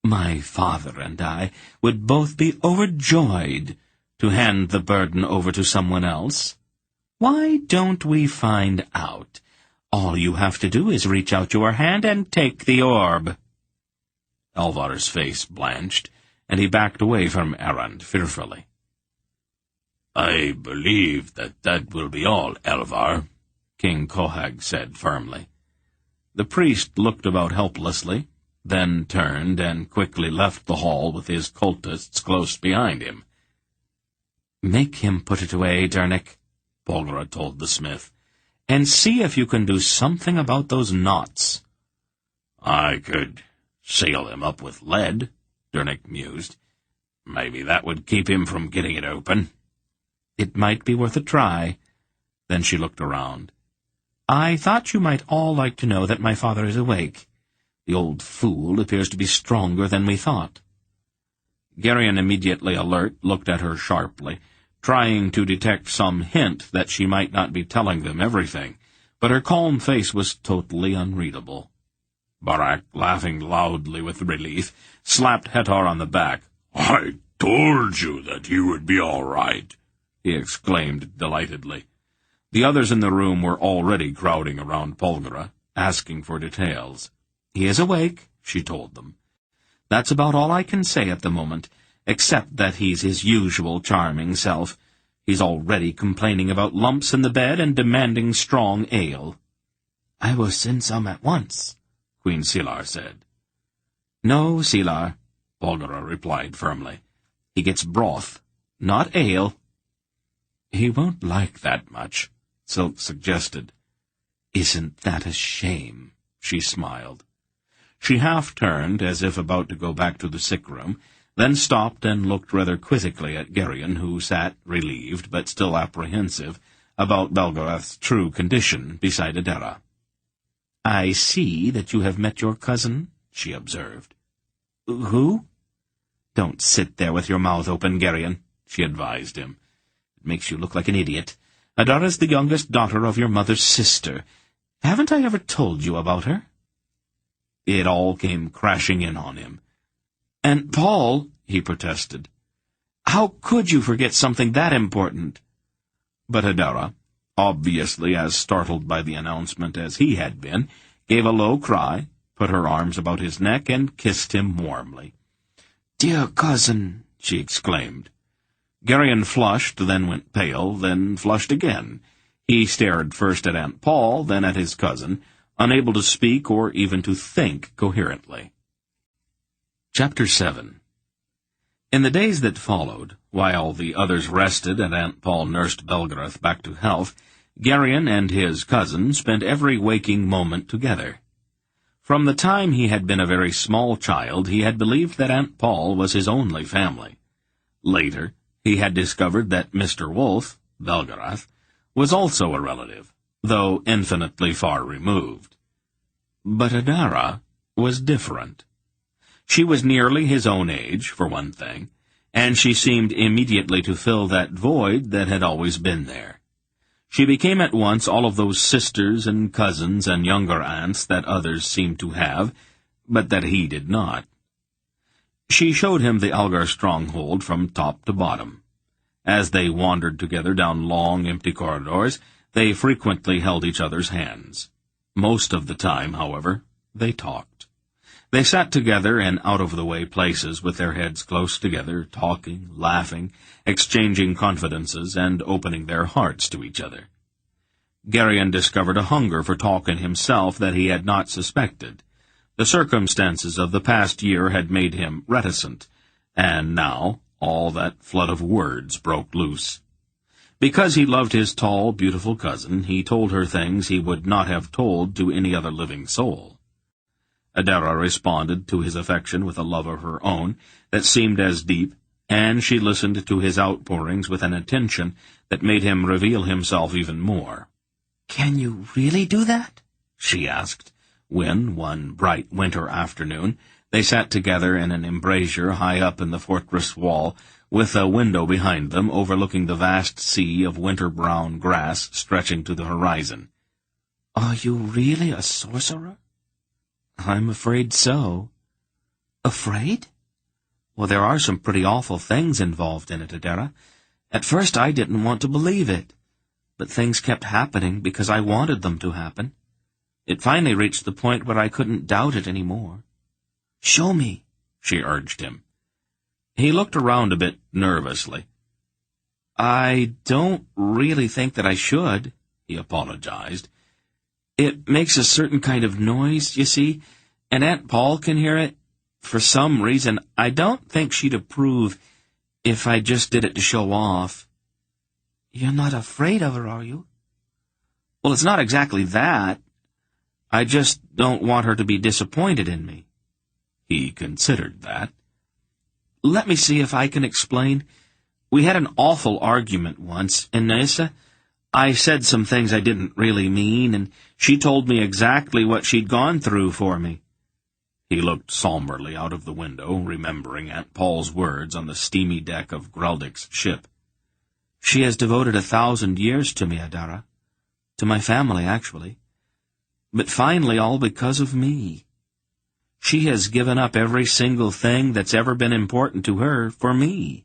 My father and I would both be overjoyed to hand the burden over to someone else. Why don't we find out? All you have to do is reach out your hand and take the orb." Alvar's face blanched, and he backed away from Errand fearfully. "I believe that will be all, Elvar," King Kohag said firmly. The priest looked about helplessly, then turned and quickly left the hall with his cultists close behind him. "Make him put it away, Dernek," Bolgara told the smith, "and see if you can do something about those knots." "I could seal him up with lead," Dernek mused. "Maybe that would keep him from getting it open." "It might be worth a try." Then she looked around. "I thought you might all like to know that my father is awake. The old fool appears to be stronger than we thought." Garion, immediately alert, looked at her sharply, trying to detect some hint that she might not be telling them everything, but her calm face was totally unreadable. Barak, laughing loudly with relief, slapped Hetar on the back. "I told you that he would be all right," he exclaimed delightedly. The others in the room were already crowding around Polgara, asking for details. "He is awake," she told them. "That's about all I can say at the moment, except that he's his usual charming self. He's already complaining about lumps in the bed and demanding strong ale." "I will send some at once," Queen Silar said. "No, Silar," Polgara replied firmly. "He gets broth, not ale." "He won't like that much," Silk suggested. "Isn't that a shame?" she smiled. She half-turned, as if about to go back to the sick-room, then stopped and looked rather quizzically at Garion, who sat, relieved but still apprehensive, about Belgarath's true condition beside Adara. "I see that you have met your cousin," she observed. "Who?" "Don't sit there with your mouth open, Garion," she advised him. "It makes you look like an idiot. Adara's the youngest daughter of your mother's sister. Haven't I ever told you about her?" It all came crashing in on him. "And Paul," he protested, "how could you forget something that important?" But Adara, obviously as startled by the announcement as he had been, gave a low cry, put her arms about his neck, and kissed him warmly. "Dear cousin," she exclaimed. Garion flushed, then went pale, then flushed again. He stared first at Aunt Paul, then at his cousin, unable to speak or even to think coherently. Chapter 7. In the days that followed, while the others rested and Aunt Paul nursed Belgariad back to health, Garion and his cousin spent every waking moment together. From the time he had been a very small child, he had believed that Aunt Paul was his only family. Later, he had discovered that Mr. Wolf, Belgariad, was also a relative, though infinitely far removed. But Adara was different. She was nearly his own age, for one thing, and she seemed immediately to fill that void that had always been there. She became at once all of those sisters and cousins and younger aunts that others seemed to have, but that he did not. She showed him the Algar stronghold from top to bottom. As they wandered together down long, empty corridors, they frequently held each other's hands. Most of the time, however, they talked. They sat together in out-of-the-way places with their heads close together, talking, laughing, exchanging confidences, and opening their hearts to each other. Garion discovered a hunger for talk in himself that he had not suspected. The circumstances of the past year had made him reticent, and now all that flood of words broke loose. Because he loved his tall, beautiful cousin, he told her things he would not have told to any other living soul. Adara responded to his affection with a love of her own that seemed as deep, and she listened to his outpourings with an attention that made him reveal himself even more. "Can you really do that?" she asked, when, one bright winter afternoon, they sat together in an embrasure high up in the fortress wall, with a window behind them overlooking the vast sea of winter-brown grass stretching to the horizon. "Are you really a sorcerer?" "I'm afraid so." "Afraid?" "Well, there are some pretty awful things involved in it, Adara. At first I didn't want to believe it, but things kept happening because I wanted them to happen. It finally reached the point where I couldn't doubt it any more." "Show me," she urged him. He looked around a bit nervously. "I don't really think that I should," he apologized. "It makes a certain kind of noise, you see, and Aunt Paul can hear it. For some reason, I don't think she'd approve if I just did it to show off." "You're not afraid of her, are you?" "Well, it's not exactly that. I just don't want her to be disappointed in me." He considered that. "Let me see if I can explain. We had an awful argument once, and Nyssa, I said some things I didn't really mean, and she told me exactly what she'd gone through for me." He looked somberly out of the window, remembering Aunt Paul's words on the steamy deck of Graldic's ship. "She has devoted 1,000 years to me, Adara. To my family, actually. But finally, all because of me. She has given up every single thing that's ever been important to her for me.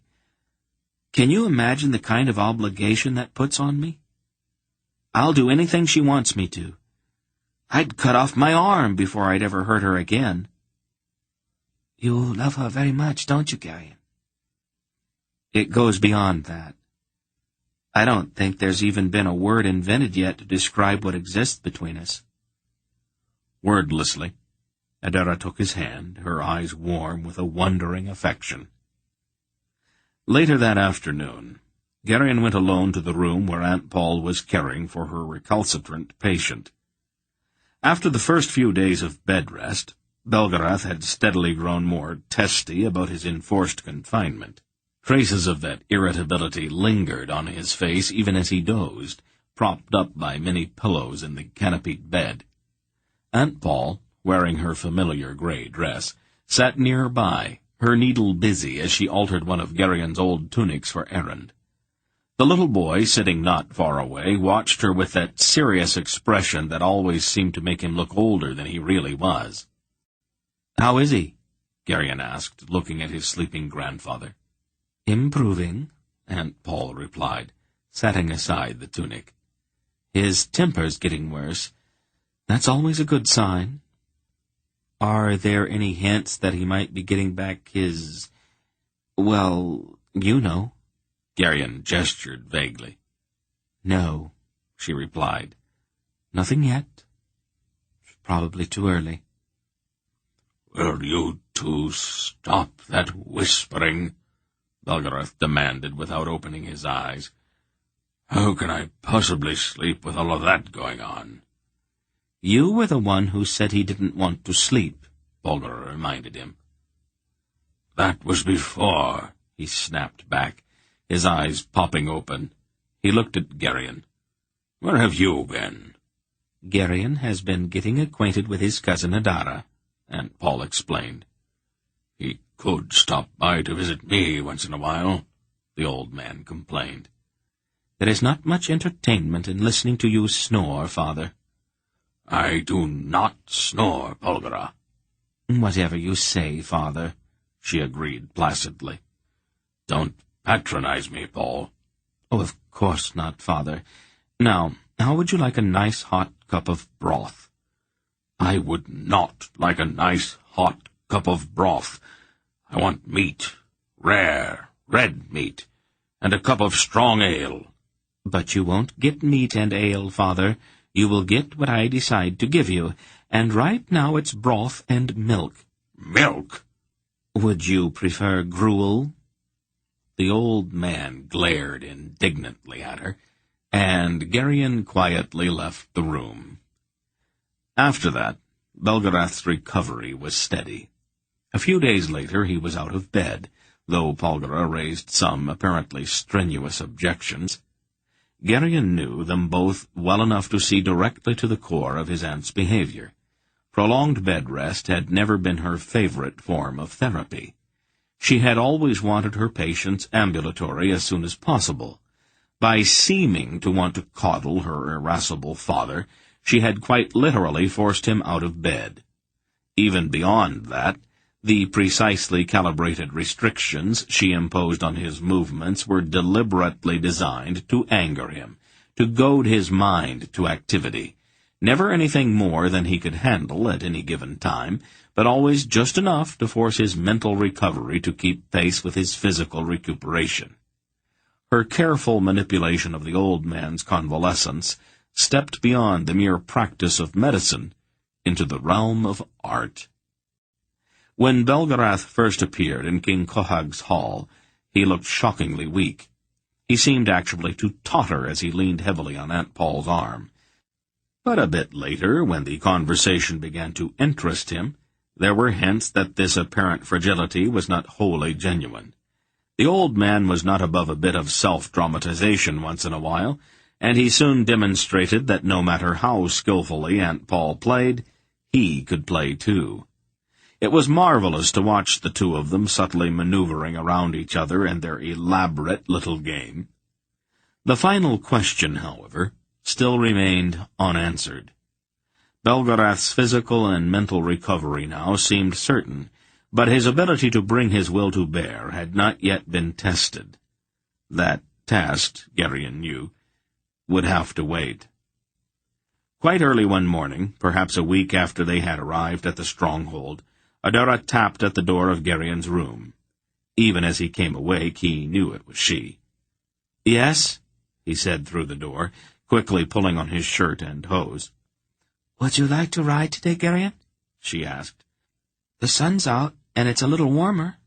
Can you imagine the kind of obligation that puts on me? I'll do anything she wants me to. I'd cut off my arm before I'd ever hurt her again." "You love her very much, don't you, Garion?" "It goes beyond that. I don't think there's even been a word invented yet to describe what exists between us." Wordlessly, Adara took his hand, her eyes warm with a wondering affection. Later that afternoon, Garion went alone to the room where Aunt Paul was caring for her recalcitrant patient. After the first few days of bed rest, Belgariad had steadily grown more testy about his enforced confinement. Traces of that irritability lingered on his face even as he dozed, propped up by many pillows in the canopied bed. Aunt Paul, wearing her familiar gray dress, sat nearby, her needle busy as she altered one of Garion's old tunics for errand. The little boy, sitting not far away, watched her with that serious expression that always seemed to make him look older than he really was. "How is he?" Garion asked, looking at his sleeping grandfather. "Improving," Aunt Paul replied, setting aside the tunic. His temper's getting worse. That's always a good sign. Are there any hints that he might be getting back his... well, you know. Garion gestured vaguely. No, she replied. Nothing yet. It's probably too early. Will you two stop that whispering? Belgariad demanded without opening his eyes. How can I possibly sleep with all of that going on? You were the one who said he didn't want to sleep, Belgariad reminded him. That was before, he snapped back, his eyes popping open. He looked at Garion. Where have you been? Garion has been getting acquainted with his cousin Adara, Aunt Paul explained. He could stop by to visit me once in a while, the old man complained. There is not much entertainment in listening to you snore, Father. I do not snore, Belgariad. Whatever you say, Father, she agreed placidly. Don't patronize me, Paul. Oh, of course not, Father. Now, how would you like a nice hot cup of broth? I would not like a nice hot cup of broth. I want meat, rare, red meat, and a cup of strong ale. But you won't get meat and ale, Father. You will get what I decide to give you, and right now it's broth and milk. Milk? Would you prefer gruel? The old man glared indignantly at her, and Garion quietly left the room. After that, Belgariad's recovery was steady. A few days later he was out of bed, though Polgara raised some apparently strenuous objections. Garion knew them both well enough to see directly to the core of his aunt's behavior. Prolonged bed rest had never been her favorite form of therapy. She had always wanted her patients ambulatory as soon as possible. By seeming to want to coddle her irascible father, she had quite literally forced him out of bed. Even beyond that, the precisely calibrated restrictions she imposed on his movements were deliberately designed to anger him, to goad his mind to activity. Never anything more than he could handle at any given time, but always just enough to force his mental recovery to keep pace with his physical recuperation. Her careful manipulation of the old man's convalescence stepped beyond the mere practice of medicine into the realm of art. When Belgariad first appeared in King Cohag's hall, he looked shockingly weak. He seemed actually to totter as he leaned heavily on Aunt Paul's arm. But a bit later, when the conversation began to interest him, there were hints that this apparent fragility was not wholly genuine. The old man was not above a bit of self-dramatization once in a while, and he soon demonstrated that no matter how skillfully Aunt Paul played, he could play too. It was marvelous to watch the two of them subtly maneuvering around each other in their elaborate little game. The final question, however, still remained unanswered. Belgariad's physical and mental recovery now seemed certain, but his ability to bring his will to bear had not yet been tested. That test, Garion knew, would have to wait. Quite early one morning, perhaps a week after they had arrived at the stronghold, Adara tapped at the door of Garion's room. Even as he came awake, he knew it was she. "Yes?" he said through the door, quickly pulling on his shirt and hose. "Would you like to ride today, Garion?" she asked. "The sun's out, and it's a little warmer."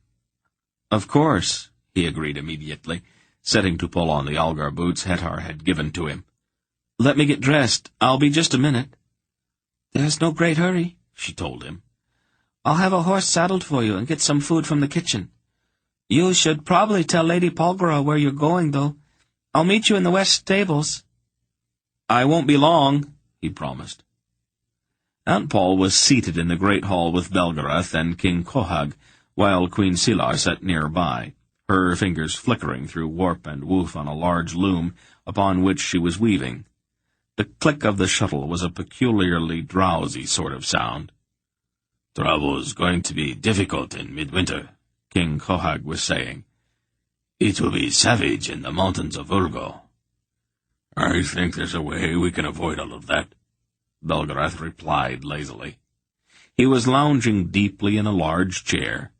"Of course," he agreed immediately, setting to pull on the Algar boots Hetar had given to him. "Let me get dressed. I'll be just a minute." "There's no great hurry," she told him. "I'll have a horse saddled for you and get some food from the kitchen. You should probably tell Lady Polgara where you're going, though. I'll meet you in the west stables." "I won't be long," he promised. Aunt Paul was seated in the great hall with Belgariad and King Cohag, while Queen Silar sat nearby, her fingers flickering through warp and woof on a large loom upon which she was weaving. The click of the shuttle was a peculiarly drowsy sort of sound. "Travel's going to be difficult in midwinter," King Cohag was saying. "It will be savage in the mountains of Urgo." I think there's a way we can avoid all of that, Belgarath replied lazily. He was lounging deeply in a large chair.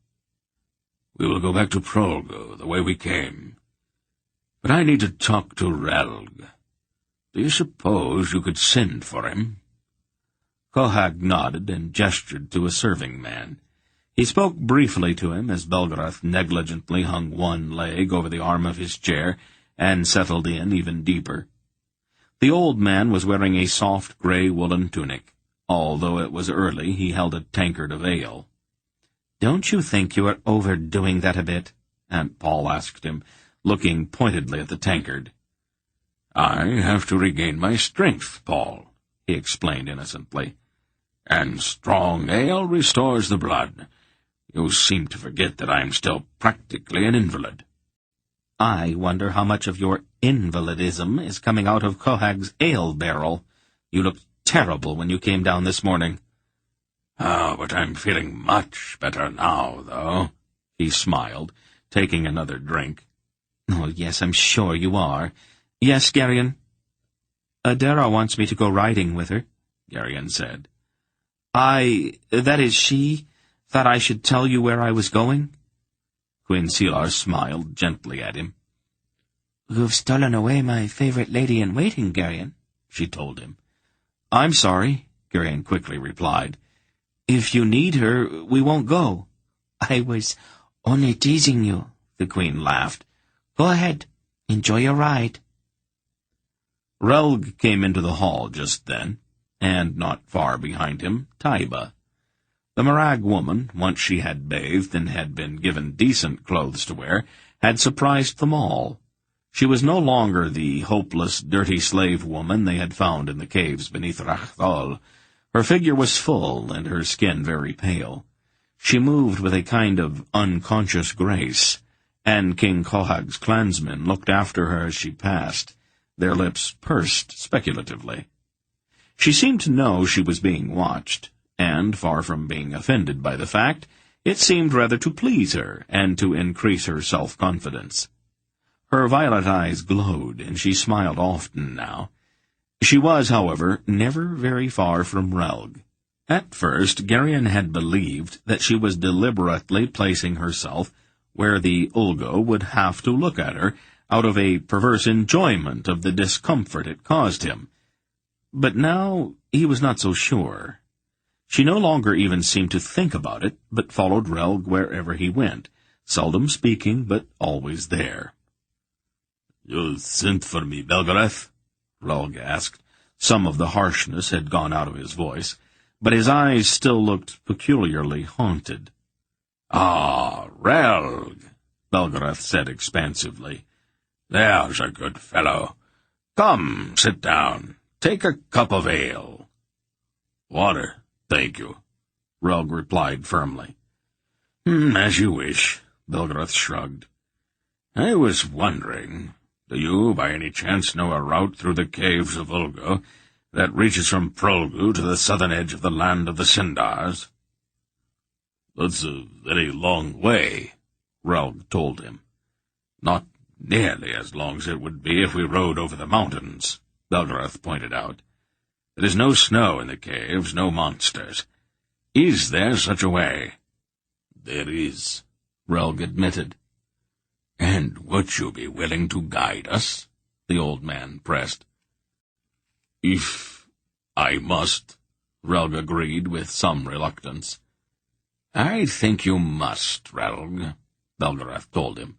We will go back to Prologue the way we came. But I need to talk to Relg. Do you suppose you could send for him? Quahog nodded and gestured to a serving man. He spoke briefly to him as Belgarath negligently hung one leg over the arm of his chair and settled in even deeper. The old man was wearing a soft gray woolen tunic. Although it was early, he held a tankard of ale. "Don't you think you are overdoing that a bit?" Aunt Paul asked him, looking pointedly at the tankard. I have to regain my strength, Paul, he explained innocently. And strong ale restores the blood. You seem to forget that I am still practically an invalid. I wonder how much of your invalidism is coming out of Quahog's ale barrel. You looked terrible when you came down this morning. Oh, but I'm feeling much better now, though, he smiled, taking another drink. Oh, yes, I'm sure you are. Yes, Garion? Adara wants me to go riding with her, Garion said. That is, she thought I should tell you where I was going? Queen Selar smiled gently at him. You've stolen away my favorite lady-in-waiting, Garion, she told him. I'm sorry, Garion quickly replied. If you need her, we won't go. I was only teasing you, the Queen laughed. Go ahead, enjoy your ride. Relg came into the hall just then, and not far behind him, Taiba. The Marag woman, once she had bathed and had been given decent clothes to wear, had surprised them all. She was no longer the hopeless, dirty slave woman they had found in the caves beneath Rachthal. Her figure was full, and her skin very pale. She moved with a kind of unconscious grace, and King Quahog's clansmen looked after her as she passed, their lips pursed speculatively. She seemed to know she was being watched, and, far from being offended by the fact, it seemed rather to please her and to increase her self-confidence. Her violet eyes glowed, and she smiled often now. She was, however, never very far from Relg. At first, Garion had believed that she was deliberately placing herself where the Ulgo would have to look at her out of a perverse enjoyment of the discomfort it caused him. But now he was not so sure. She no longer even seemed to think about it, but followed Relg wherever he went, seldom speaking, but always there. You sent for me, Belgarath? Relg asked. Some of the harshness had gone out of his voice, but his eyes still looked peculiarly haunted. Ah, Relg, Belgarath said expansively. There's a good fellow. Come, sit down. Take a cup of ale. Water, thank you, Relg replied firmly. As you wish, Belgarath shrugged. I was wondering, do you by any chance know a route through the caves of Ulgo that reaches from Prologue to the southern edge of the land of the Sindars? That's a very long way, Relg told him. Not nearly as long as it would be if we rode over the mountains, Belgarath pointed out. There is no snow in the caves, no monsters. Is there such a way? There is, Relg admitted. And would you be willing to guide us? The old man pressed. If I must, Relg agreed with some reluctance. I think you must, Relg, Belgarath told him.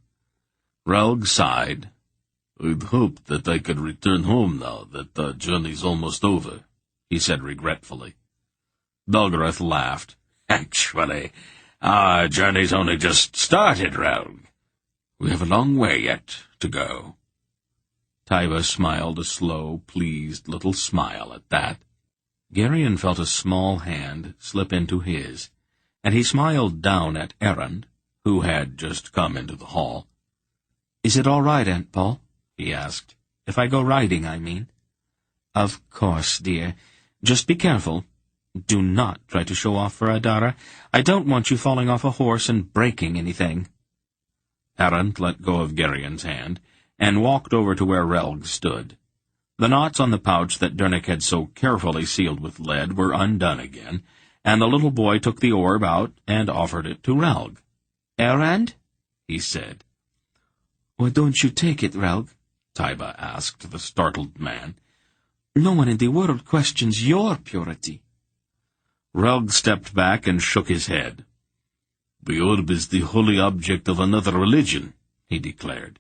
Relg sighed. I'd hoped that I could return home now that the journey's almost over, he said regretfully. Belgarath laughed. Actually, our journey's only just started, Relg. We have a long way yet to go. Taiba smiled a slow, pleased little smile at that. Garion felt a small hand slip into his, and he smiled down at Errand, who had just come into the hall. "Is it all right, Aunt Paul?" he asked. "If I go riding, I mean." "Of course, dear. Just be careful. Do not try to show off for Adara. I don't want you falling off a horse and breaking anything." Errand let go of Garion's hand and walked over to where Relg stood. The knots on the pouch that Dernick had so carefully sealed with lead were undone again, and the little boy took the orb out and offered it to Relg. "Errand?" he said. "Why don't you take it, Relg?" Taiba asked the startled man. "No one in the world questions your purity." Relg stepped back and shook his head. "The orb is the holy object of another religion," he declared.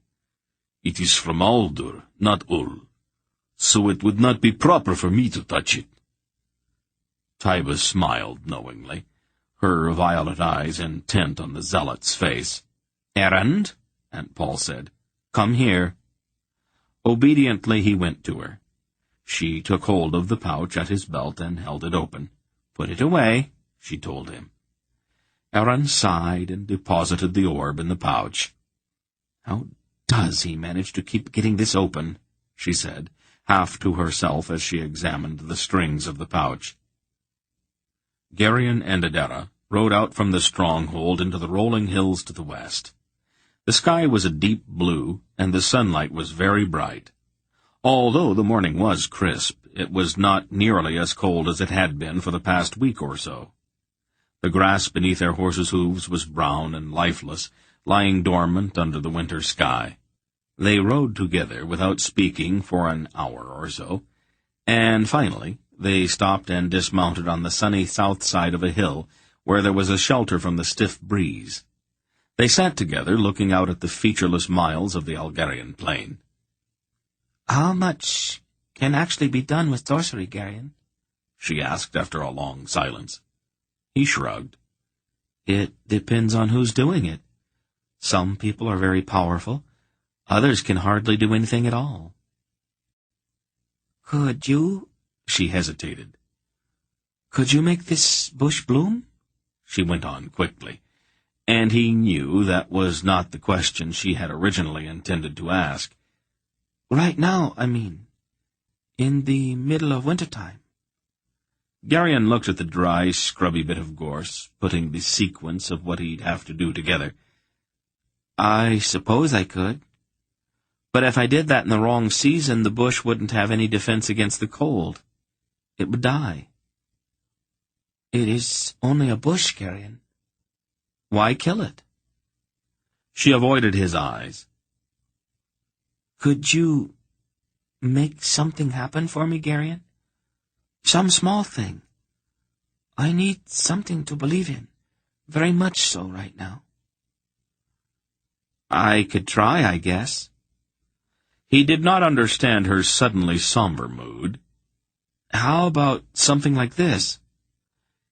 "It is from Aldur, not Ul, so it would not be proper for me to touch it." Taiba smiled knowingly, her violet eyes intent on the zealot's face. "Errand?" Aunt Paul said. "Come here." Obediently he went to her. She took hold of the pouch at his belt and held it open. "Put it away," she told him. Errand sighed and deposited the orb in the pouch. "How does he manage to keep getting this open?" she said, half to herself as she examined the strings of the pouch. Garion and Adara rode out from the stronghold into the rolling hills to the west. The sky was a deep blue, and the sunlight was very bright. Although the morning was crisp, it was not nearly as cold as it had been for the past week or so. The grass beneath their horses' hooves was brown and lifeless, lying dormant under the winter sky. They rode together without speaking for an hour or so, and finally they stopped and dismounted on the sunny south side of a hill, where there was a shelter from the stiff breeze. They sat together, looking out at the featureless miles of the Algarian plain. "How much can actually be done with sorcery, Garion?" she asked after a long silence. He shrugged. "It depends on who's doing it. Some people are very powerful. Others can hardly do anything at all." "Could you—" she hesitated. "Could you make this bush bloom?" she went on quickly, and he knew that was not the question she had originally intended to ask. "Right now, I mean. In the middle of winter-time." Garion looked at the dry, scrubby bit of gorse, putting the sequence of what he'd have to do together. "I suppose I could. But if I did that in the wrong season, the bush wouldn't have any defense against the cold. It would die." "It is only a bush, Garion. Why kill it?" She avoided his eyes. "Could you make something happen for me, Garion? Some small thing. I need something to believe in, very much so right now." "I could try, I guess." He did not understand her suddenly somber mood. "How about something like this?"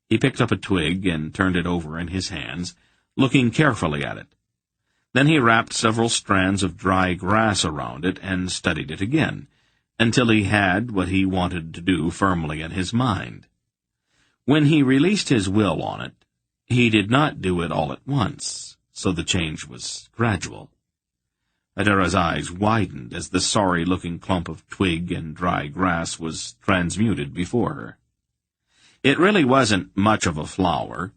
He picked up a twig and turned it over in his hands, looking carefully at it. Then he wrapped several strands of dry grass around it and studied it again, until he had what he wanted to do firmly in his mind. When he released his will on it, he did not do it all at once, so the change was gradual. Adara's eyes widened as the sorry-looking clump of twig and dry grass was transmuted before her. It really wasn't much of a flower.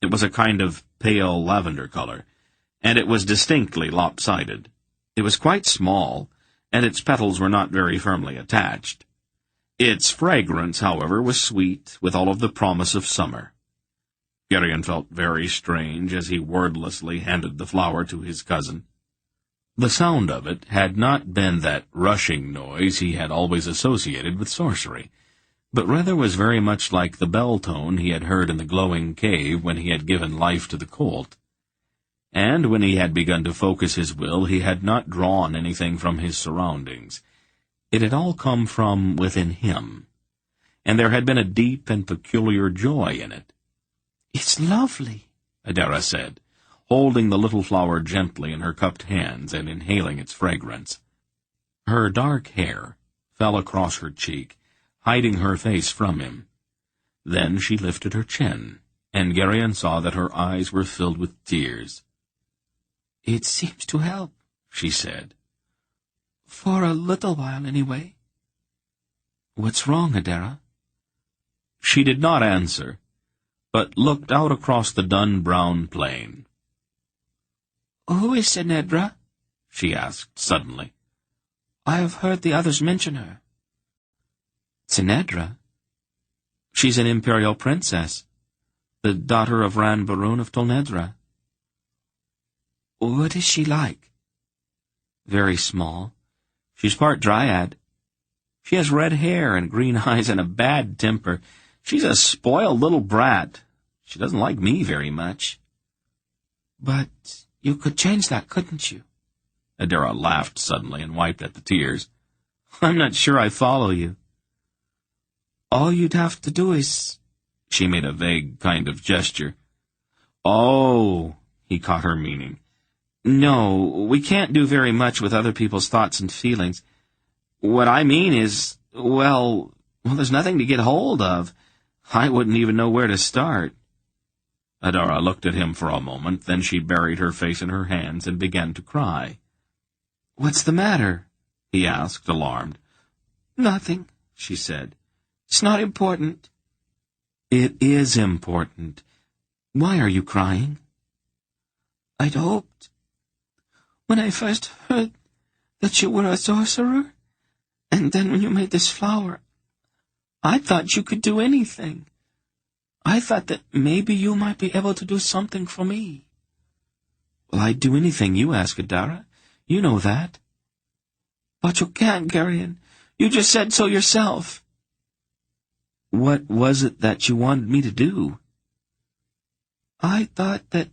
It was a kind of pale lavender color, and it was distinctly lopsided. It was quite small, and its petals were not very firmly attached. Its fragrance, however, was sweet, with all of the promise of summer. Garion felt very strange as he wordlessly handed the flower to his cousin. The sound of it had not been that rushing noise he had always associated with sorcery, but rather was very much like the bell tone he had heard in the glowing cave when he had given life to the colt. And when he had begun to focus his will, he had not drawn anything from his surroundings. It had all come from within him, and there had been a deep and peculiar joy in it. "It's lovely," Adara said, holding the little flower gently in her cupped hands and inhaling its fragrance. Her dark hair fell across her cheek, hiding her face from him. Then she lifted her chin, and Garion saw that her eyes were filled with tears. "It seems to help," she said. "For a little while, anyway." "What's wrong, Adara?" She did not answer, but looked out across the dun-brown plain. "Who is Senedra?" she asked suddenly. "I have heard the others mention her." Tsenedra? She's an imperial princess, the daughter of Ran Barun of Tolnedra. What is she like? Very small. She's part dryad. She has red hair and green eyes and a bad temper. She's a spoiled little brat. She doesn't like me very much. But you could change that, couldn't you? Adara laughed suddenly and wiped at the tears. I'm not sure I follow you. All you'd have to do is... She made a vague kind of gesture. Oh, he caught her meaning. No, we can't do very much with other people's thoughts and feelings. What I mean is, well, there's nothing to get hold of. I wouldn't even know where to start. Adara looked at him for a moment, then she buried her face in her hands and began to cry. What's the matter? He asked, alarmed. Nothing, she said. It's not important. It is important. Why are you crying? I'd hoped. When I first heard that you were a sorcerer, and then when you made this flower, I thought you could do anything. I thought that maybe you might be able to do something for me. Well, I'd do anything you ask, Adara. You know that. But you can't, Garion. You just said so yourself. What was it that you wanted me to do? I thought that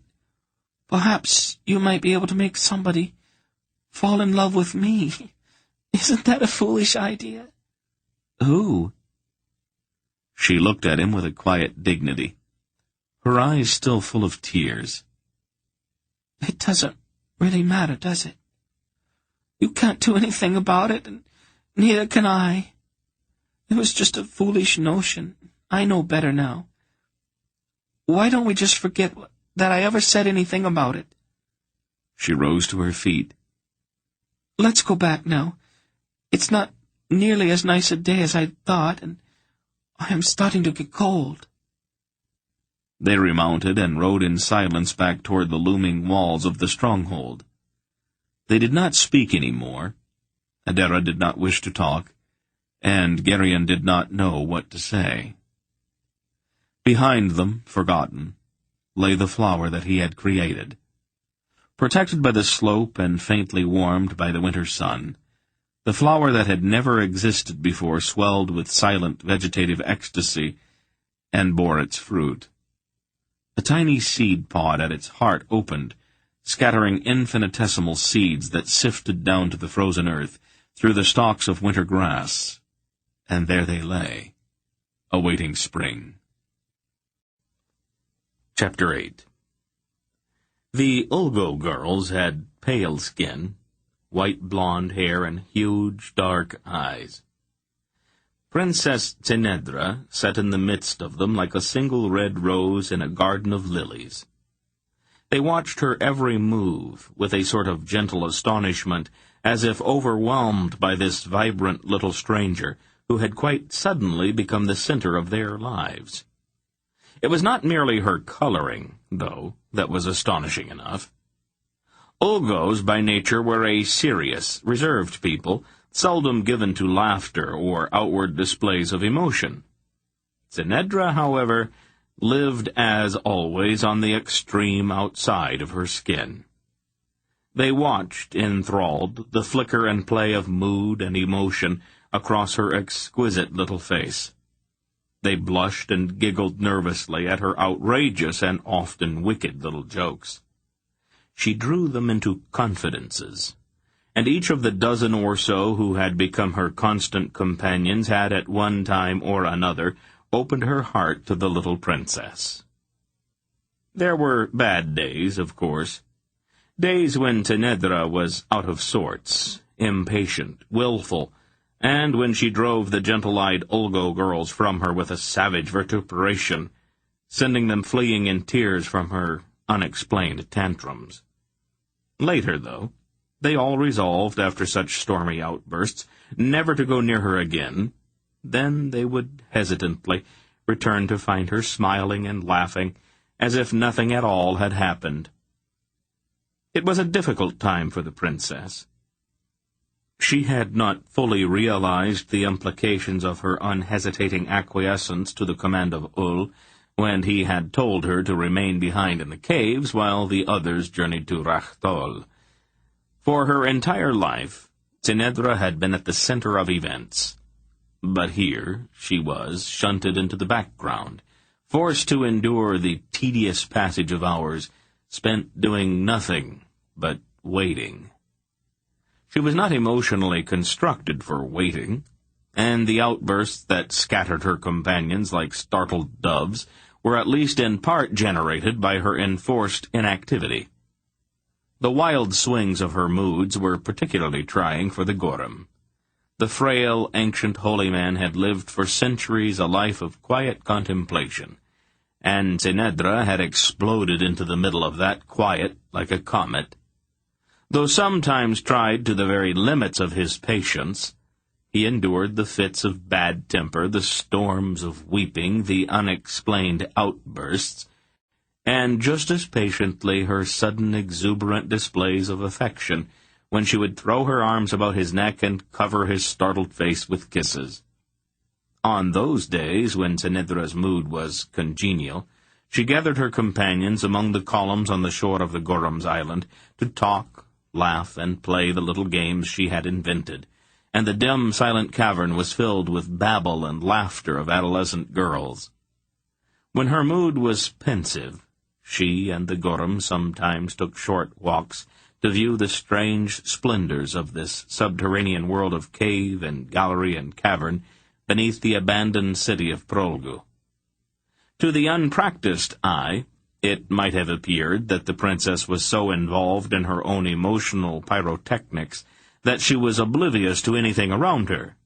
perhaps you might be able to make somebody fall in love with me. Isn't that a foolish idea? Who? She looked at him with a quiet dignity, her eyes still full of tears. It doesn't really matter, does it? You can't do anything about it, and neither can I. It was just a foolish notion. I know better now. Why don't we just forget that I ever said anything about it? She rose to her feet. Let's go back now. It's not nearly as nice a day as I thought, and I am starting to get cold. They remounted and rode in silence back toward the looming walls of the stronghold. They did not speak any more. Adara did not wish to talk, and Garion did not know what to say. Behind them, forgotten, lay the flower that he had created. Protected by the slope and faintly warmed by the winter sun, the flower that had never existed before swelled with silent vegetative ecstasy and bore its fruit. A tiny seed pod at its heart opened, scattering infinitesimal seeds that sifted down to the frozen earth through the stalks of winter grass, and there they lay, awaiting spring. Chapter 8. The Ulgo girls had pale skin, white blonde hair, and huge dark eyes. Princess Tsenedra sat in the midst of them like a single red rose in a garden of lilies. They watched her every move with a sort of gentle astonishment, as if overwhelmed by this vibrant little stranger who had quite suddenly become the center of their lives. It was not merely her coloring, though, that was astonishing enough. Ulgos by nature were a serious, reserved people, seldom given to laughter or outward displays of emotion. Tsenedra, however, lived as always on the extreme outside of her skin. They watched, enthralled, the flicker and play of mood and emotion across her exquisite little face. They blushed and giggled nervously at her outrageous and often wicked little jokes. She drew them into confidences, and each of the dozen or so who had become her constant companions had at one time or another opened her heart to the little princess. There were bad days, of course. Days when Tsenedra was out of sorts, impatient, willful, and when she drove the gentle-eyed Ulgo girls from her with a savage vituperation, sending them fleeing in tears from her unexplained tantrums. Later, though, they all resolved, after such stormy outbursts, never to go near her again. Then they would hesitantly return to find her smiling and laughing, as if nothing at all had happened. It was a difficult time for the princess. She had not fully realized the implications of her unhesitating acquiescence to the command of Ul when he had told her to remain behind in the caves while the others journeyed to Rachtol. For her entire life, Tinedra had been at the center of events. But here she was, shunted into the background, forced to endure the tedious passage of hours spent doing nothing but waiting. She was not emotionally constructed for waiting, and the outbursts that scattered her companions like startled doves were at least in part generated by her enforced inactivity. The wild swings of her moods were particularly trying for the Gorum. The frail, ancient holy man had lived for centuries a life of quiet contemplation, and Tinedra had exploded into the middle of that quiet like a comet. Though sometimes tried to the very limits of his patience, he endured the fits of bad temper, the storms of weeping, the unexplained outbursts, and just as patiently her sudden exuberant displays of affection when she would throw her arms about his neck and cover his startled face with kisses. On those days, when Tinedra's mood was congenial, she gathered her companions among the columns on the shore of the Gorum's island to talk, laugh, and play the little games she had invented, and the dim, silent cavern was filled with babble and laughter of adolescent girls. When her mood was pensive, she and the Gorum sometimes took short walks to view the strange splendors of this subterranean world of cave and gallery and cavern beneath the abandoned city of Prologue. To the unpracticed eye, it might have appeared that the princess was so involved in her own emotional pyrotechnics that she was oblivious to anything around her.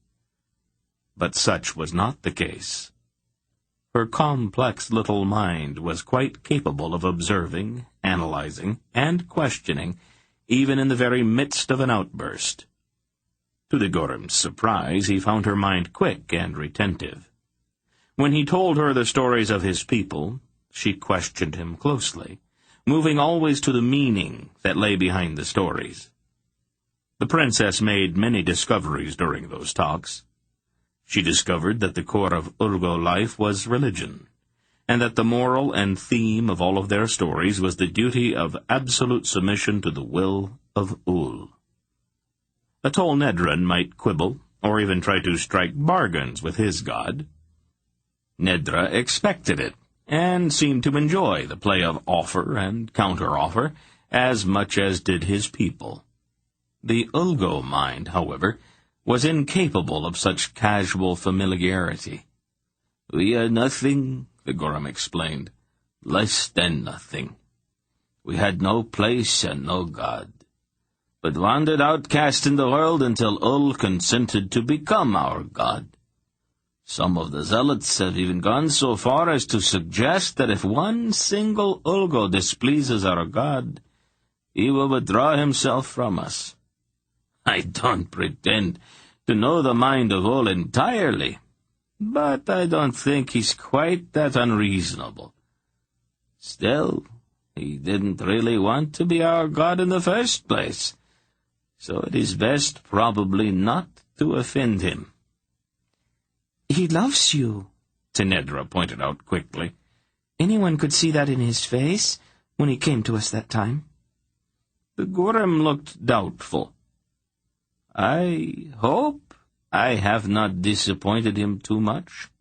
But such was not the case. Her complex little mind was quite capable of observing, analyzing, and questioning, even in the very midst of an outburst. To the Gorum's surprise, he found her mind quick and retentive. When he told her the stories of his people, she questioned him closely, moving always to the meaning that lay behind the stories. The princess made many discoveries during those talks. She discovered that the core of Urgo life was religion, and that the moral and theme of all of their stories was the duty of absolute submission to the will of Ul. A tall Nedran might quibble, or even try to strike bargains with his god. Nedra expected it, and seemed to enjoy the play of offer and counter-offer as much as did his people. The Ulgo mind, however, was incapable of such casual familiarity. "We are nothing," the Gorum explained, "less than nothing. We had no place and no god, but wandered outcast in the world until Ul consented to become our god. Some of the zealots have even gone so far as to suggest that if one single Ulgo displeases our god, he will withdraw himself from us. I don't pretend to know the mind of Ul entirely, but I don't think he's quite that unreasonable. Still, he didn't really want to be our god in the first place, so it is best probably not to offend him." "He loves you," Tinedra pointed out quickly. "Anyone could see that in his face when he came to us that time." The Gorum looked doubtful. "I hope I have not disappointed him too much."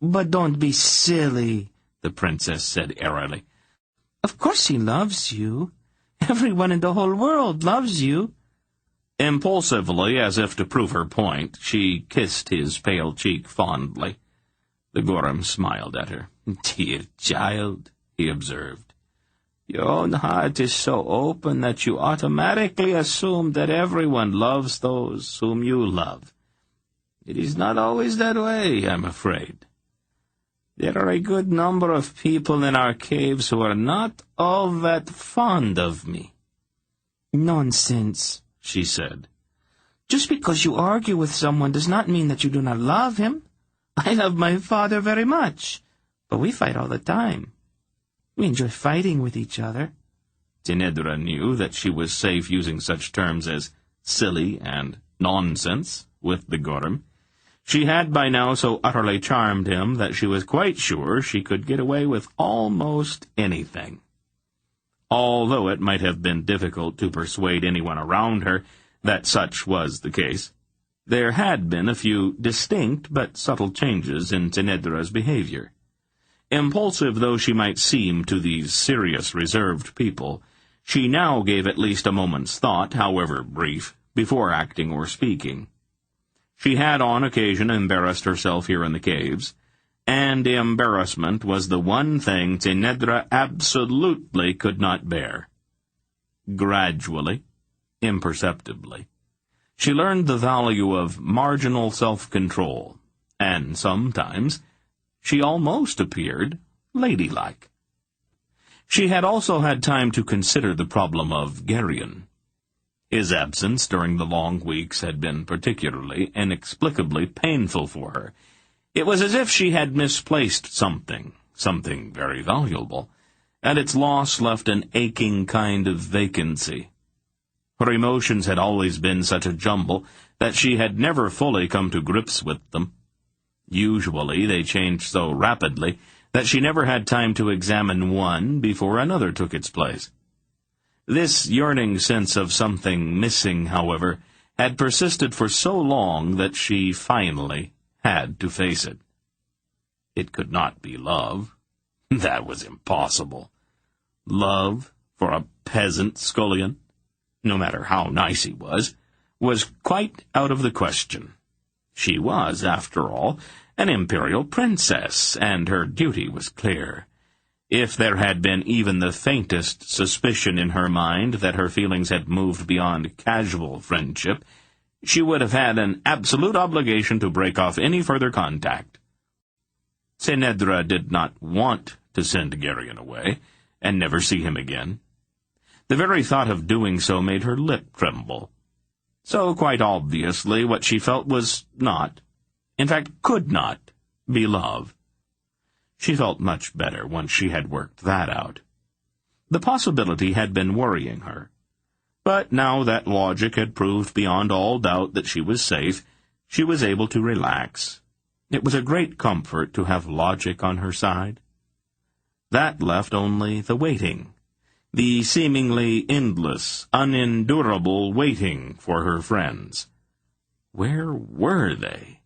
"But don't be silly," the princess said airily. "Of course he loves you. Everyone in the whole world loves you." Impulsively, as if to prove her point, she kissed his pale cheek fondly. The Gorum smiled at her. "Dear child," he observed, "your own heart is so open that you automatically assume that everyone loves those whom you love. It is not always that way, I'm afraid. There are a good number of people in our caves who are not all that fond of me." "Nonsense," she said. "Just because you argue with someone does not mean that you do not love him. I love my father very much, but we fight all the time. We enjoy fighting with each other." Tinedra knew that she was safe using such terms as silly and nonsense with the Gorham. She had by now so utterly charmed him that she was quite sure she could get away with almost anything. Although it might have been difficult to persuade anyone around her that such was the case, there had been a few distinct but subtle changes in Tenedra's behavior. Impulsive though she might seem to these serious, reserved people, she now gave at least a moment's thought, however brief, before acting or speaking. She had on occasion embarrassed herself here in the caves, and embarrassment was the one thing Tenedra absolutely could not bear. Gradually, imperceptibly, she learned the value of marginal self-control, and sometimes she almost appeared ladylike. She had also had time to consider the problem of Geryon. His absence during the long weeks had been particularly, inexplicably painful for her. It was as if she had misplaced something very valuable, and its loss left an aching kind of vacancy. Her emotions had always been such a jumble that she had never fully come to grips with them. Usually they changed so rapidly that she never had time to examine one before another took its place. This yearning sense of something missing, however, had persisted for so long that she finally had to face it. It could not be love. That was impossible. Love for a peasant scullion, no matter how nice he was quite out of the question. She was, after all, an imperial princess, and her duty was clear. If there had been even the faintest suspicion in her mind that her feelings had moved beyond casual friendship, she would have had an absolute obligation to break off any further contact. Tenedra did not want to send Geryon away, and never see him again. The very thought of doing so made her lip tremble. So, quite obviously, what she felt was not, in fact, could not, be love. She felt much better once she had worked that out. The possibility had been worrying her. But now that logic had proved beyond all doubt that she was safe, she was able to relax. It was a great comfort to have logic on her side. That left only the waiting, the seemingly endless, unendurable waiting for her friends. Where were they?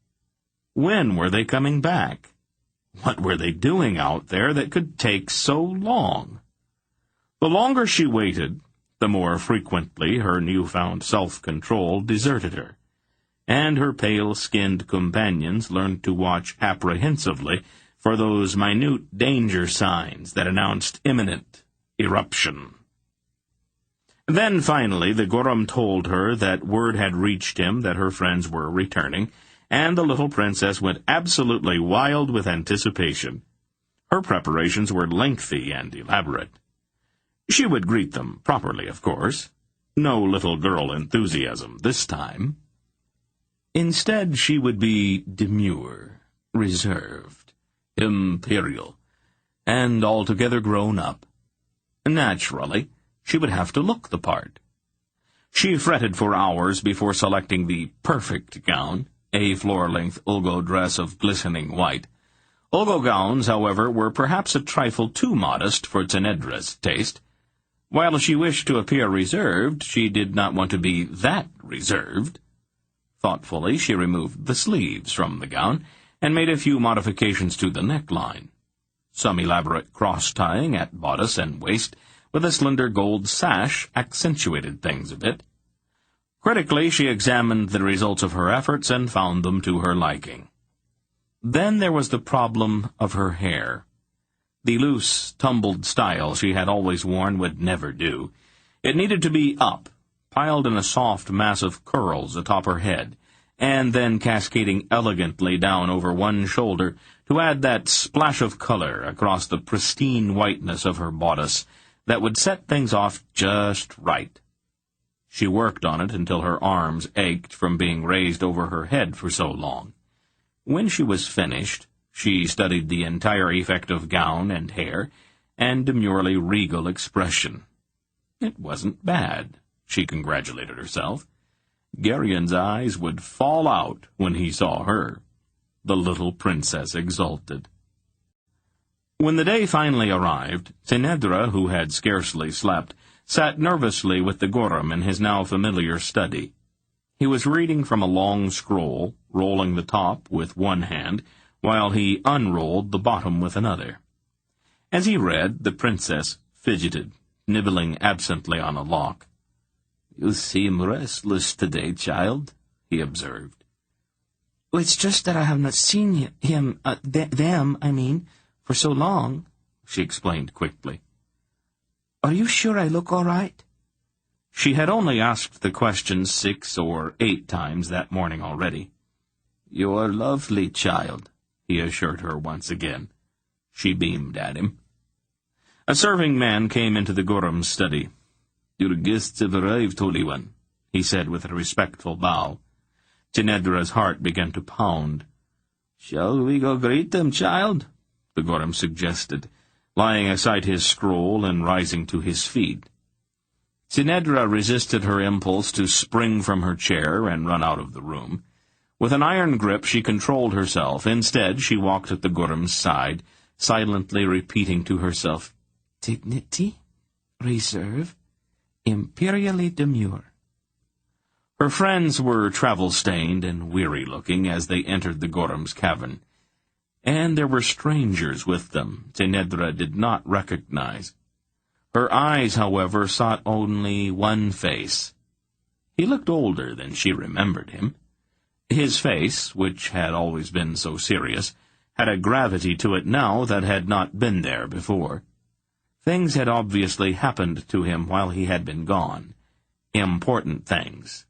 When were they coming back? What were they doing out there that could take so long? The longer she waited, the more frequently her newfound self-control deserted her, and her pale-skinned companions learned to watch apprehensively for those minute danger signs that announced imminent eruption. Then, finally, the Gorham told her that word had reached him that her friends were returning, and the little princess went absolutely wild with anticipation. Her preparations were lengthy and elaborate. She would greet them properly, of course. No little girl enthusiasm this time. Instead, she would be demure, reserved, imperial, and altogether grown up. Naturally, she would have to look the part. She fretted for hours before selecting the perfect gown, a floor-length Ulgo dress of glistening white. Ulgo gowns, however, were perhaps a trifle too modest for Tenedra's taste. While she wished to appear reserved, she did not want to be that reserved. Thoughtfully, she removed the sleeves from the gown and made a few modifications to the neckline. Some elaborate cross-tying at bodice and waist with a slender gold sash accentuated things a bit. Critically, she examined the results of her efforts and found them to her liking. Then there was the problem of her hair. The loose, tumbled style she had always worn would never do. It needed to be up, piled in a soft mass of curls atop her head, and then cascading elegantly down over one shoulder to add that splash of color across the pristine whiteness of her bodice that would set things off just right. She worked on it until her arms ached from being raised over her head for so long. When she was finished, she studied the entire effect of gown and hair, and demurely regal expression. It wasn't bad, she congratulated herself. Garion's eyes would fall out when he saw her. The little princess exulted. When the day finally arrived, Tinedra, who had scarcely slept, sat nervously with the Gorum in his now familiar study. He was reading from a long scroll, rolling the top with one hand, while he unrolled the bottom with another. As he read, the princess fidgeted, nibbling absently on a lock. "You seem restless today, child," he observed. "It's just that I have not seen them, for so long," she explained quickly. "Are you sure I look all right?" She had only asked the question 6 or 8 times that morning already. "You're lovely, child," he assured her once again. She beamed at him. A serving man came into the Gorum's study. "Your guests have arrived, Holy One," he said with a respectful bow. Tinedra's heart began to pound. "Shall we go greet them, child?" the Gorum suggested, laying aside his scroll and rising to his feet. Tinedra resisted her impulse to spring from her chair and run out of the room. With an iron grip she controlled herself. Instead, she walked at the Gorum's side, silently repeating to herself, "Dignity, reserve, imperially demure." Her friends were travel-stained and weary-looking as they entered the Gorum's cavern. And there were strangers with them Tinedra did not recognize. Her eyes, however, sought only one face. He looked older than she remembered him. His face, which had always been so serious, had a gravity to it now that had not been there before. Things had obviously happened to him while he had been gone. Important things.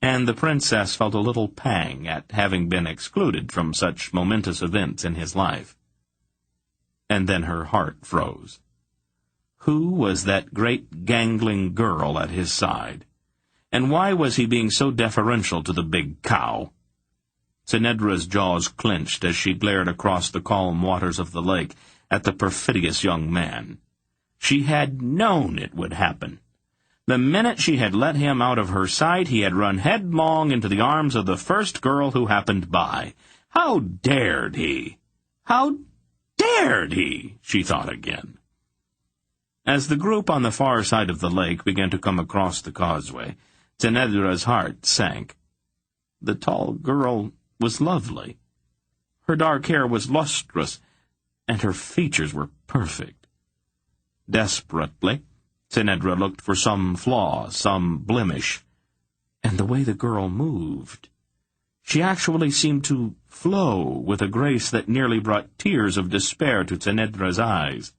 And the princess felt a little pang at having been excluded from such momentous events in his life. And then her heart froze. Who was that great gangling girl at his side? And why was he being so deferential to the big cow? Tinedra's jaws clenched as she glared across the calm waters of the lake at the perfidious young man. She had known it would happen. The minute she had let him out of her sight, he had run headlong into the arms of the first girl who happened by. How dared he? How dared he? She thought again. As the group on the far side of the lake began to come across the causeway, Tinedra's heart sank. The tall girl was lovely. Her dark hair was lustrous, and her features were perfect. Desperately, Tinedra looked for some flaw, some blemish, and the way the girl moved. She actually seemed to flow with a grace that nearly brought tears of despair to Tinedra's eyes.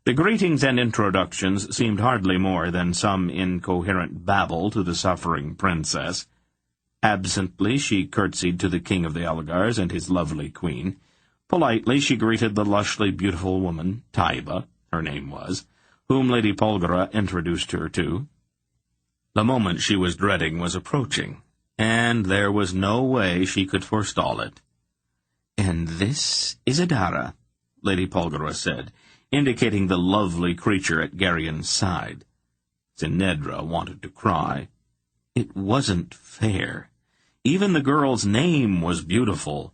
The greetings and introductions seemed hardly more than some incoherent babble to the suffering princess. Absently she curtsied to the king of the Algars and his lovely queen. Politely she greeted the lushly beautiful woman, Taiba, her name was, whom Lady Polgara introduced her to. The moment she was dreading was approaching, and there was no way she could forestall it. "And this is Adara," Lady Polgara said, indicating the lovely creature at Garion's side. Tinedra wanted to cry. It wasn't fair. Even the girl's name was beautiful.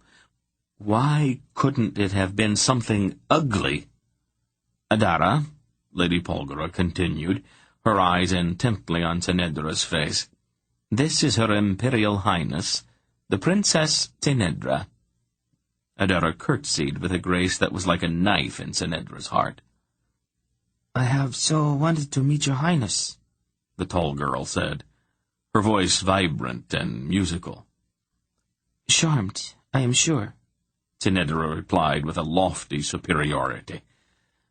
Why couldn't it have been something ugly? "Adara," Lady Polgara continued, her eyes intently on Tinedra's face, "this is Her Imperial Highness, the Princess Tinedra." Adara curtsied with a grace that was like a knife in Tinedra's heart. "I have so wanted to meet your Highness," the tall girl said, her voice vibrant and musical. "Charmed, I am sure," Tinedra replied with a lofty superiority.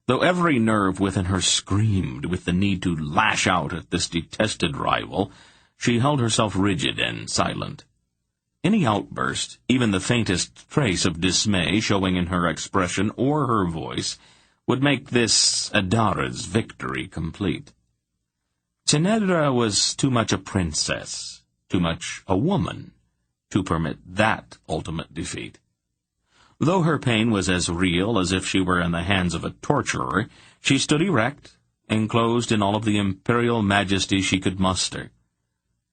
Though every nerve within her screamed with the need to lash out at this detested rival, she held herself rigid and silent. Any outburst, even the faintest trace of dismay showing in her expression or her voice, would make this Adara's victory complete. Tinedra was too much a princess, too much a woman, to permit that ultimate defeat. Though her pain was as real as if she were in the hands of a torturer, she stood erect, enclosed in all of the imperial majesty she could muster.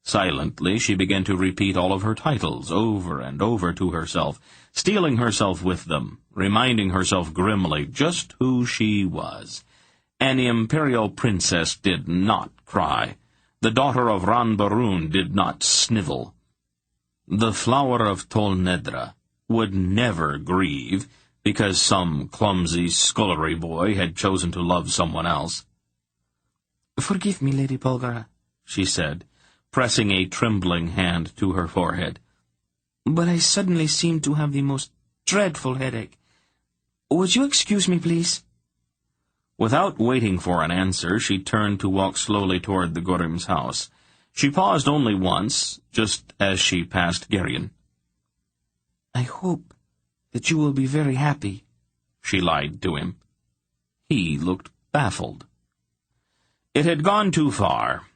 Silently, she began to repeat all of her titles over and over to herself, steeling herself with them, reminding herself grimly just who she was. An imperial princess did not cry. The daughter of Ranbarun did not snivel. The flower of Tolnedra would never grieve because some clumsy scullery boy had chosen to love someone else. "Forgive me, Lady Polgara," she said, pressing a trembling hand to her forehead. "But I suddenly seem to have the most dreadful headache. Would you excuse me, please?" Without waiting for an answer, she turned to walk slowly toward the Gorim's house. She paused only once, just as she passed Geryon. "I hope that you will be very happy," she lied to him. He looked baffled. It had gone too far.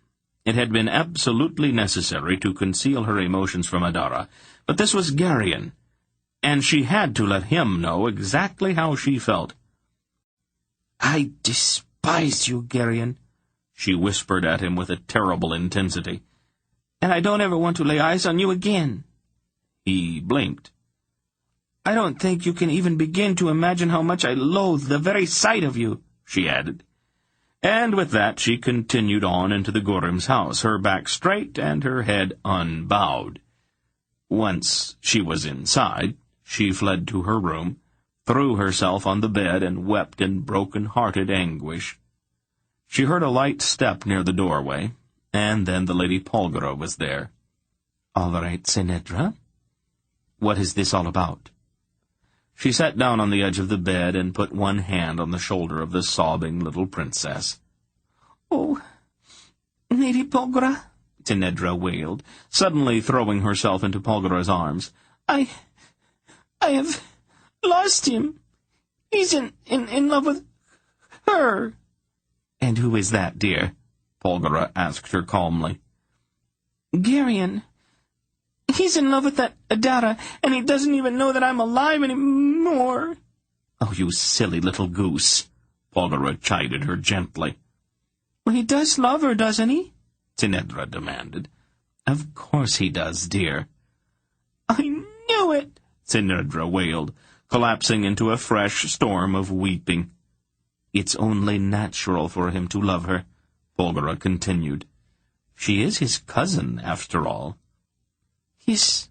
It had been absolutely necessary to conceal her emotions from Adara, but this was Geryon, and she had to let him know exactly how she felt. "I despise you, Geryon," she whispered at him with a terrible intensity. "And I don't ever want to lay eyes on you again." He blinked. "I don't think you can even begin to imagine how much I loathe the very sight of you," she added. And with that she continued on into the Gorim's house, her back straight and her head unbowed. Once she was inside, she fled to her room, threw herself on the bed, and wept in broken-hearted anguish. She heard a light step near the doorway, and then the Lady Polgara was there. "All right, Tsenedra. What is this all about?" She sat down on the edge of the bed and put one hand on the shoulder of the sobbing little princess. "Oh, Lady Polgara," Tsenedra wailed, suddenly throwing herself into Polgara's arms. I have lost him. He's in love with her." "And who is that, dear?" Polgara asked her calmly. "Geryon. He's in love with that Adara, and he doesn't even know that I'm alive anymore." "Oh, you silly little goose," Polgara chided her gently. "Well, he does love her, doesn't he?" Tsenedra demanded. "Of course he does, dear." "I knew it," Tsenedra wailed, collapsing into a fresh storm of weeping. "It's only natural for him to love her," Polgara continued. "She is his cousin, after all." "His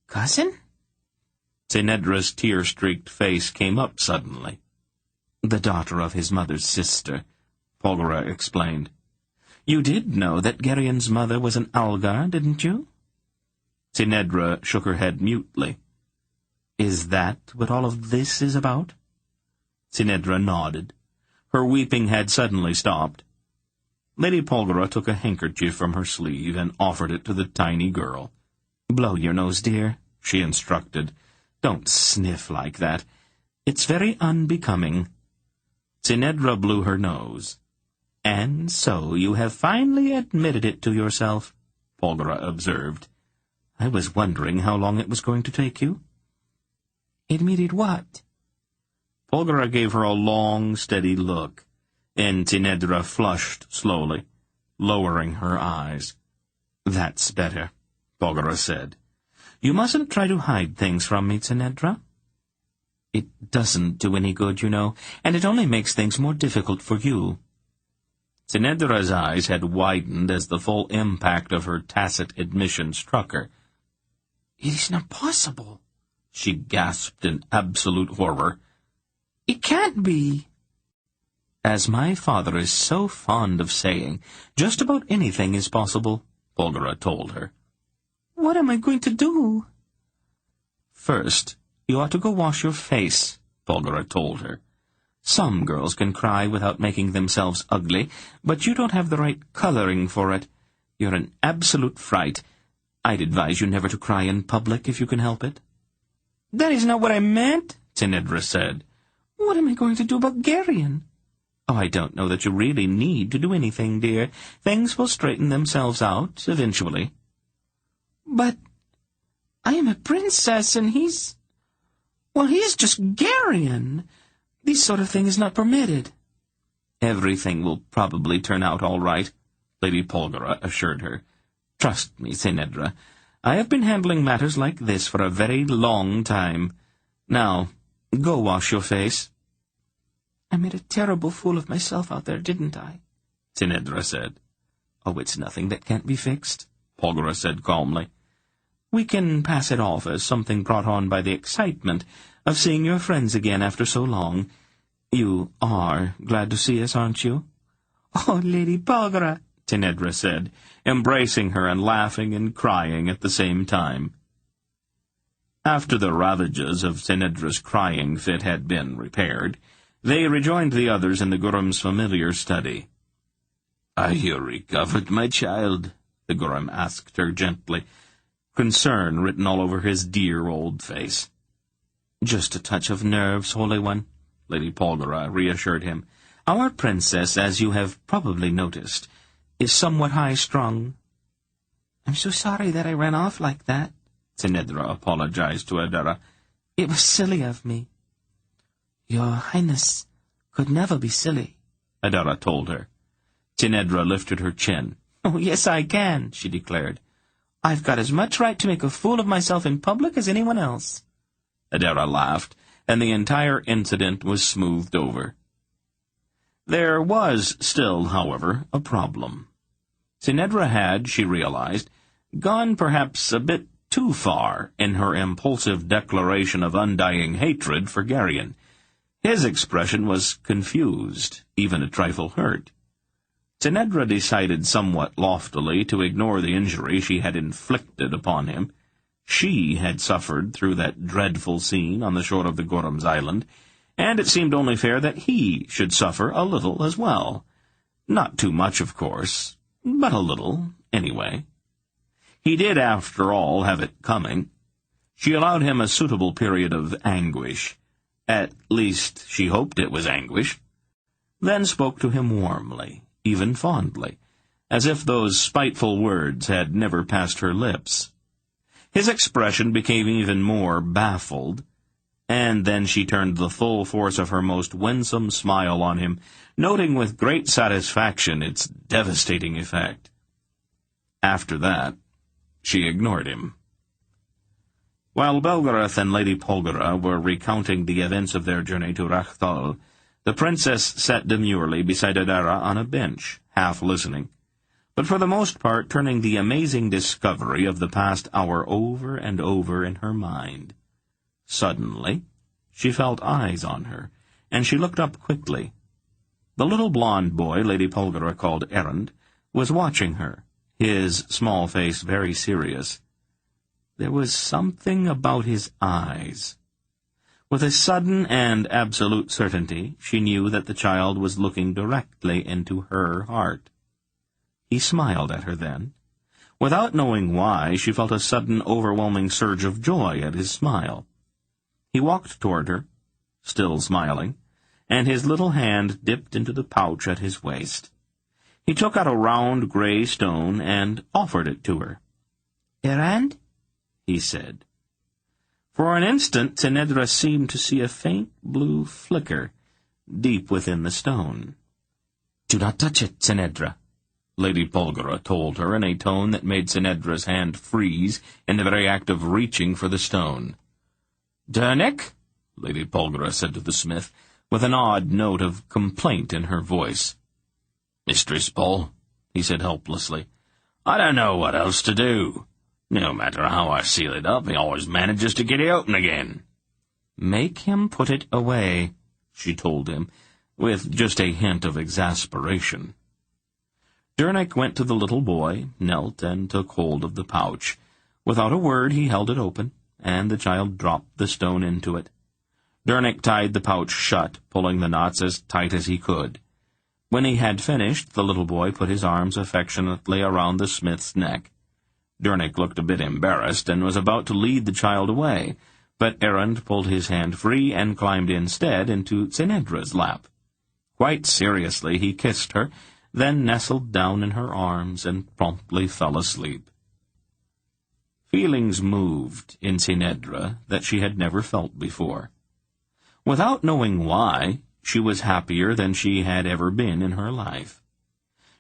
cousin?" Tsenedra's tear-streaked face came up suddenly. "The daughter of his mother's sister," Polgara explained. "You did know that Geryon's mother was an Algar, didn't you?" Tsenedra shook her head mutely. "Is that what all of this is about?" Tsenedra nodded. Her weeping had suddenly stopped. Lady Polgara took a handkerchief from her sleeve and offered it to the tiny girl. "Blow your nose, dear," she instructed. "Don't sniff like that. It's very unbecoming." Tsenedra blew her nose. "And so you have finally admitted it to yourself," Polgara observed. "I was wondering how long it was going to take you." "Admitted what?" Polgara gave her a long, steady look, and Tsenedra flushed slowly, lowering her eyes. "That's better," Polgara said. "You mustn't try to hide things from me, Tsenedra. It doesn't do any good, you know, and it only makes things more difficult for you." Tsenedra's eyes had widened as the full impact of her tacit admission struck her. "It is not possible," she gasped in absolute horror. "It can't be." "As my father is so fond of saying, just about anything is possible," Polgara told her. "What am I going to do?" "First, you ought to go wash your face," Polgara told her. "Some girls can cry without making themselves ugly, but you don't have the right coloring for it. You're an absolute fright. I'd advise you never to cry in public if you can help it." "That is not what I meant," Tsenedra said. "What am I going to do about Geryon?" "Oh, I don't know that you really need to do anything, dear. Things will straighten themselves out eventually." "But I am a princess, and he's just Geryon. This sort of thing is not permitted." "Everything will probably turn out all right," Lady Polgara assured her. Trust me, Sinedra, I have been handling matters like this for a very long time. Now, go wash your face." "I made a terrible fool of myself out there, didn't I?" Sinedra said. "Oh, it's nothing that can't be fixed," Polgara said calmly. "We can pass it off as something brought on by the excitement of seeing your friends again after so long. You are glad to see us, aren't you?" "Oh, Lady Polgara," Sinedra said, embracing her and laughing and crying at the same time. After the ravages of Sinedra's crying fit had been repaired, they rejoined the others in the Gurum's familiar study. "Are you recovered, my child?" the Gurum asked her gently, concern written all over his dear old face. "Just a touch of nerves, Holy One," Lady Polgara reassured him. "Our princess, as you have probably noticed, is somewhat high-strung." "I'm so sorry that I ran off like that," Sinedra apologized to Adara. "It was silly of me." "Your Highness could never be silly," Adara told her. Sinedra lifted her chin. "Oh, yes, I can," she declared. "I've got as much right to make a fool of myself in public as anyone else." Adara laughed, and the entire incident was smoothed over. There was still, however, a problem. Sinedra had, she realized, gone perhaps a bit too far in her impulsive declaration of undying hatred for Garyon. His expression was confused, even a trifle hurt. Sinedra decided somewhat loftily to ignore the injury she had inflicted upon him. She had suffered through that dreadful scene on the shore of the Gurum's island, and it seemed only fair that he should suffer a little as well. Not too much, of course, but a little, anyway. He did, after all, have it coming. She allowed him a suitable period of anguish. At least, she hoped it was anguish. Then spoke to him warmly, even fondly, as if those spiteful words had never passed her lips. His expression became even more baffled, and then she turned the full force of her most winsome smile on him, noting with great satisfaction its devastating effect. After that, she ignored him. While Belgariad and Lady Polgara were recounting the events of their journey to Rachtal, the princess sat demurely beside Adara on a bench, half listening, but for the most part turning the amazing discovery of the past hour over and over in her mind. Suddenly, she felt eyes on her, and she looked up quickly. The little blond boy Lady Polgara called Errand was watching her, his small face very serious. There was something about his eyes. With a sudden and absolute certainty, she knew that the child was looking directly into her heart. He smiled at her then. Without knowing why, she felt a sudden, overwhelming surge of joy at his smile. He walked toward her, still smiling, and his little hand dipped into the pouch at his waist. He took out a round gray stone and offered it to her. "Errand?" he said. For an instant, Sinedra seemed to see a faint blue flicker deep within the stone. "Do not touch it, Sinedra," Lady Polgara told her in a tone that made Sinedra's hand freeze in the very act of reaching for the stone. "Dernick," Lady Polgara said to the smith, with an odd note of complaint in her voice. "Mistress Pol," he said helplessly, "I don't know what else to do. No matter how I seal it up, he always manages to get it open again." "Make him put it away," she told him, with just a hint of exasperation. Dernick went to the little boy, knelt, and took hold of the pouch. Without a word he held it open, and the child dropped the stone into it. Dernick tied the pouch shut, pulling the knots as tight as he could. When he had finished, the little boy put his arms affectionately around the smith's neck. Dernick looked a bit embarrassed and was about to lead the child away, but Errand pulled his hand free and climbed instead into Sinedra's lap. Quite seriously he kissed her, then nestled down in her arms and promptly fell asleep. Feelings moved in Sinedra that she had never felt before. Without knowing why, she was happier than she had ever been in her life.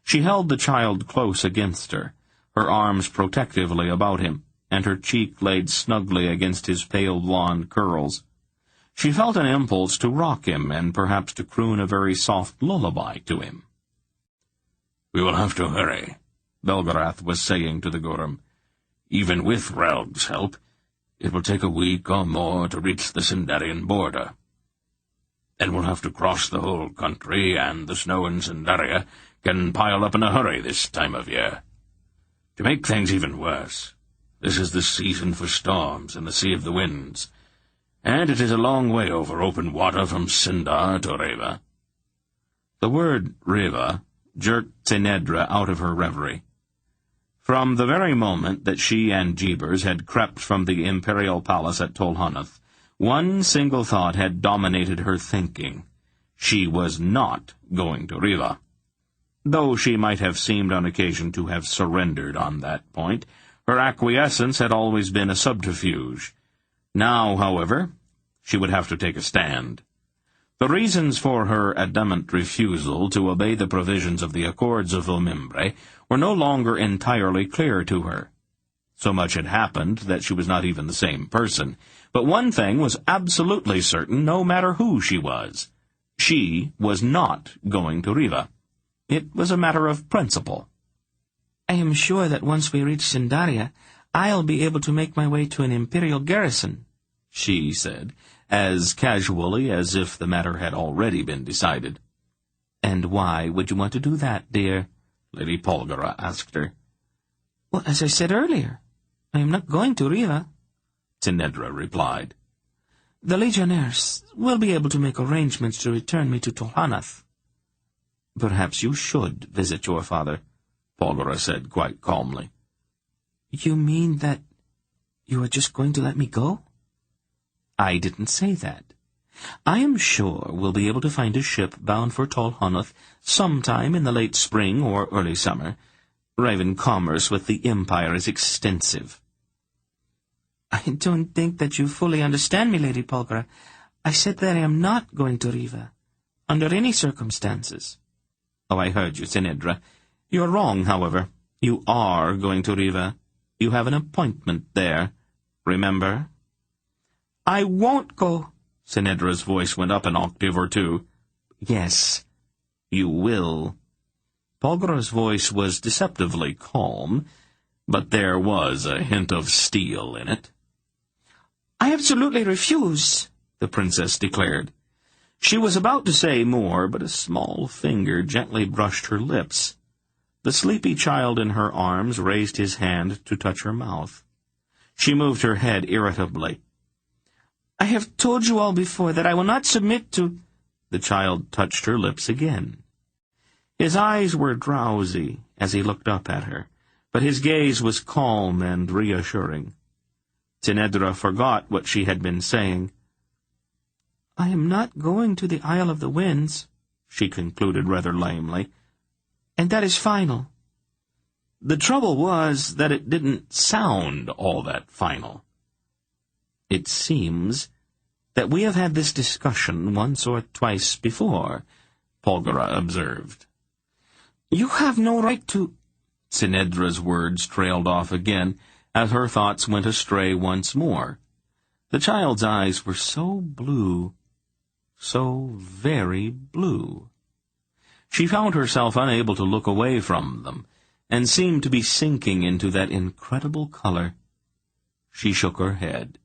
She held the child close against her, her arms protectively about him, and her cheek laid snugly against his pale blonde curls. She felt an impulse to rock him and perhaps to croon a very soft lullaby to him. "We will have to hurry," Belgarath was saying to the Gorham. "Even with Relg's help, it will take a week or more to reach the Sindarian border. And we'll have to cross the whole country, and the snow in Sindaria can pile up in a hurry this time of year. To make things even worse, this is the season for storms in the Sea of the Winds, and it is a long way over open water from Sindar to Reva." The word Reva jerked Tinedra out of her reverie. From the very moment that she and Jeebers had crept from the imperial palace at Tolhunath, one single thought had dominated her thinking. She was not going to Reva. Though she might have seemed on occasion to have surrendered on that point, her acquiescence had always been a subterfuge. Now, however, she would have to take a stand. The reasons for her adamant refusal to obey the provisions of the Accords of Omimbre were no longer entirely clear to her. So much had happened that she was not even the same person. But one thing was absolutely certain, no matter who she was. She was not going to Riva. It was a matter of principle. "I am sure that once we reach Sindaria, I'll be able to make my way to an imperial garrison," she said, as casually as if the matter had already been decided. "And why would you want to do that, dear?" Lady Polgara asked her. "Well, as I said earlier, I am not going to Riva," Tinedra replied. "The legionnaires will be able to make arrangements to return me to Tolhunath." "Perhaps you should visit your father," Polgara said quite calmly. "You mean that you are just going to let me go?" "I didn't say that. I am sure we'll be able to find a ship bound for Tolhunath sometime in the late spring or early summer. Raven commerce with the Empire is extensive." "I don't think that you fully understand me, Lady Polgara. I said that I am not going to Riva, under any circumstances." "Oh, I heard you, Tinedra. You're wrong, however. You are going to Riva. You have an appointment there. Remember?" "I won't go." Tinedra's voice went up an octave or two. "Yes, you will." Polgara's voice was deceptively calm, but there was a hint of steel in it. "I absolutely refuse," the princess declared. She was about to say more, but a small finger gently brushed her lips. The sleepy child in her arms raised his hand to touch her mouth. She moved her head irritably. "I have told you all before that I will not submit to—" The child touched her lips again. His eyes were drowsy as he looked up at her, but his gaze was calm and reassuring. Tinedra forgot what she had been saying. "I am not going to the Isle of the Winds," she concluded rather lamely. "And that is final." The trouble was that it didn't sound all that final. "It seems that we have had this discussion once or twice before," Polgara observed. "You have no right to—" Tinedra's words trailed off again, as her thoughts went astray once more. The child's eyes were so blue, so very blue. She found herself unable to look away from them, and seemed to be sinking into that incredible color. She shook her head.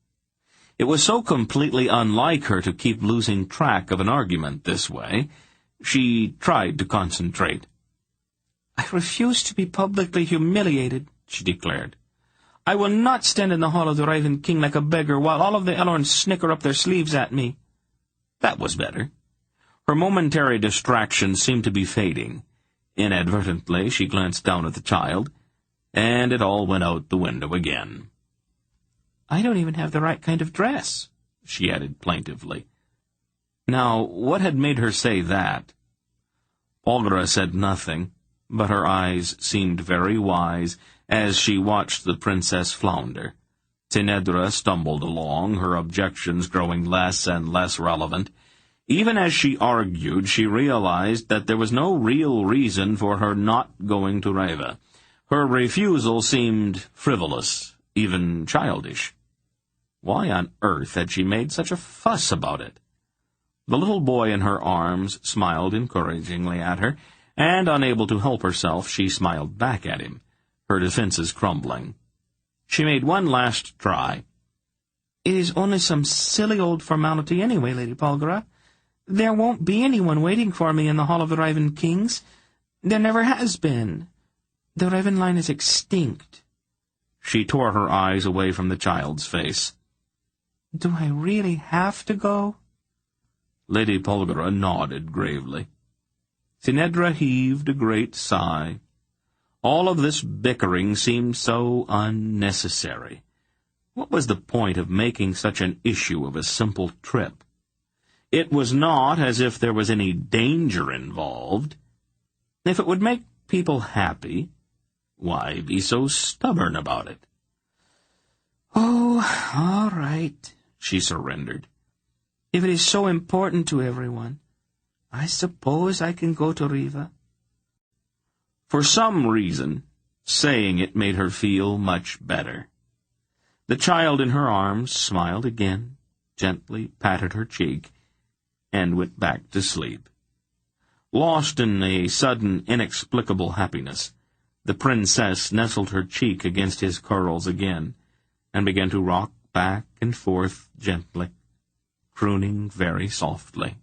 It was so completely unlike her to keep losing track of an argument this way. She tried to concentrate. "I refuse to be publicly humiliated," she declared. "I will not stand in the hall of the Raven King like a beggar while all of the Elorns snicker up their sleeves at me." That was better. Her momentary distraction seemed to be fading. Inadvertently, she glanced down at the child, and it all went out the window again. "I don't even have the right kind of dress," she added plaintively. Now, what had made her say that? Polgara said nothing, but her eyes seemed very wise as she watched the princess flounder. Tinedra stumbled along, her objections growing less and less relevant. Even as she argued, she realized that there was no real reason for her not going to Reva. Her refusal seemed frivolous, even childish. Why on earth had she made such a fuss about it? The little boy in her arms smiled encouragingly at her, and unable to help herself, she smiled back at him, her defenses crumbling. She made one last try. "It is only some silly old formality anyway, Lady Belgariad. There won't be anyone waiting for me in the Hall of the Raven Kings. There never has been. The Raven line is extinct." She tore her eyes away from the child's face. "Do I really have to go?" Lady Belgariad nodded gravely. Sinedra heaved a great sigh. All of this bickering seemed so unnecessary. What was the point of making such an issue of a simple trip? It was not as if there was any danger involved. If it would make people happy, why be so stubborn about it? "Oh, all right," she surrendered. "If it is so important to everyone, I suppose I can go to Riva." For some reason, saying it made her feel much better. The child in her arms smiled again, gently patted her cheek, and went back to sleep. Lost in a sudden, inexplicable happiness, the princess nestled her cheek against his curls again, and began to rock back and forth gently, crooning very softly.